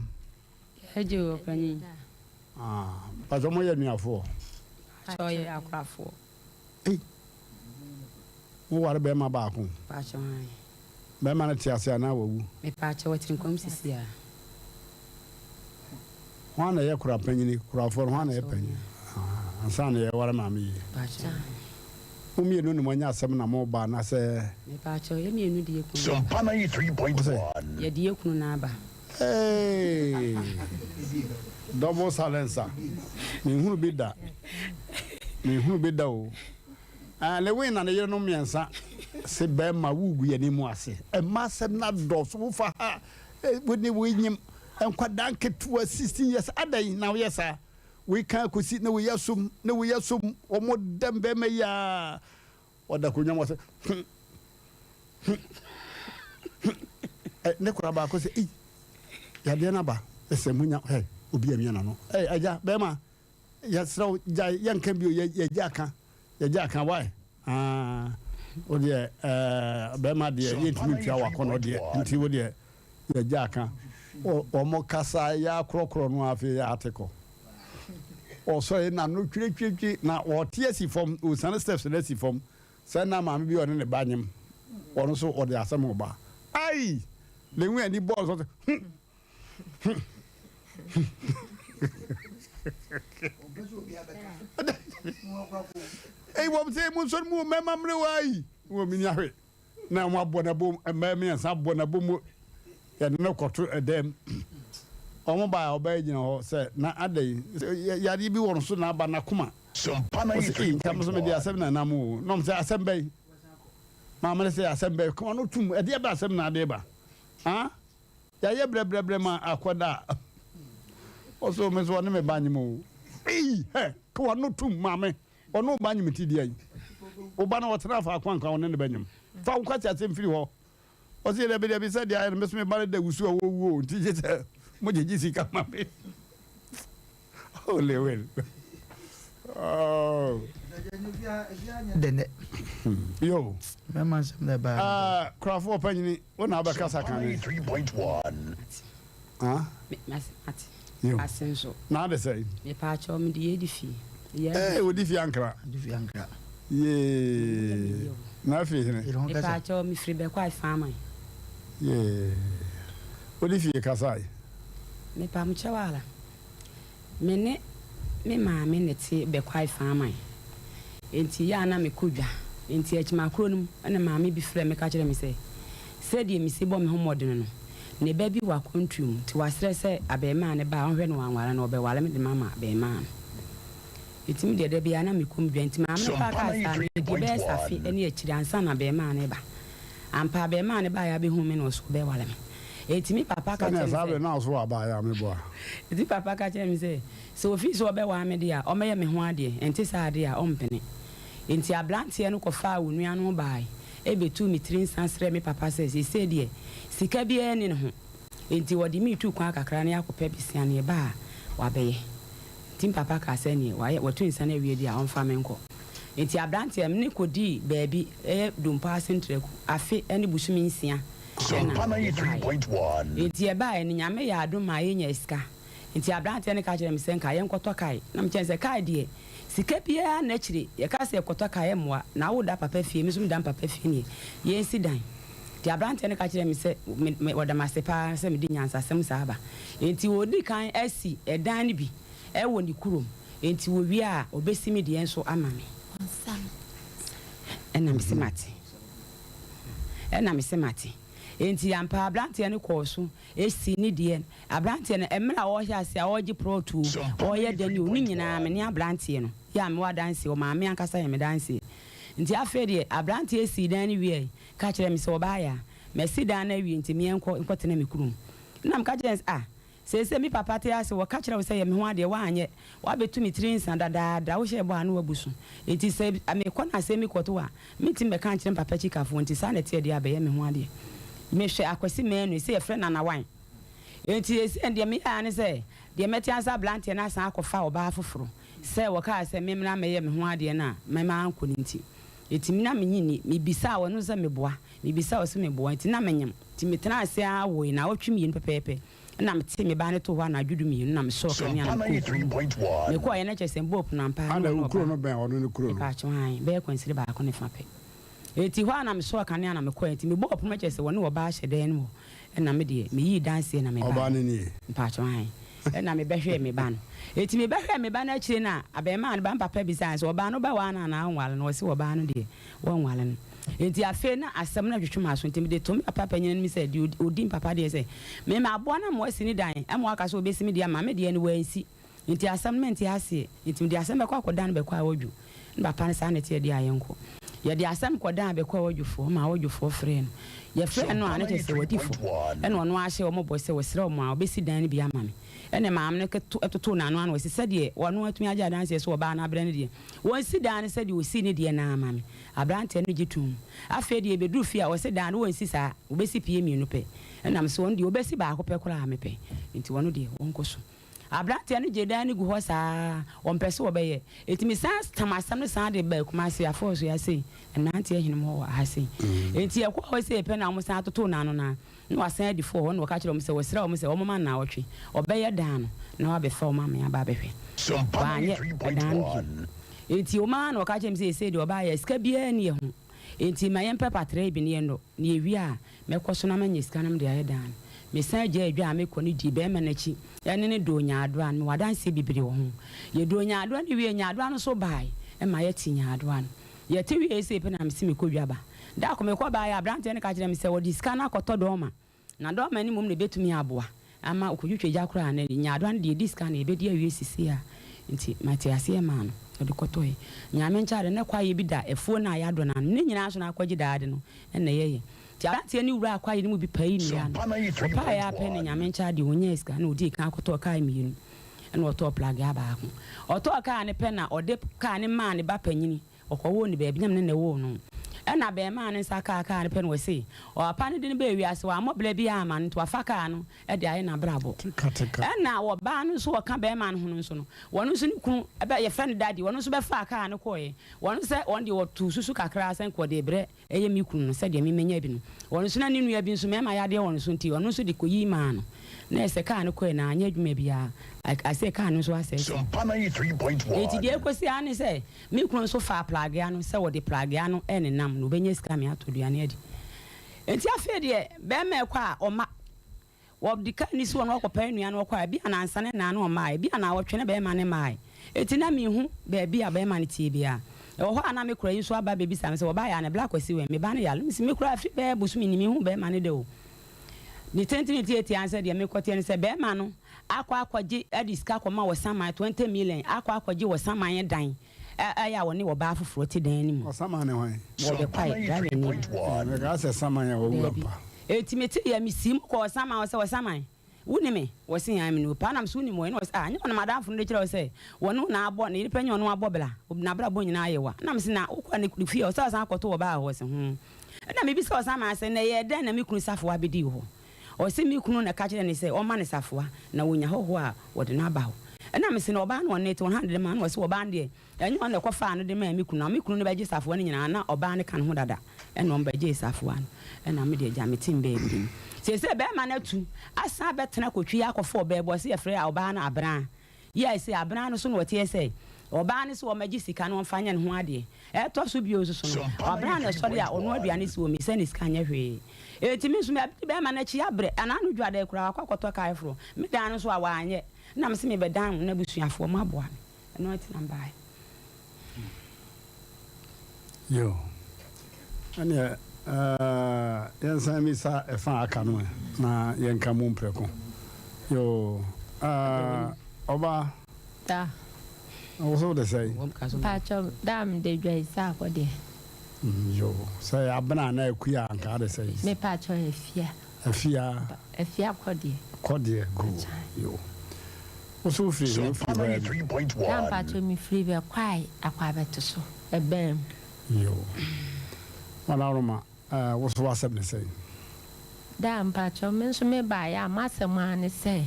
ejo pani pazo mo ye nuafo so ye akrafo wo ware be ma ba ko pa cho bɛma no te ase anaa wawu mepaakyɛ wɔtiri nkɔm sisi a hɔ na yɛ kora panyini korafoɔ no hɔ na yɛ panyin ansa na yɛware maame yie momienu ne moanya asɛm na mobaa na sɛ mepaakyɛ yɛmienu de yɛkunu Sompa 93.1. yɛde yɛkunu no aba double silencer menhunu bi da o lewe na ne yere no mmiɛnsa se bɛma wugu yɛ ne mu ase ɛma asɛm na dɔso wofa ha wone wonyim nkwadaa nketewa 16 years adɛn na woyɛ saa woika kosi na woyɛ som ɔmo dɛm bɛma yi a ɔda konwa mɔ sɛ ne kora baako sɛ yadeɛ no ba ɛsɛ munya obi amiana no agya bɛma yɛserɛ yɛnka bio yɛgya aka wae o deɛ bɛma deɛ yɛntumi tua wakɔ no deɛ nti wo deɛ yɛgya aka ɔmo kasa yɛ akorɔkorɔ no afei yɛ atekɔ ɔsɔre na no twetwetwe na ɔte asi fam ɔsane steps no asi fam sɛ na maame bi ɔne ne ba nyem ɔno nso ɔde asɛm ɔba ai lewu ani bɔɔl sɔ wɔm sɛ mu nsɔre mu mɛma mmerɛ wai wɔ mini ahwe na mo abɔ na bom mmiɛnsa abɔ na bom yɛde no kɔto ɛdɛm ɔmo baa ɔbaa gyina hɔ sɛ na adai yare bi wɔ no so na aba na koma nkam so mede asɛm na nam o na ɔm sɛ asɛm bɛyi maama ne sɛ asɛm bɛyi kɔma no tum ɛdeɛ ba asɛm na ade ba yɛayɛ brɛbrɛbrɛ ma akɔda ɔsɛ ɔme so ɔne me ba nyem o kɔma no tum maame ɔno ba nyem ti deɛ woba na wɔtena afa akwankwa ɔne ne bɛnyem fa wo kwate asɛm firi hɔ ɔsɛ yɛ dɛbi sɛ deɛ ayɛ no mɛso me ba no da wusu a wɔwuo nti gye sɛ mogyegye sika ma me lewel dɛnɛ yo mɛma nsɛm na ba korafoɔ panyini wo na wobɛkasa ka ne 93.1. ase nso na ade sɛ mepaakyɛ mede yɛdi fie wodi fie ankra ye na afei hene mepaakyɛ mefiri bɛkɔ afaama wodi fie kasae mepa mkyɛ wala mene me maame ne te bɛkɔ afaama enti yɛ ana mekɔ dwa enti akyimakoro no mu ɛna maame bi frɛ me ka kyerɛ me sɛ sɛdeɛ mesi bɔ me ho mmɔden no ne ba bi wɔ akɔntuom nti wasrɛ sɛ abɛɛmaa ne ba ɔhwɛ no wanware no ɔbɛwale me de mama abɛɛmaa no ɛtumi deɛ da bia na mekom dwa nti maame no pa ka saa no deɛ bɛyɛ safe ne akyiri ansa na abɛɛmaa ne ba ampa abɛɛmaa ne ba yɛ abɛhu me na ɔso bɛwale me ɛtumi papa ka kyerɛ me sɛ na ɔso abaya me boa ɛti papa ka kyerɛ me sɛ sɛ ofi sɛ ɔbɛwaa me deɛ a ɔmɛyɛ me ho adeɛ ɛnte saa adeɛ a ɔmpene nti abranteɛ no kɔfaa wo nua no bae ɛbɛtu me tiri nsa srɛ me papa sɛ sɛ deɛ sika biara ni ne ho nti wɔde me tu kwan kakra ne akɔpɛ bisia ne ba a wabɛyɛ nti papa ka sɛ ne wɔtu nsa no awie deɛ a ɔmfa me nkɔ nti abranteɛ me ne kɔdii baabi ɛyɛ dompa asentrɛku afe ne busumi nsia nti ɛbaeɛ no nyame yɛ adom ma yɛnya sika nti abranteɛ no ka kyerɛ me sɛ nka yɛnkɔtɔ kae na mekyɛne sɛ kae deɛ sika biara n'akyiri yɛka sɛ yɛkɔtɔ kae mmoa na woda papa fie me so meda papa fie ne yɛnsi dan nti abranteɛ no ka kyerɛ me sɛ wɔda mase paa sɛ mede nyansasɛm saa aba nti wɔdi kan asi ɛdan no bi ɛwɔ ne kurom nti wɔwie a ɔbɛsi me deɛ nso ama me ɛna mese mate enti ampa abranteɛ no kɔɔ so esi ne deɛ abranteɛ no mmerɛ a wɔhyɛ ase a wɔgye proto wɔyɛ dani o ne nyinaa me ne abranteɛ no yɛ a me wadanse o maame ankasa yɛ me danse nti afei deɛ abranteɛ esi dan no wie ka kyerɛ me sɛ ɔbaaya mɛsi dan no wie nti me nkɔtena me kurom na me ka kyerɛ sɛ me papa te ase wɔka kyerɛ wo sɛ yɛ me ho adeɛ waanyɛ wabɛtu me tiri nsa dadaada wohyɛ bɔ ano wabu so nti sɛ mekɔ na asɛ me kɔto a metim bɛka kyerɛ papa kyikafoɔ nti saa na ɛteɛ deɛ abɛyɛ me ho adeɛ mehwɛ akwasi mɛnu sɛ yɛfrɛ nanawan enti ɛsɛ deɛ meyɛa ne sɛ deɛ mɛte ansa abranteɛ no asan akɔfa ɔbaa foforɔ sɛ wɔkaa sɛ memra mɛyɛ me ho adeɛ no a mɛma ankɔ no nti ɛtimi na menyini mebisa wɔ no sɛ meboa mebisa wɔ sɛ meboa nti na menyam nti metena ase a wɔi na wɔtwe mmienu pɛpɛɛpɛ na mete me ba ne to hɔ a na adwodo mmienu na mesɔɔ kanea mekɔɔ yɛ no kyɛ sɛ mbɔɔpu no ampa bɛyɛ kwansiri baako ne fa pɛ eti hɔ na me so akane na me kɔ eti me bɔ ɔpoma kyɛ sɛ wɔne wɔba ahyɛ dan no ɛna me de me yi dance na me ba ɔba ne nie mpacho han ɛna me bɛhwɛ me ba no eti me bɛhwɛ me ba na akyire na abɛɛma no ba papa bi sɛ ɔba no ba wa na anwale no ɔsi ɔba no de wɔnwale no enti afe na asɛm na twetwe ma so enti me de to me papa nyina mi sɛ de odi papa de sɛ me ma aboa na mo asi ni dan ɛmo aka so obesi me de ama me de ne wansi enti asɛm me enti ase enti me de asɛm bɛkɔ akɔda no bɛkɔ awodwu ne papa ne sa na tie de ayenko ye de asɛm kɔda bɛkɔ awodwufo ma awodwufo frɛ no ye frɛ no ane te sɛ wadifo ɛna ɔno ahye ɔmo bɔ sɛ wɔsrɛ ɔmo a obesi dan ne bi ama me ɛna maam ne ɛtoto na ano ano wɔsi sɛ de wɔno atumi agya dan sɛ so ɔba na abrɛ ne de wɔn si dan ne sɛ de osi ne de na ama me abrante no gitum afɛ de ebeduru fi a wɔsi dan no wɔn si saa obesi pie mienu pɛ ɛna me so wɔn de obesi baako pɛ koraa me pɛ nti wɔno de wɔn kɔ so abrante no gye dan ne gu hɔ saa wɔn pɛ so wɔbɛyɛ etimi saa tamasam no saa de ba kuma se afɔ so ya sei ɛnante ahene mo wɔ ha sei enti ɛkɔ hɔ sei pɛ na wɔn san atoto na ano na wasan adi fo hɔ na wɔka kyerɛ wɔn sɛ wɔsrɛ wɔn sɛ wɔn ma na wɔtwe ɔbɛyɛ dan no na wabɛfa wɔn ama aba abɛhwɛ baanyɛ dan no enti wɔn ma na wɔka kyerɛ wɔn sɛ sei de ɔbaayɛ sika biara ni ɛho enti ma yɛn pɛ patre bi ne yɛn no na ewi a mɛkɔ so na ma nyɛ sika nam de ayɛ dan me san gya adwa a mekɔ ne di bɛrima n'akyi ɛne ne do nyaadoa no wadanse bibiri wɔ ho yɛ do nyaadoa ne wie nyaadoa no so bae ɛma yɛte nyaadoa no yɛte wie sɛ pɛ na me si mekɔ dwaba da akɔ mekɔ bae abrante ne ka kyerɛ me sɛ wɔde sika no akɔtɔ dɔɔma na dɔɔma ne mom ne bɛtumi aboa ama okɔdwotwa gya koraa ne nyaadoa no deɛ di sika no yɛbɛdi awie sisi a nti mate aseɛ maa no ɔde kɔtɔe nyame nkyade ne kwa yɛ bi da ɛfuo no a yɛadɔ no ano ne nyinaa so no akɔgye daade no ɛna yɛyɛ ti arantie ni wura akwa yiri mu bi pai nua no opa ya apɛ ne nyame ncha de onye sika na odi kan akɔtɔ kaa mienu ɛna ɔtɔ plug abaako ɔtɔ kaa ne pɛ na ɔde kaa ne maa ne ba panyini ɔkɔwɔ ne baabi nyam ne wɔ no ɛna bɛɛma ne nsa kaa ne pɛ no wɔse ɔpa ne de ne bɛ wiase wɔ amɔbla bi ama no to afa kaa no ɛde ayɛ na brabo ɛna wɔba no so wɔka bɛɛma no ho no so no wɔno so ne kunu ɛbɛ yɛ fɛ ne dadi wɔno so bɛfa kaa no kɔɛ wɔno sɛ wɔn de wɔto susu kakra sɛ nkɔ de brɛ ɛyɛ mi kunu no sɛ deɛ mi menya bi no wɔno so na ne nua bi nso mɛma yadeɛ wɔno so nti wɔno so de kɔyi maa no na ɛsɛ kaa no kɔɛ na anyɛ adwuma biara asɛ kaa no so asɛ eti deɛ ɛkɔsi ane sɛ mi kunu nso fa plagea no sɛ wɔde plagea no ɛne nam no bɛnya sika me ato duane adi enti afɛ deɛ bɛɛma ɛkɔ a ɔma wɔde ka ni si wɔn wɔkɔpɛ nua no wɔkɔ a bi anansa ne na no ɔma bi ana wɔtwe ne bɛɛma ne maa eti na mi hu baabi a bɛɛma ne tie bia ɛwɔ hɔ ana me kura yi so aba baabi sa me sɛ wɔba ya na black kwasi wɛ me ba ne ya me si me kura afiri bɛɛ busumi ni me hu bɛɛma ne de o ne tentini tie tie ansa deɛ me kɔtie ne sɛ bɛɛma no akɔgye adi sika kɔma wɔ saman 20 million akɔgye wɔ saman dan ɛyɛ a wɔne wɔba afoforɔ te dan anim ɔsaman ne hwan wɔbɛ kwae driver ni mɛka sɛ saman yɛ wɔwura pa eti me te yɛ me sim kɔ saman wɔ sɛ wɔ saman wuni me wɔ se yan me no pa nam so ni mo ɛna wɔ sɛ a nyɛ wɔn madamfo no de kyerɛ wɔ sɛ wɔn na abɔ ne nipa nyɛ wɔn abɔ bla na bra bɔ nyinaa yɛ wa nam se na wokɔ ne fie ɔsɛ ɔsan akɔto wɔ ba hɔ sɛ ɛna me bi sɛ ɔsaman sɛ na yɛ dɛn na me kunu safo abedi hɔ ɔsɛ me kunu na ka kyerɛ ne sɛ ɔma ne safoa na wonya hɔ a wɔde no aba hɔ ɛna me se na ɔbaa no ɔne te 100 ma no ɔsɛ ɔbaa deɛ ɛnyɛ ɔne kɔfaa no de ma me kunu no bɛgye safoa no nyinaa na ɔbaa no ka ne ho dada ɛna ɔm bɛgye safoa no ɛna me deɛ gya me tim bɛɛ bi sɛ bɛɛma no atu asan bɛtena kɔtwi akɔfɔ ɔbɛɛbɔ sɛ yɛfrɛ a ɔbaa no abran yɛ sɛ abran no so na wɔteɛ sɛ ɔbaa no so ɔmagye sika no ɔmfa nyɛ ne ho adeɛ ɛtɔ so bio so no ɔbran no ɛsɔre a ɔno aduane si wɔ mi sɛ ne sika nyɛ hwee ɛtumi nso bɛɛma no akyi abrɛ anaa no dwada koraa wakɔ akɔtɔ kae foro me dan no so a waanyɛ na me se me bɛdan na busuafoɔ ma aboa me ɛno ati na mbae yo ɛneɛ yɛnsan mi sa ɛfa aka no na yɛnka mu mprɛko yo ɔba da wo so de sɛ pacho dam de dwa isa akɔde yo sɛ abena na akuya anka de sɛ me pacho afia akɔde go yo wo so free no free dam pacho mi free be kwai akwa beto so ebem yo wala roma wo so wasɛm ne sɛ dam pacho me nso me ba ya masɛm ane sɛ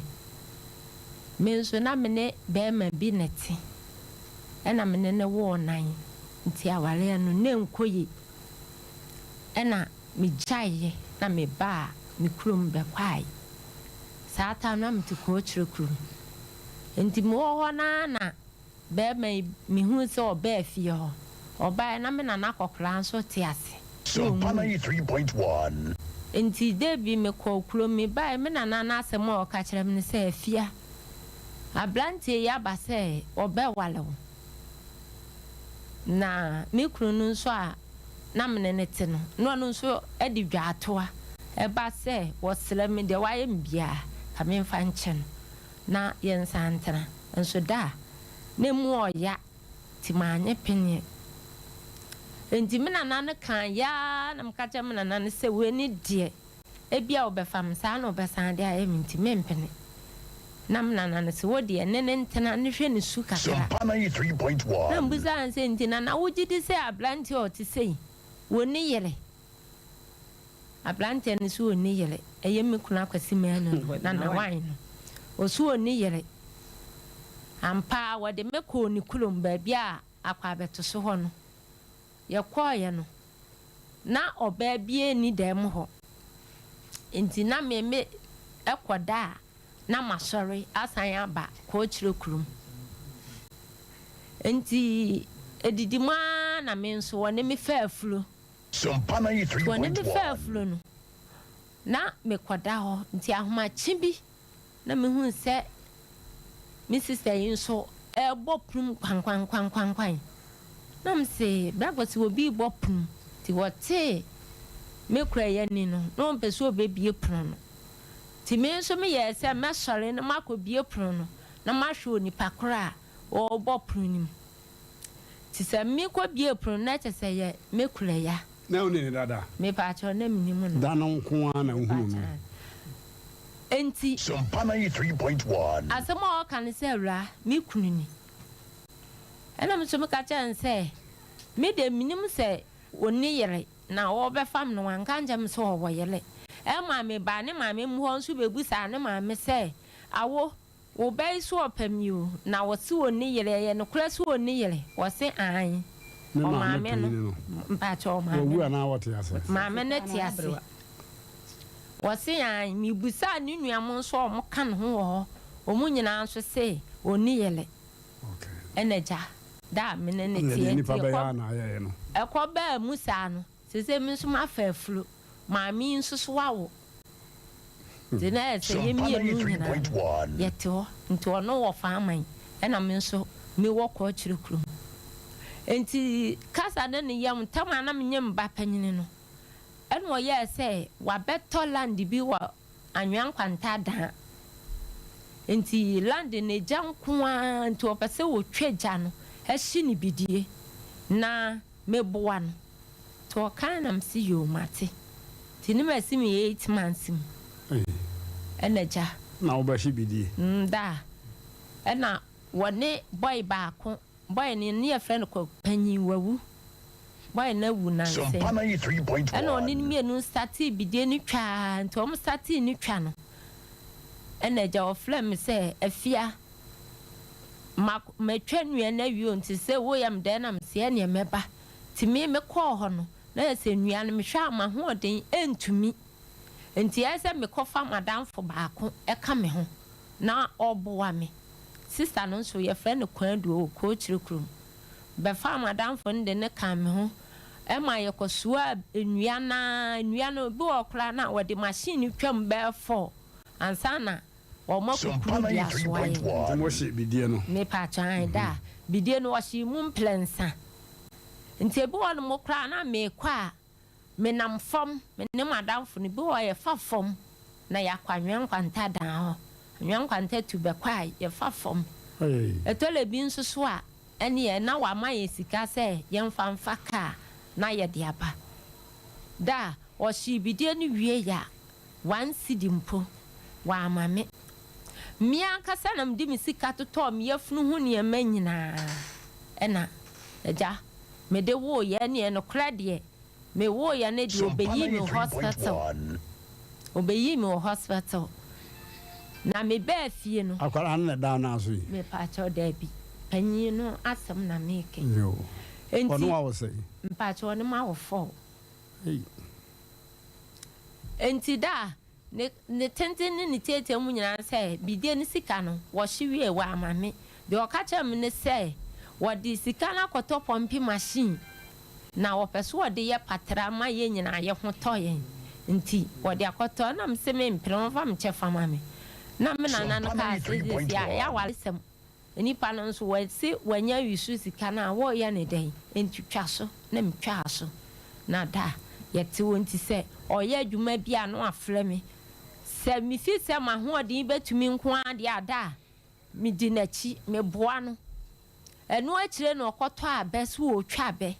me nso na me ne bɛɛma bi neti ɛna me ne wo nan nti aware no ne nkoyi ɛna me gyaye na me ba me krom be kwai saa ta na me tiko kyerɛ krom nti mo hɔ na bɛɛma me hu sɛ ɔba afie hɔ ɔba na me na nakɔkora nso te ase Sompa 93.1. Nti debi me ko kuro me ba me na na asem o ka kire me se afia ablantie ya ba se obe wale wo na me kuro no nso a na me ne te no no nso edi dwa atoa e ba se wo sele me de wa ye mbia ka me mfa nchen na ye nsantena nso da ne mu oya ti manye penye enti me na ne kan ya na mkacha me na ne se we ni de ebia obefam sa na obesan de a enti mempene na me na ne se wo de ne ntena ne hwe ne su kakra Sompa 93.1. na mbuza anse enti na wo gidi se ablanti o ti sei wo ni yele ablanti ne su wo ni yele eye me kuna kwasi me anu na wan no o su wo ni yele ampa wo de me ko ni kulum ba bia akwa beto so ho no ye kwaye no na oba bie ni dem ho enti na me ekoda na masori asan aba ko chire kurum enti edidima na me nso wone me faafuro Sompa 93.1. wone me faafuro no na me koda ho enti ahoma chibi na me hu se me sister yin so ebo prum kwan nam se braboti obi bopun ti wote me kura ye ni no no mpeso obebie pun no ti me so me ye se me sore na makobie pun no na mahwe onipa kura o bopun nim ti se me ko bie pun na che se ye me kura ya na oni ni dada me pa cho na minim no da no nko ana hu no enti Sompa 93.1. asema o kan se ra me kunu ni ena me so me ka chan se me de minim se oni yere na wo be fam no wan kan jam so wo yele e ma me ba ne ma me mu ho nso be gusa ne ma me se awo wo be so opam you na wo se oni yere ye no kura se oni yere wo se an o ma me no mpa cho ma me wo na wo te ase ma me ne te ase wo se an mi busa ne nuam nso o mo kan ho o mu nyina nso se oni yele okay eneja da menene tie ni pa ba ya na ya no ekoba musa no sese mi nso ma faafuro ma mi nso so wawo de na se ye mi enu nyina yete ho nti ono wo fa aman e na mi nso mi wo ko chire krum enti kasa de ne yam tama na menyem ba panyine no e no ye se wa beto land bi wa anwan kwanta da enti land ne jankoa nti opese wo tweja no ehyi ni bidie na meboa no to kan nam si yo mate tini masi mi 8 months eneja na obashi bidie da ena wone boy ba ko boy ni ne friend ko panyin wawu boy na wu na se ena oni ni mienu start bidie ni twa nto om start ni twa no eneja o flem se afia ma twanua na wi onti se wo yam de na mse ne meba ti me kɔ hɔ no na se nua no me hwa ma ho den entumi enti ese me kɔfa madamfo baako eka me ho na ɔboa me sister no so ye friend kwan do ko chirikrum be fa madamfo nde ne kan me ho e ma ye kɔsoa nua no bi okra na wɔde machine twam be for ansana o makukuru dia soaye mo hye bidie no me pa chan da bidie no wɔhye mu plensa nti ebi wɔ no mo kra na me kwa me nam fam me ne madamfo no bi wɔ ye fa fam na ya kwanwen kwanta dan ho nwen kwanta tu be kwa ye fa fam etole bi nso so a ene ye na wa ma ye sika se ye mfa mfa ka na ye de aba da wɔhye bidie no wie ya wan sidi mpo wa amame mia kasa nam di misika toto me yafunu hu ne ma nyina ena eja me de wo ye ne no krade me wo ye ne di obeyi me hospital na me ba fie no akwara na da na so me pa cho da bi panyi no asem na me ke yo enti ono wa wo sei mpa cho ne ma wo fo enti da ne tenten ne tete mu nyina se bidie ne sika no wo hyewie wa amame de o ka cha me ne se wo di sika na kɔtɔ pompi machine na wɔpɛ de yɛ patra ma yɛ nyina yɛ ho tɔ yɛn nti wɔde akɔtɔ na mse me mpere fa mkyɛ fama me na me nana no ka sɛ ya wale sɛm nipa no nso wɔsi wɔnya wisu sika na wɔyɛ ne dɛn ntwitwa so na mtwa so na da yɛte wɔn ti sɛ ɔyɛ adwuma bi a no afrɛ me sɛ me fi sɛ ma ho ɔden betumi nko ade ada me di n'akyi me boa no ɛno akyire no ɔkɔtɔ abɛ so ɔtwa abɛ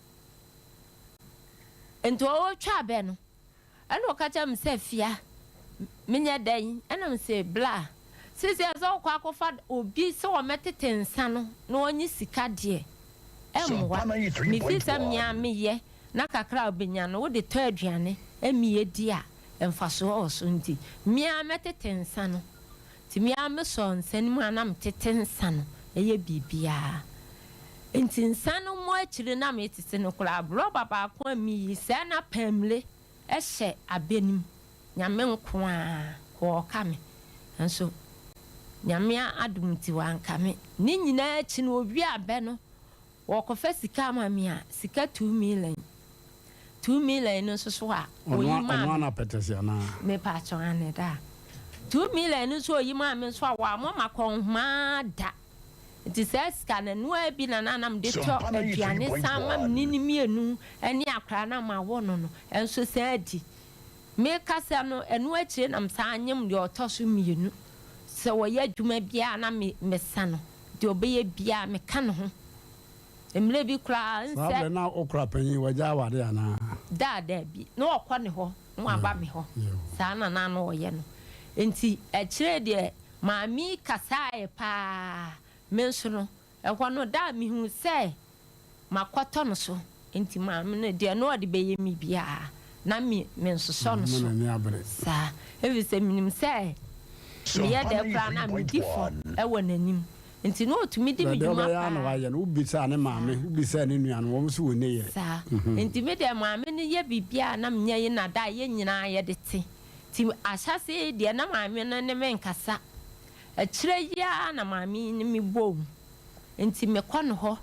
nti ɔtwa abɛ no ɛna ɔka kyerɛ me sɛ fia menyɛ dɛn ɛna me sɛ bla sisi ɛsɛ ɔkɔ akɔfa obi sɛ ɔmɛtete nsa no na ɔnye sika deɛ ɛmmoa mefi sɛ mmea meyɛ na kakra obenya no wode tɔ aduane ɛmiyɛ di a ɛmfasoɔ wɔ so nti mmea mɛtete nsa no nti mmea mesɔ nsa no mu a na metete nsa no ɛyɛ biribiaa nti nsa no mu akyiri na metete no koraa borɔba baako a miyi sɛ na pamle ɛhyɛ abɛnim nyame nko a wɔɔka me nso nyame adom nti wanka me ne nyinaa akyi no owie abɛ no wɔkɔfa sika ama me a sika 2 million no nso so a oyi ma me pa chɔn da 2 million nso oyi ma me nso a wa mo makɔnhoma da nti sɛ sika na noa bi na nanam de tɔ aduane sama nini mienu ani akra na ma wo no no enso sɛ adi me kasa no enu akyire nam sa anyem de ɔtɔ so mienu sɛ wɔyɛ adwuma bia na me sa no de obɛyɛ bia me ka no ho emle bi kra nsɛ sabe na okra panyin wagya awade ana da bi na ɔkɔ ne hɔ no aba me hɔ saa na na no ɔyɛ no enti akyire de maami kasa e pa me nso no ɛkɔ no da me hu sɛ makɔtɔ no so enti maami no de no ɔde bɛyɛ mi bia na me nso sɔ no so saa ebi sɛ minim sɛ meyɛ dɛ kra na me di fo ɛwɔ n'anim nti no otumi di mi dwuma pa na wayɛ no ubisa ne maame ubisa ne nua no wɔn so wɔ ne yɛ saa nti me de maame ne yɛ bibia na me nyɛ na da yɛ nyinaa yɛ de te ti ahyase de na maame no ne me nkasa akyire ya na maame ne me bom nti me kɔ no hɔ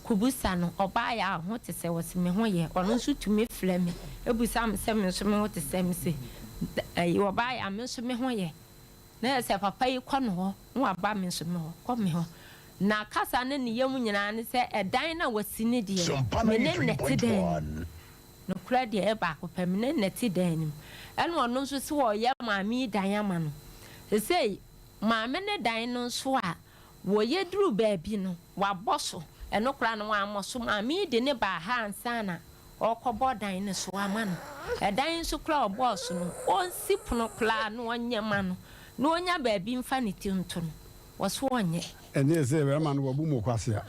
kubusa no ɔbaa ya ho te sɛ wɔse me ho yɛ ɔno nso tumi frɛ me ebusa me sɛ me nso me ho te sɛ me se ɔbaa ya me nso me ho yɛ na sɛ papa yi kɔ no hɔ no aba me nso me hɔ kɔ me hɔ na kasa ne ne yam nyinaa ne sɛ ɛdan na wasi ne deɛ me ne nɛte dan no kura deɛ ɛba akɔpɛ me ne nɛte dan nim ɛna ɔno nso sɛ wɔyɛ maame dan ama no sɛ maame ne dan no nso a wɔyɛ duru baabi no wabɔ so ɛno kura no wɔamɔ so maame de ne ba ha ansa na ɔkɔbɔ dan ne so ama no ɛdan nso kura ɔbɔ so no ɔnsi pono kura no ɔnyɛ ma no no onya baabi mfa ne tinto no wɔso ɔnyɛ ɛne sɛ bɛrima no wabu mu kwase a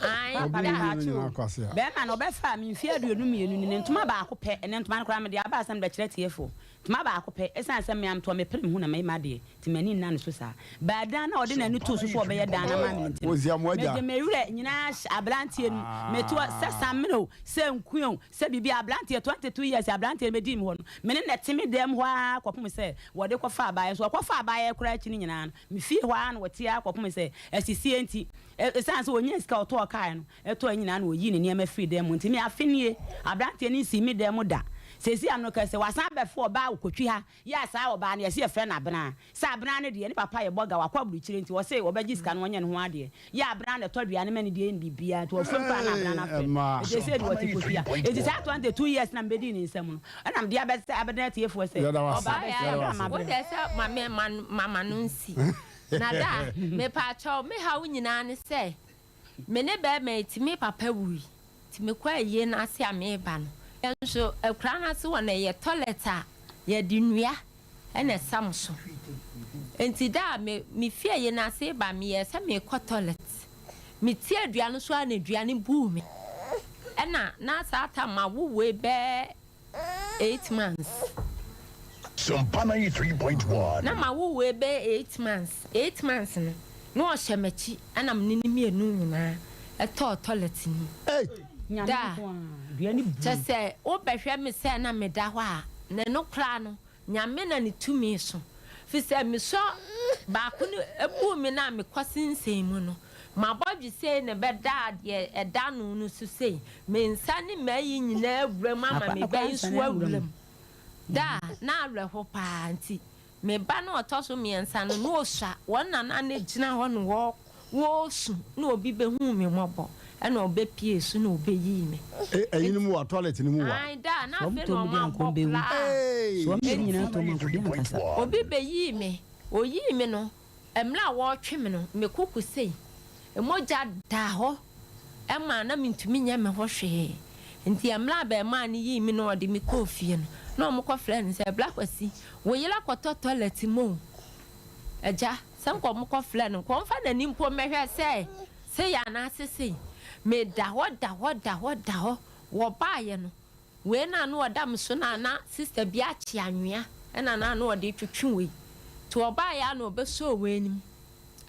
bɛrima no ɔbɛfa me mfie aduonu mmienu ne ntoma baako pɛ ɛne ntoma no koraa mede aba asɛm bɛkyerɛ tiefo ntoma baako pɛ ɛsiane sɛ meamtoɔ mepere me ho na mɛma deɛ nti m'ani nna no so saa baadan na ɔde n'ani too so so ɔbɛyɛ dan na ma me nti mede mewurɛ nyinaa aberanteɛ no meto sɛ sammene sɛ nkuo sɛ biribi aberanteɛ 22 years aberanteɛ no bɛdi me hɔ no mene na teme dɛm hɔ a kɔpem sɛ wɔde kɔfa abaeɛ so ɔkɔfa abaeɛ koraa akyi no nyinaa no mefie hɔ a na wɔte a kɔpem sɛ asisie nti ɛsiane sɛ ɔnya sika ɔtɔɔ kae no ɛtɔɔ nyinaa na ɔyii ne nneɛma firi dɛm mu nti me afenie aberanteɛ no nsi me dɛm da sesi ano kase wasan bɛfo ɔbaa okotwi ha ya saa ɔbaa no yɛse yɛfrɛ no abena sa abena no deɛ ne papa yɛ bɔga wakɔ aburukyire nti wɔse wɔbɛgye sika no wɔnyɛ ne ho adeɛ ya abena no tɔ duane ma ne deɛ bibia nti wɔfrɛ mpa na abena no afrɛ ɛde sɛ de wɔte kotwi ha ɛti saa 22 years na mbɛdi ne nsɛm no ɛnam deɛ abɛsɛ abɛda tiefoɔ sɛ ɔbaa bɛsɛ wode sɛ mama no nsi na da mepakyɛw me ha wo nyinaa ne sɛ me ne bɛɛma ɛti me papa wui nti mekɔ ayie no ase a meba no nso akura na se wɔ na yɛ toilet a yɛ di nnua ɛna sam so enti da me fie yɛ na se ba me yɛ sɛ me kɔ toilet me tie aduane so a na aduane buu me ɛna na sa ta ma wowe bɛ 8 months Sompa 93.1 na ma wowe bɛ 8 months no na ɔhyɛ m'akyi ɛna me ne mienu nyinaa ɛtɔ toilet ni da sɛ wobɛhwɛ me sɛ na meda hɔ a ne no kora no nyame na ne tumi so fi sɛ mesɔ baako no abu me na mekɔ sensɛn mu no my body say ne beda ye e danu no so say me nsane mayi nyina awura me ben so awuram da na awerɛho paa nti me ba na ɔtɔ so me nsane no osua wɔn nana na gyina hɔ no wo su na obi be hu me mɔbɔ ɛna ɔbɛpie so na ɔbɛyi me ɛyi no mu wa toilet no mu wa ai da na fe no ma bɔ so me nyina to ma ko bi ankasa obi bɛyi me oyi me no emla wo twe me no me kuku sei emoja da ho ema na mintumi nya me ho hwe nti emla ba ma ni yi me no ode me kofie no na mo ko friend say black wasi wo yela koto toilet mo eja sam ko mo ko friend ko mfa na ni mpo mehwe say ya na asese me da ho wo ba ye no we na no oda me so na sister bi achi anwea ena na no ode twetwe we to oba ya na obeso we nim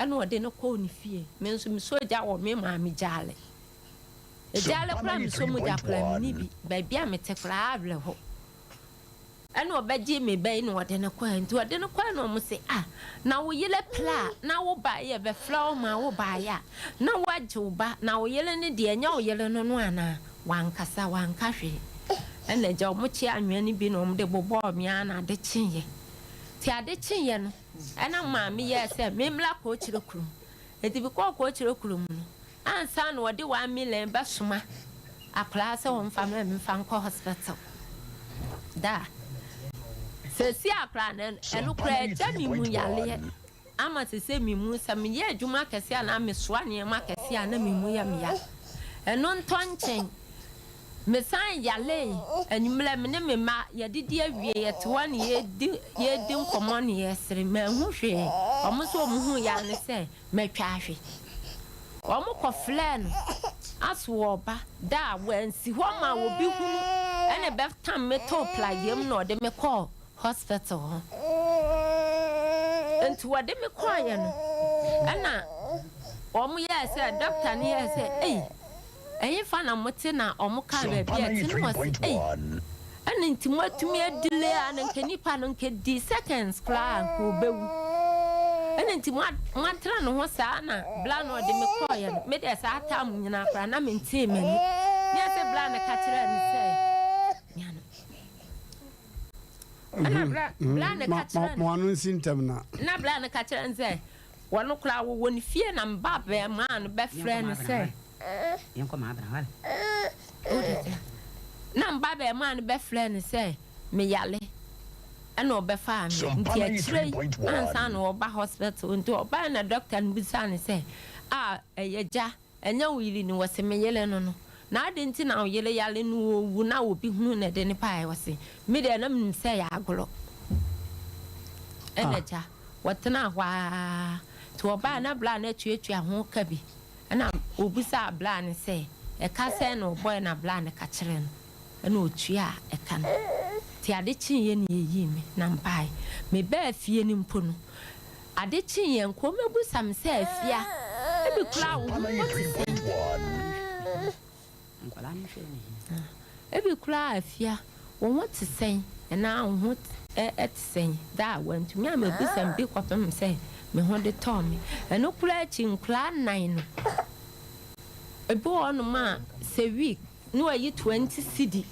ena ode no ko ni fie me nso me so ja wo me ma me jale ejale pra me so mu ja pra me ni bi bia me te kra abre ho ena obaji me bai no ode no kwa nti ode no kwa no mo se na wo yele pla na wo ba ye be flow ma wo ba ya na wo aju ba na wo yele ne de nya wo yele no no ana wankasa wankahwe ena ja mo chi anwe ni bi no mo de bobo me ana de chinye ti ade chinye no ena ma me ye se me mla ko chire kurum eti bi ko chire kurum no ansa no de 1 million ba soma akla se won fa me mfa nko hospital da se si akla na enu kra ja mi mu yale ama se mi mu sa me ye adwuma kese ana me soa ne ma kese ana me mu ya me ya enu ntonchen me san yale enimle me ne me ma ye didi awie ye te wan ye di nkomo ne ye sere ma hu hwe omo so omo hu ya ne se metwa ahwe omo ko flan aswo ba da wansi ho ma wo bi hu ene be tam me to playem no de me call hospital enti wo de me call ye no ana omo ye se doctor ne ye se eyi fa na mote na omuka ba bia tin was ani ntimwatumi adile an nke nipa no nke di seconds kra ko bewu ani ntimwatra no ho saa na bla no de me call ya me de saa ta mu nyina kra na me ntie mani ne se bla na ka kira ni se nyana ana bla na ka kira mo anu sintam na bla na ka kira nse wono kra wo woni fie na mba be man be friend se yanko ma abra wale na mba be man be friend say me yale ana obefa me nti akire ansa na oba hospital nti oba na doctor nbisa ne say eyeja enya wili ni wose me yele no na ade nti na oyele yale no wu na obi hunu na de ne pae wose me de na me say ya agolo eneja watena hwa to oba na bla na tuatua ho kabi ana obusa bla ne se e ka se no boy na bla ne ka kire no ana otua e ka no ti ade chinye ne yi me na mbai me ba afie ni mpo no ade chinye nko mebusa me se afia e bi kura wo nkwala ni hwe ni e bi kura afia wo woti sen na ho etsen da wantu me amebusa me bi kwato se me ho de Tommy eno kura chi nkura nan no ebo ono ma se week no ayi 20 cedi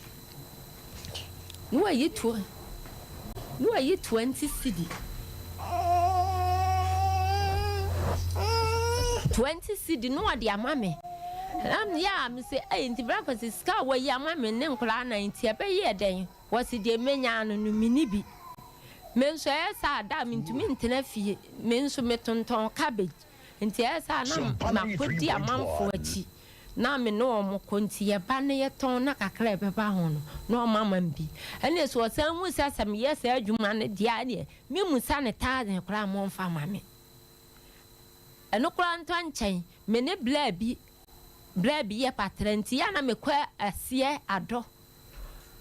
no ayi 20 cedi 20 cedi no ade amame ya me se nti brako se ska wa ya amame ne nkura nan ti ebe ye den wasi de menya no no minibi menso esa da mintumi ntena fie menso metonton cabbage nti esa na makodi amanfo achi na me no omo konti ye ba ne ye ton na kakra be ba ho no mama mbi ene so san mu sasam ye sa adwuma ne dia ne me musa ne taade kra mo mfa mame eno kra nto nchen me ne bla bi ye patrenti ya na me kwa asie ado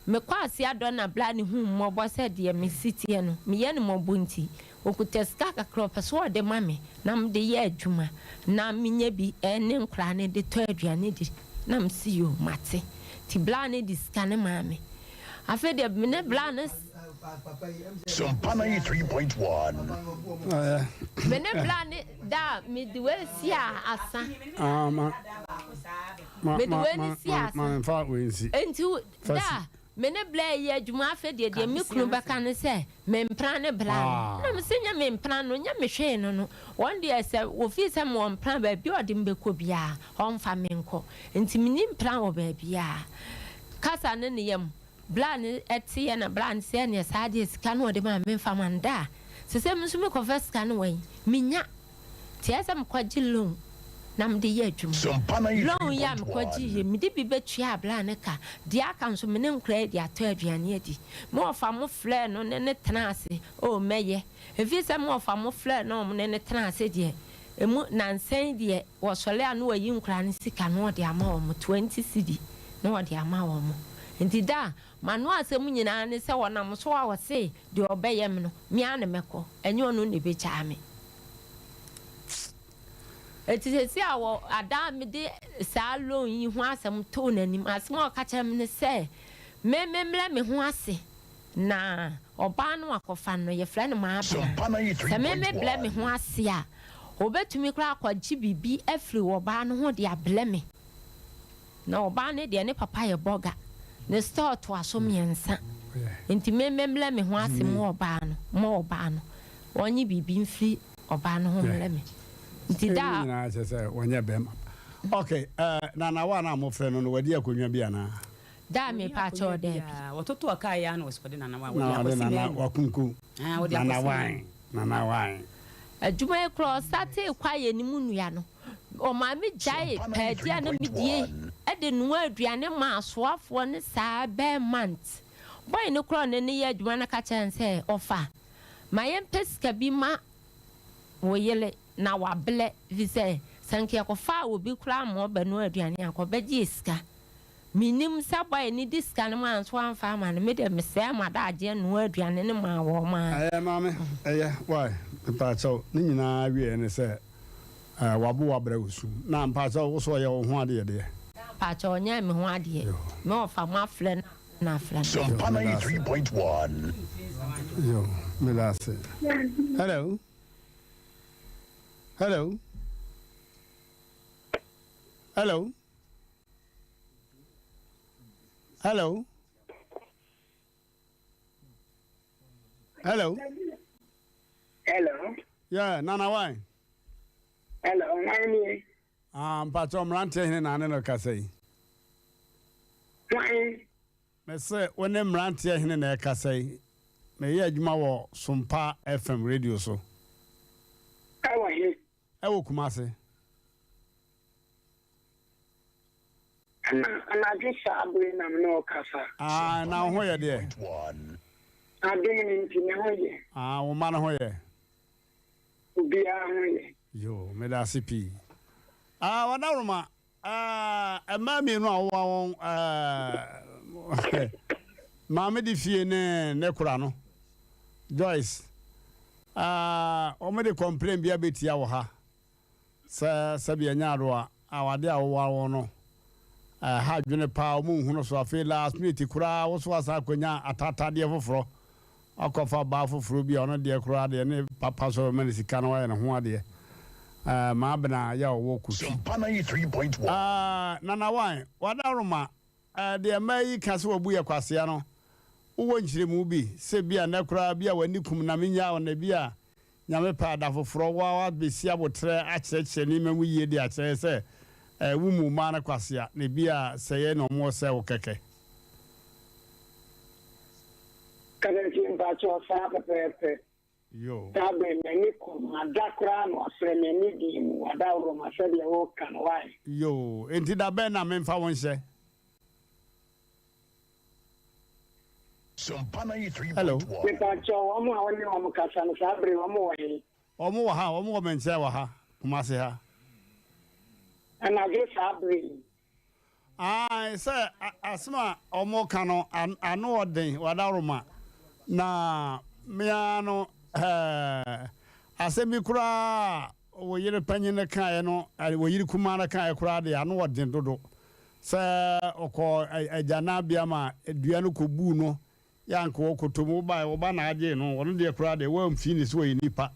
me kwa asie ado na bla ne hu mo bo se de me sitie no me ye ne mo bunti okuteska kakra peso de mame na me de ye adwuma na menye bi ene nkra ne de to aduane di na msi yo mate ti bla ne di skane mame afa de me ne bla ne Sompa 93.1 me ne bla ne da midwe si asa midwe si asa ma fa wensi enti da mene bla ye adwuma afa de me kunu beka ne se me mpra ne bla na me senya me mpra no nya me hwe no one day se wo fi se mo mpra ba bi ode mbeko bia on fa me nko enti mini mpra wo ba bia kasa ne ne yam bla ne etie na bla ne se ne sa de sika no ode ma me fa manda se se me so me confess sika no wen minya tie se me kwaji loan nam de ye adwuma long yam kwaji ye mi de bi betua abla ne ka de aka nso me ne nkra de ato aduane adi mo ofa mo fle no ne tena ase o meye efi se mo ofa mo fle no mo ne tena ase de emu nansen de wo sole anu wayi nkra ne sika no de ama wo mo 20 cedi no de ama wo mo enti da manu asem nyina ne se wona mo so wa se de obeye me no mi ane meko enye onu ne be cha me etisi awo ada me de sa loan yi ho asem to nanim asem o ka kire me ne se me me ho ase na oba no akofa no ye fre ne ma ba se me ble me ho ase a obetumi kra akwaji bibi afri oba no ho de able me na oba ne de ne papa ye boga ne store to aso miensa enti me ble me ho ase mo oba no onyi bibi mfri oba no ho mle me Dida na se wanya bem okay na wa na mo frɛ no no wadi akonwa bi ana da me pa cho de wototo aka ya na wospode na wa na wakunku na wan adwuma cross sate kwa ye ni munua no o ma me jai pa dia na midie e de no aduane ma asoafo ne saa be month boy no kro ne ye adwuma na ka chense ofa ma ye peska bi ma wo yele na wable vise sanke akofa obi kura mo ba no aduane akobeje iska minim saboy ni diska no man so amfa ma no me de me se ma da age no aduane ne ma wo ma mame why mpacho ni nyina wie ne se wabo wabra usu na mpacho wo so ye wo ho ade de mpacho nya me ho ade me ofa ma fle na fle Sompa 93.1 yo me la se hello Hello. Hello. Hello. Hello. Hello. Yeah, Nana why? Hello, Nani. Pato Mmrantehene na no kasai. Why? Me say when Mmrantehene na kasai. Me ye adwuma wo Sompa FM radio so. How are you? Ewo Kumase. Ana just sabre na me no kasa. Na ho ye de. Adum ni nti ne ho ye. Wo ma na ho ye. Obi a ho ye. Yo, me da sipi. Wana roma. Ema mi no awon Mama di fie ne kura no. Joyce. O me de complain bia betia wo ha. Sa bia nyaado a awade a wo no. Ha dwene pa o mu hunu so afi last minute kura wo so asa akonya atata de foforo. Akofa ba foforo bia ono de kura de ne papa so me sika no wa ne ho ade. Ma bena ya wo ku. Sompa 93.1 Nana wan wada roma de mai kase wabu ya kwase ya no. Wo nkyiremu bi se bia na kura bia wani kum na menya ona bia nyame pa da foforo wa besi abotre a kyerɛkyerɛ ni mamu yie de a kyerɛ sɛ wo mu ma na kwase ya ne bia sɛ no mo sɛ wo kɛkɛ Kadanti mpacho fa pepe. Yo. Tabe meni ko madakra no afre meni di mu ada ro ma se de wo kan why. Yo, enti da be na memfa won hye. Sompa 93.1 Hello. Mpacho omo a woni omo kasa no sabre omo wo he. Omo wa ha, omo wo menche wa ha. Kumase ha. Ana ge sabre. Say asma omo kano anu odin wadaroma na miano asemi kura wo yire panyine kan no wo yire kuma na kan kura de anu odin dodo se oko ajana bia ma edua no kobu no yanko okotomu ba wo ba na age no wono de kura de wo mfi ni so yi nipa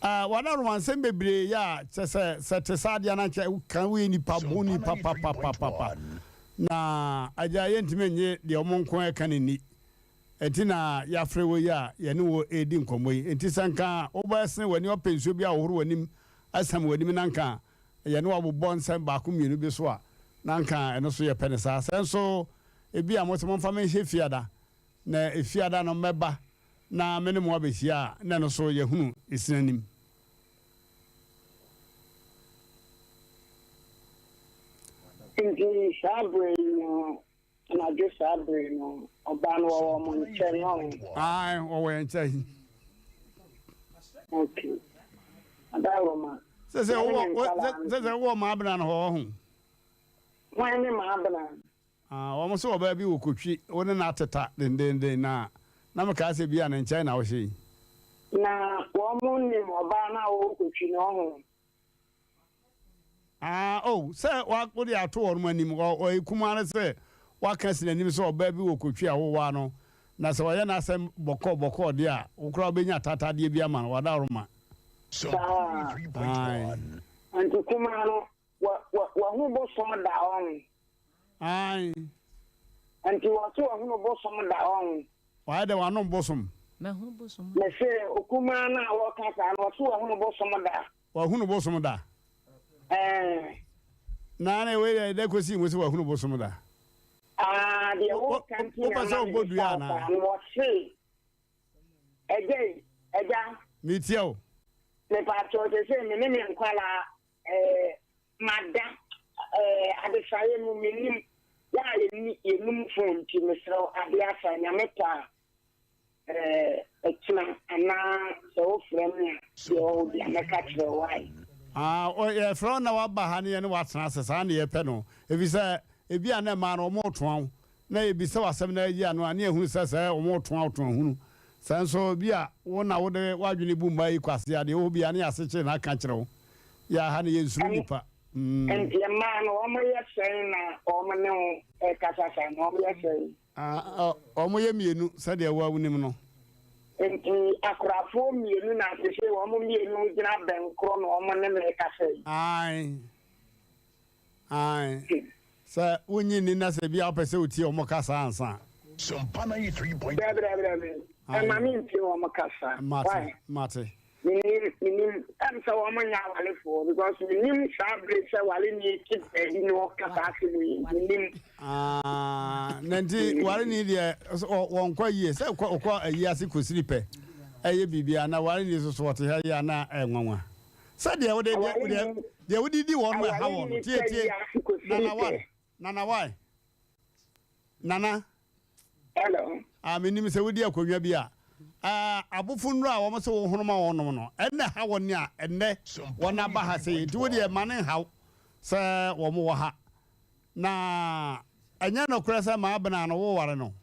One on one same baby, yeah, set aside the can we ni pabuni papa. Na a giant men the omonko canini. Etina ya frewe ya yenu edin komwe. Entisanka obasne when your pensu bia ohuru anim asam wanim nanka yenu abobon san ba ku mienu bi so a nanka eno so ye penesa. Senso ebi a moto momfa men fiada na efiada no meba na mene mo abehia na no so ye hunu isinanim. Indeed, Sabri, and I just Sabri, Obano, Moncherion. Aye, or when saying. Okay. Adaloma. Says a warm Abner home. Why am I? Almost so baby who could she on an attack then na. Namakasi be an in China, was she? Na, woman named Obana, who she know. Oh, sir, what would you told when him or Kumana say? What can see him so baby who could cheer one? Nasawayana sem boko dia, Ukrabinia tata diaman, Wadaruma. So 3.1. And to Kumano, who bought some down? Aye. And to what who bought some down? Why there were no bosom? They say, Okumana, what can I was who bought some down? Or who bought some da? Nane way they could see was who bought some da. The old country was say, again, meet you. The patrol they say, Minimum Kuala, Madam, at the Sayamu Minim, a room from to Mr. Adiasa Yameta, and now so friendly, the old Yamaka wife. Oh, yeah, from our Bahani and what's Nassani a penal. If you say, if you are a man or more twang, nay, be so a 7 year no near who says, or more twang to whom. Sanso Bia, 1 hour the Waguni boom by Quasia, the Obiania such an account. Ya, honey is Rupa. And the man, or my saying, or my no, a Casasa, or my saying. Oh, my menu, said the woman. And the Acraphone, you know, to say, woman, you know, grab them, crown, or my name, Aye. Aye. Sir, when you need us to be up a suit, your Mocasa answer. Sompa 93.1. And I mean, to Macassa. Mate. I'm so I'm for because we need Sabri, so I need to know capacity. Nanti, what need one quite years, a year could sleep. A Bibiana, what is what Hayana and Mama. Said they would do one my house. Nana, why? Nana? Hello. I mean, Mr. Woody, could be Abufunra, almost all Honoma, and the Hawania, and the one Abahasi, do the man and how, sir, or more. Na, and you know, Cressa Mabana, or I know.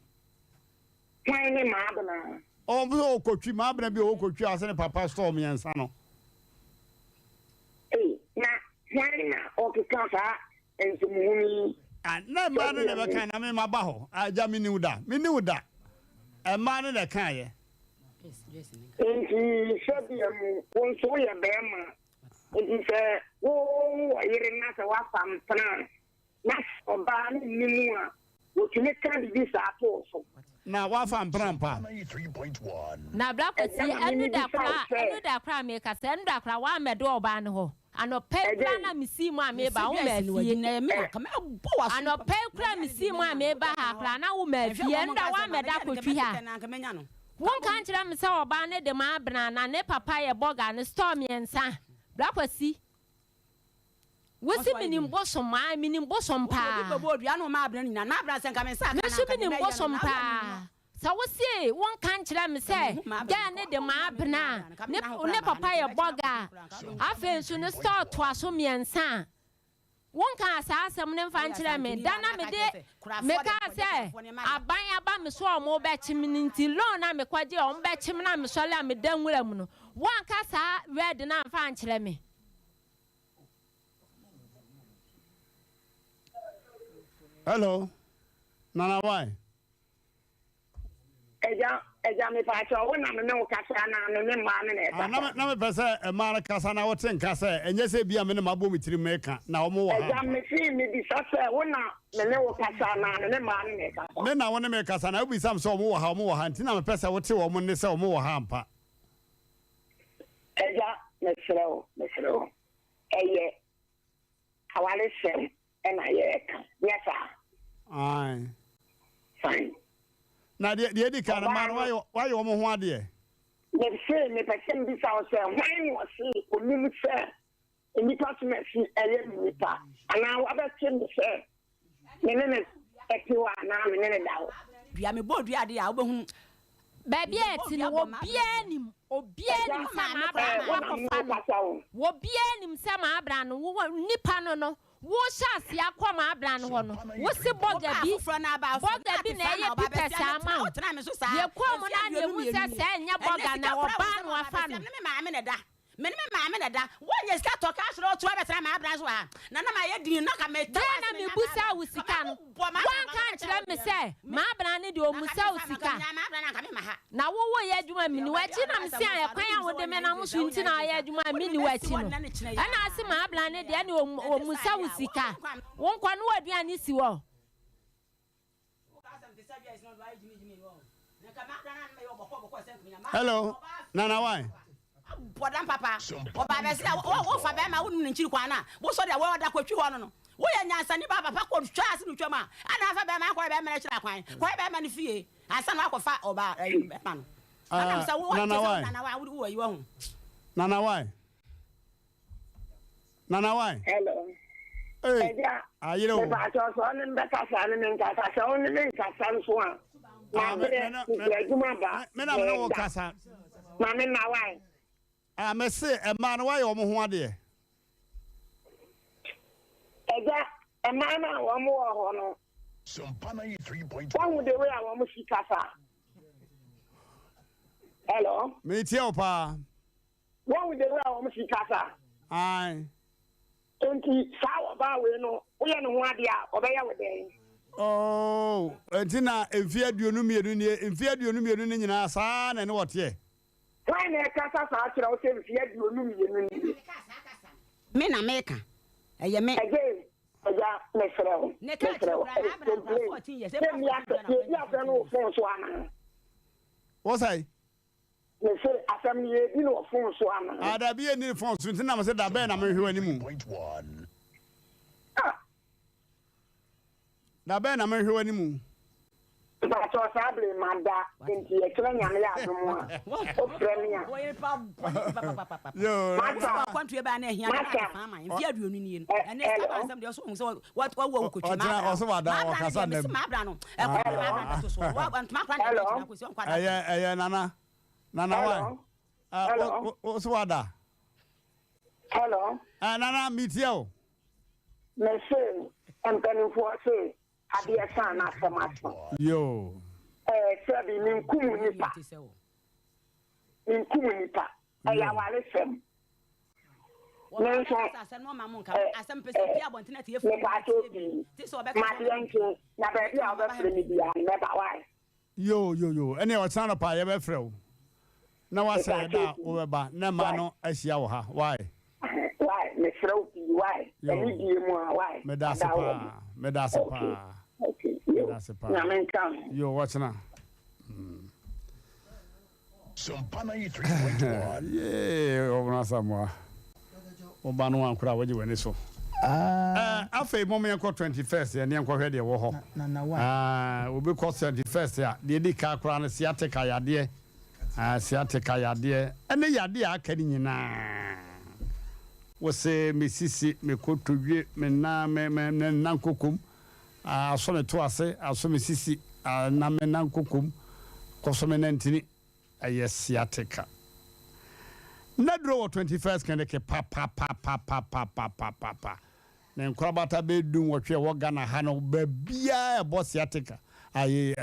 Tiny Mabana. Oh, coach, Mabana, be all coach, and Papa Stormy and Sano. Hey, now, or to come and to me. And no man never can. I mean, my baho. I jammy knew that. Me knew that. A man in a car. And he said, one so ya bema. And he said, oh, I hear not a wafam plan. Not a ban minua. What you make can't be this at all. Now, wafam prampa. 93.1. Now, black was the end of that crime maker, send that one med door ban ho. And a pay plan, me see my neighbor, and a pay plan, me see my neighbor, plan, I will make the end of one med up with you. One country, I'm so banner the mabran and a papaya bog and stormy and son. Black was see. What's the meaning bosom? My meaning bosom pa. Bosom pa. So we say one country I'm say, Danny the mabna, ne papaya boga. I feel soon start to assume and son. One can say some infantry me, Dana me de, make us say, I buy a bam so more batching loan. I'm a quadri on batching, I'm sorry, me done with them. One cassa red and infantry me. Hello, Nana, why? Eja me pacho wona me no kasa na me ma me na na me pese e ma kasa na wote nkasa enye se bia me ne mabo mitiri meka na omo wa eja me fi me di sasa wona me ne wo kasa na me ma me kasa me na wona me kasa na obi sam so omo wa ha nti na me pese wote wo mo ne se omo wa ha mpa eja me sero eye awale sem e na ye ka yes ai fine na de di kana man why you mo ho ade me say me person bi sa o say why was see onim say any partner see eye nipa ana wa ba tin say me ne etiwa na me ne dawo bia me bodu ade a obehu baby eti no obianim sama abra no obianim sama abra no nipa no wo shasi akoma abra no ho no wo se boga bi na ye pita sama ye kom na ne mu se se nya boga na wo ba no afa no me ma me na da wonye ska to ka shiro to be tra ma abra so ha na ma ye din na ka me ta na me busa wo sika no wan kan kire me se ma abra ne de o musa wo sika na wo ye adwuma mini wachi na me se an kwan a wo de me na mo so nti na ye adwuma mini wachi no ana ase ma abra ne de ne o musa wo sika won kwa no aduan ni si wo hello nana why Podam papa oba be se wo fa be ma wo nchiri kwa na wo so de wo da kwatwi ho no wo ya nyansa ni papa ko twa ase no twama ana fa be ma ko be ma chira kwan ko be ma ni fie asa na akofa oba be ma no ana sa wo nana why wo yi wo nana why hello hey ayiro me ba cho so ni be ka sa ni nka ka sa ni nka sa so a na be juma ba me na wo kasa ma me na why me say e ma no why omo ho ade eja e ma na wo mo ho no Sompa 93.1 one the way I want to kasa hello me tie opa one the way I want to kasa ai enti sawo ba we no wo ye no ho ade a obeya we den oh entina emfi aduonu mienu ni nyina saa na ne wote why na kasa sa akira o se fi aduonu mienu ni me na meka eye me again eja mesrel ne ka tro abra 14 years e ya fa no fon so ana what say me say asem ye bi no fon so ana ada bi ni fon so ntina me say da be na me hwe animu da be na me hwe animu ba so sable manda enti e kira nyame ya adomo a o premier yo ma kwantu e ba na ehia na ka fa ma mfi aduonu ni no ene sta ansam de so what wo kochi ma oso wada o kasa nem ma abra no e kwa ma abra to so wa ma kwan na ko si on kwada eye nana wa oso wada hello nana meet you me say empany for say adia sana asemato yo sabi min kumu nipa aya wale sem nenso asem no mamun ka asem pese pia bontina tie fu ti so be ma yanke na be bia be fre mi bia me ba why yo ene o sana pa ye be fre o na wa say da o be ba na ma no ahia wo ha why me fre o why any die mu why me da se pa okay na men kan yo watch na Sompa 93.1 yeah ogna samwa obanu ankura waji wani so afei mo me ko 21st ya ne enko hwe de wo ho obi ko 21st ya de di ka kura na siateka yade siateka yade ene yade aka ni nyina wo se mesisi me ko todwe me na me nankokum aso me to ase aso mesisi na me nankokum ko so me nantini ayesiateka na dro 21st kan de ke pa na nkrabata be dun wotwe wo Ghana ha no ba bia e boss yatika ayi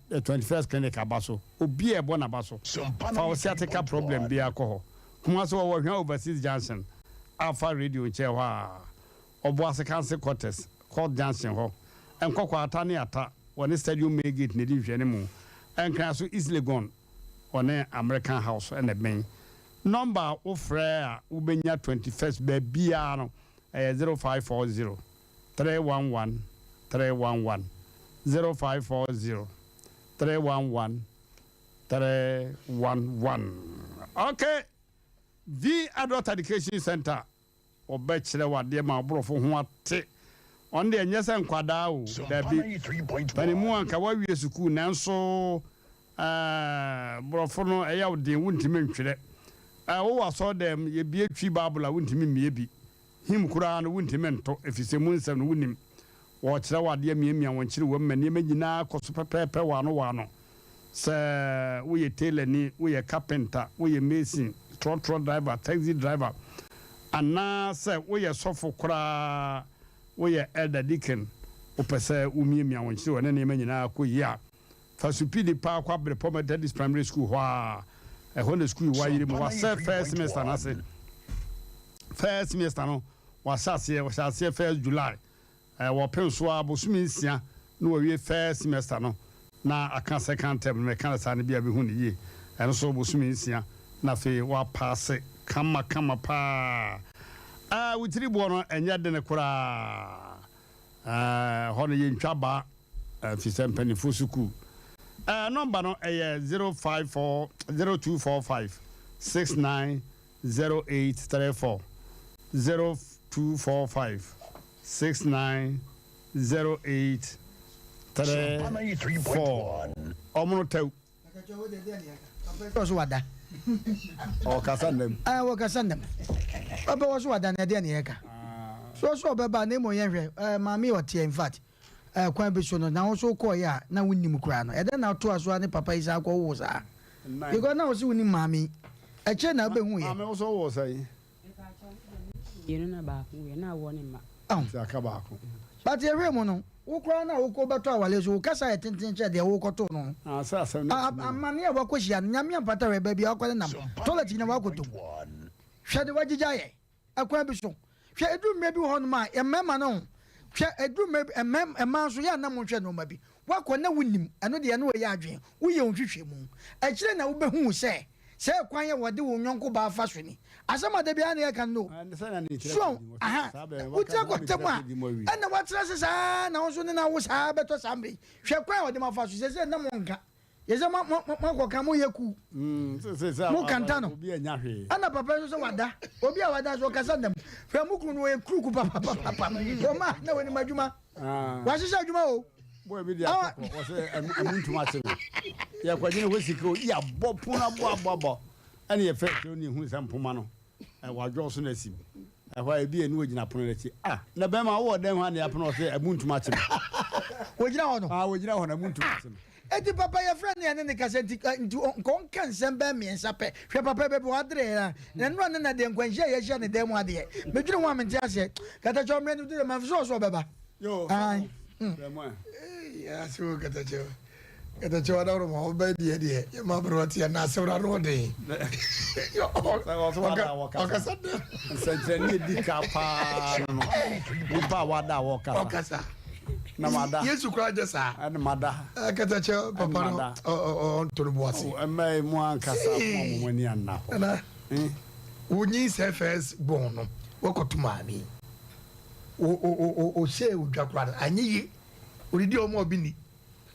21st kan de ka baso obi e bo na baso fa wo yatika problem bia ko ho kuma so wo hwa overseas Johnson Alpha Radio che wa obo asekanse quarters called Johnson ho enkokwa ata ne ata woni stadium megate ne di hwe ne mu ɛnkra so easily gone ɔne American House ɛna bɛn number ofrɛ a wobɛnya 21st baabiara no 0540 311 311 0540 311 311. Okay. The Adult Education Center or Bachelor what dear my bro for what on the yes and quadao that be Panimu and Kawaii Suku Nanso Brofono a yaw de wouldn't mention it. I saw them ye be a tree babble, I wouldn't mean maybe him Kuran wouldn't mento if he's a moons and wouldn't watch our dear me and when children when you imagine now cos pepper one. Sir, we a tailor, we a carpenter, we a mason, truck driver, taxi driver, and now, sir, we a sofa cra, we a elder deacon, Opesa, Umia, when she and any man in our Kuya. For Supidi Park, up the Pomated primary school, a Honda school, why you was first semester, and I said, first semester, no, was I say, 1st July. I was Pensua, Bosumisia, no, first semester, no. Na aka second term me kan sa ne bia be hu ne ye eno so bosumi nsia na fe wa pass kama pa witiri bo no enya de ne kura hono ye ntwa ba fi Asem Mpe Nipa suku number no 054 0245 690834 0245 6908 3-4 Omono was wada. Oh, Cassandra. I will Cassandra. Papa was what than a Daniaka. So, Baba, name or Mammy or Tia, in fact. Quite be sure now, so call ya, now we need Mukrano. And then I'll to us one Papa is our was. You got now soon in Mammy. A chain I've been with. I also was a. You know about we are now one in my. Oh, Zacabaco. But a remono. Ukwana uko bato awalezo ukasa etentenche de ukoto no sasa amania wakoshia nyamia pata we baby akwale nam toilet ina wakoto hwede wagijaye akwa biso hwe edu mebi hon ma emema no hwe edu mebi emma so ya nam hwe no ma bi wakona wunim eno de eno ye adwen uye onhwehwe mu akire na ubehu se kwan ye wode wo nyonko ba afa so ni asama de bia na ye kan no so aha utia kwatemu a ena watra sesa na wonso ne na wo saa beto sambre hwe kwan wode ma afa so se na monka ye se ma ko kan mo yeku mo kanta no obi anya hwe ana papa so wada obi a wada so kasa ndam hwe mu kunu no ye kruku papa o ma na woni madwuma wa sisa adwuma o boy bi dia ko o se amuntu ma se ya kwagene wesiko ya bopuna bo ane ye fe ni hu sampoma no wadwo so na sim ehwa e bi eni wogina pono na chi na be ma wo den ha na ya pono se amuntu ma che wogina ho no wogina ho na amuntu ma che eti papa ye friend ne ne ka se kon kan sembe mi ensape hwe papa be wadre na no na de nkwanhia ye hia ne dem ade me dwene ho amenti ase kata chomre no de ma so baba yo ai ya so kata cho da ro mo be die ya ma bro ti na se ro ro de yo okasa se ni di ka pa no ni pa wada okasa na mada yesu kwa jesa na mada kata cho papa no on to bo asi mai mo ankasa mo ni anna na unyi se first born no wokoto mami o se udwakura anyi oridi o mo obi ni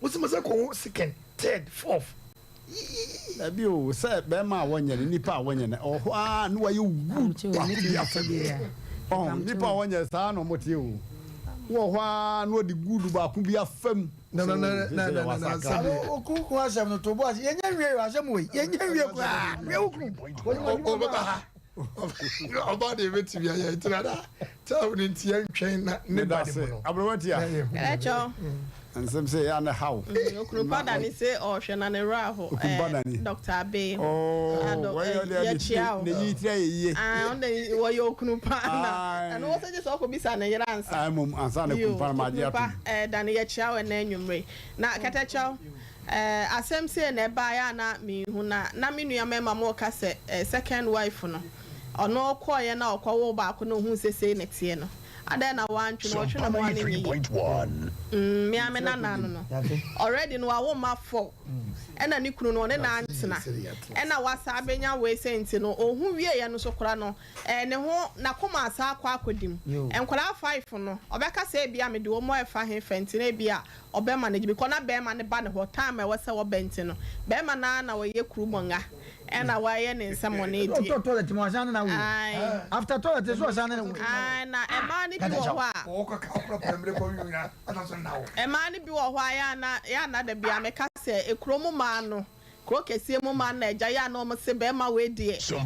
wosimasa ko second third fourth abi o se be ma wonye nipa wonye na o ho no wa you good nipa wonye sa no motie o wo ho no di good ba ku bi afam na o ku ko asem no to bo as yenya wie asem we yenya wie ko we o baba oba de beti bia ya itrada tawo ni ntia ntwen na ne ba de no abrowatia echo Asem say ya na how okurupada ni say o hwe na ne ra ho Dr. Abe ya chiao ne yitira ye on the wo yo okurupa na and wo say just ko bisa na yira ansa mum ansa na okurupa ma dia dan ya chiao na anwumre na kata chiao asem say na ba ya na mi hu na me nua mema mo ka say second wife no ono koye na okwo ba ko no hu sese ne tie no ada na wantu no hwe na mo ani ni me amena no already no awo ma 4 ena ni kunu no ne na antena ena wasa abenya we senti no ohun wie ye no so kora no ne ho na koma asa akwa akodim enkora 5 no obeka se bia me de wo mo efa he fenti na bia obema na gibi kona bema ne ba ne ho time e wose wo benti no bema na wo ye kuru monga ena wa ye ne nsamo na edi toilet mo asan na wo after toilet so asan na wo na e ma ni bi wo ho a o ka pemre ko yuna atason na wo e ma ni bi wo ho a ya na da bia me ka se ekromo ma no kro kesie mo ma na eja ya na o se bema we die so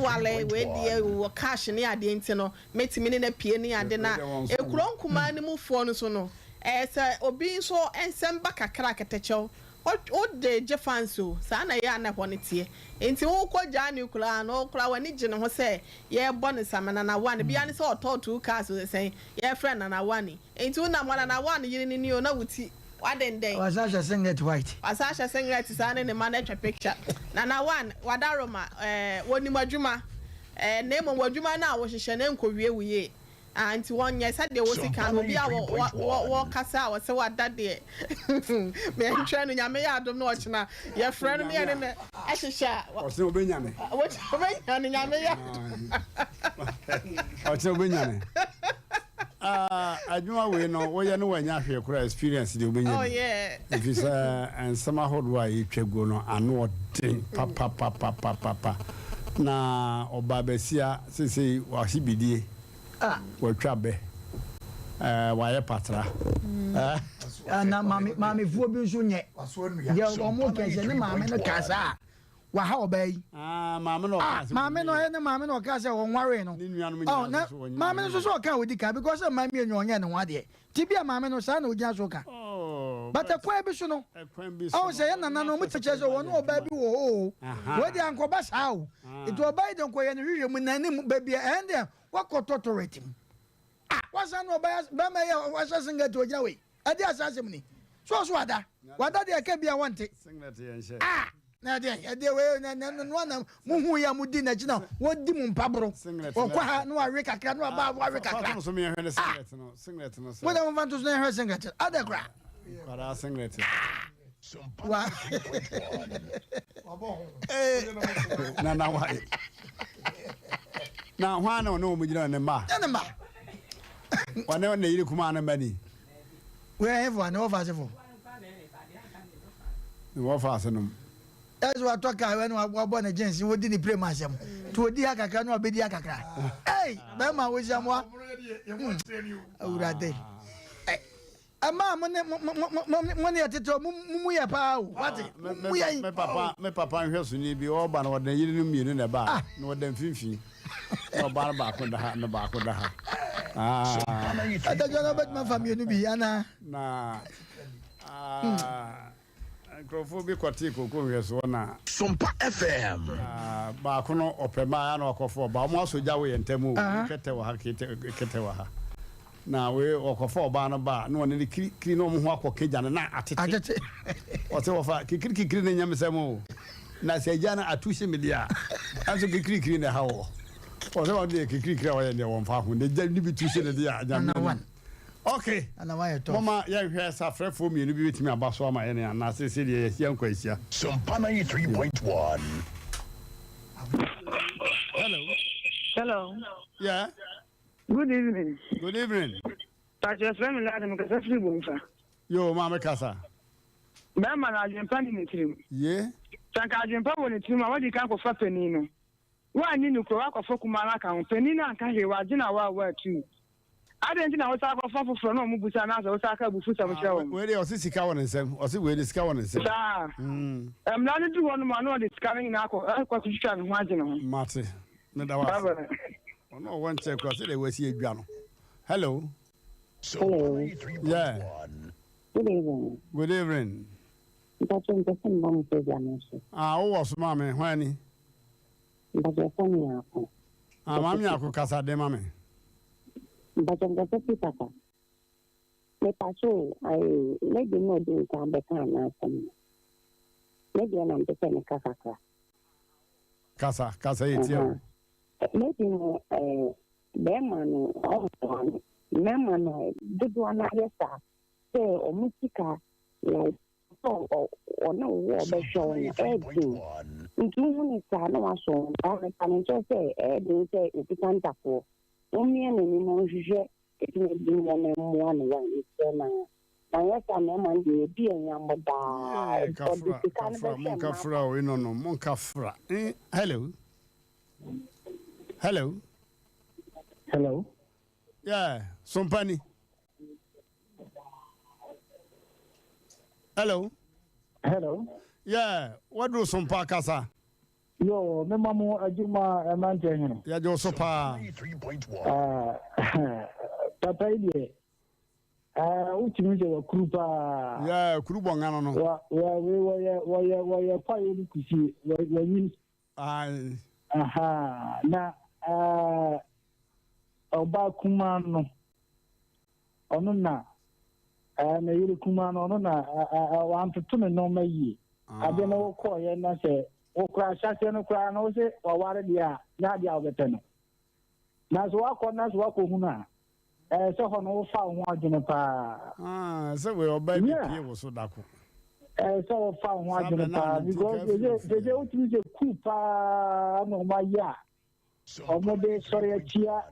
wale we die wo cash ni ade nti no metimi ni na pie ni ade na ekro nkuma ni mu fo no so no se obi so ensem ba kakra ketechew o de jefanso sa na ya na honitie enti wo ko ja ni kula no kula wani gine ho se ye bone samana na one bia ni se ototu cars se ye friend na one enti una mwana na one yiri ni o na wuti wadenden wasasha singlet white wasasha singlet sa ne man etwa picture na one wadaroma woni madwuma na mo wadwuma na wo hihye na nkowie wuye anti wonya sade wo sika no bia wo kasa wo se wada de me ntwa no nyame ya adom no ochina ye friend me ne ne ehihya o se obenyane wo obenyane nyame ya o se obenyane adwuma we no wo ye no wanya hwe kura experience de obenyane oh yeah if is and some hodwa yetwago no ano odin papa na obabesia sese wa hibidie watwabe waye patra na mami fuo bi nso nye ye omo kese ne mami no kasa wa ha obey mami no kasa mami no kasa won ware no na mami no so kan wodi ka because mami enyo ne wade tibia mami no sa na ogia so ka but ekwan bi so no say na no mu teche so won oba bi wo wodi ankoba sa o it oba de nkoye no hwehwe mu nanim ba bia ende wakototo rating wasa no ba ma ya wasa singa to gina we ade asase mu ni so ada wada de ka bia wante singa te yenhye na de ade we na muhu ya mudi na gina wodi mu mpabro okwa ha no awe kakra no ba awe kakra so me hwe singlet no wo da mo fanto so hwe singlet ada kra para singlet wa na wa na hwana no mu gina ne ma wane ne yiri kuma na mani we have one over seven wo fa asenum that's what talk when we born agency we did the pray masem to odi akakra no obedi akakra hey be ma wo jamwa awurade ama mo ne atete mu ya pa what mu ya me papa nhwe so ni bi o ba na wodan yiri no mienu na ba na wodan finfin no ba ba ko da ha na ba ko da ha ada jona bet ma family no bi ana na Grofo bi kwati koko hwe so na Sompa FM ba ko no opema ya na okofo ba mo asoja we ntemu kete wa ha kete wa ha na we okofo ba no ba na woni kiri no mo ho akokeja na atete o se wo fa kiri na nyamsemo na se ja na atuhye media anso kiri na ha wo o se wo de kiri wa ye ne wo mfa ho ne ja ni bi tuhye ne dia nyam okay ana wa ye to mama ya hwe sa frefo mi ni bi betimi abaso ama ye ne na se de ye nkwa isia Sompa 93.1 Hello. Yeah. Good evening. Good evening. Tacho friend la dem ka free bonfa. Yo mama kasa. Ba ma na ajempa ni ntirim. Ye. Tanka ajempa woni ntirim a wadi kan ko fa pani no. Wa ni no kro wa ko fa kuma na kan pani na kan he wa gina wa tu. Ade nti na wo sa ko fa foforo no mu busa na so wo sa ka bufu sam kire wo. We dey osisika won nsem. Osi we dey sika won nsem. Sa. Na ni du won ma no dey sika ni na ko ko twitwa no ho agene ho. Mate. Me da wa. No one check cross they we see adwa no. Hello. Yeah. Good evening. Good evening. Tacho Mpe Nipa o was mama hwani. Yako. Mama yako kasa de mama. Tacho Mpe Nipa. Me pacho ai maybe no do ka be kana some. Maybe na Mpe Nipa kasa. Kasa itio. Maybe Bema no mema no dodo na yesa say omusika like o na wo be show na edin ntu huni sa na waso ba na kan say edin say epitanta ko omie na ni mo hwehwe etin edin mo na mo na wa ise na yesa mema ndi bi enyam da Monkafra we no Monkafra. Hello. Yeah, Sompani. Hello. Yeah, what do Sompa kasa? Yo, me mamu ajuma Mmrantehene. Ya jo sopa. 3.1. Papa ile. Uchimi je wa krupa. Yeah, krubo ngano no. Wa kwa yini kusi wa yin. Aha, na ọba kuma no ọno na na yiri kuma no ọno na wantoto ne nọọma yie ade na wokọ ya na sẹ wokura ahyase no kura na wose waware dia na dia obete no na so wakọ hu na sẹ hɔ no wofa ho adwene paa sɛ we ọba bi pie wo so dako sɛ wofa ho adwene paa because de wotumi sɛ ku paa na ɔma ya ọmọdé sọrọ ẹtìá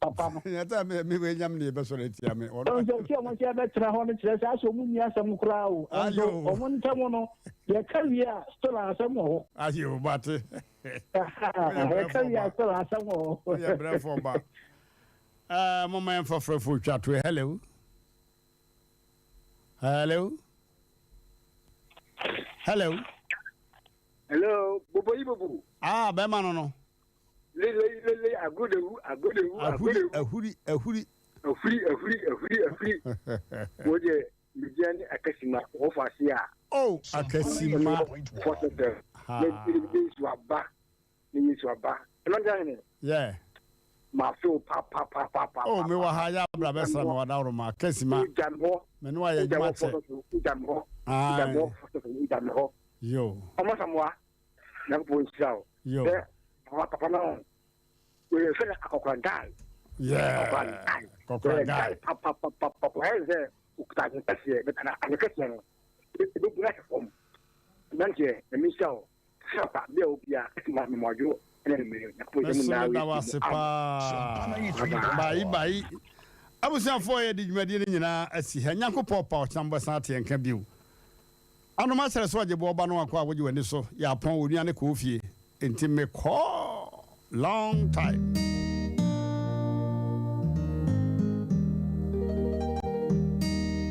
papa no. yàtọ̀ mi wẹ̀ nyam ni ẹ bẹ sọrọ ẹtìá mi. ọ̀sẹ̀ tí ọmọ tí a bẹ tẹ̀lé hɔ ní kyerẹ́ sẹ́ aṣọ ọmọ ní asẹ́mu kura o. ọmọ ní tẹ́mu no yẹ káwé a sọ̀rọ̀ asẹ́mu wọ̀. ayé o bá ti. yẹ káwé a sọ̀rọ̀ asẹ́mu wọ̀. ó yẹ bẹrẹ fọ ba. mo máa ń fọfọrọ fún ìtwa tó yẹ hello bobo yi bobo. bẹ́ẹ̀ ma nọ. Lele agodewu. Ahuri. Wo je mijani akasima wo fasi a. Oh, akasima. Foster. Ni swaba. Mmrantehene. Yeah. Ma feel pa. Oh, me wa ha ya bra be sa me wa da ma akasima. Me no ya juma che. Idamho. Yo. Omo samwa. Na bo nsao. Yo. Papa no. We feel akokrantai. Yeah. Akokrantai. Papa is ukutaje pese betana akekese no. Be black form. Nanche emisao. Sapa be obia ma memojo ene me na proje mu na wa sepa. Bye. Abusiafo ye di dwumade ni nyina asi ha Nyankopɔ pa ɔkyamba san te enka biu. Anoma sere so agye bo oba no akwa wogi wani so ya pon onua ne ko fie enti me call long time.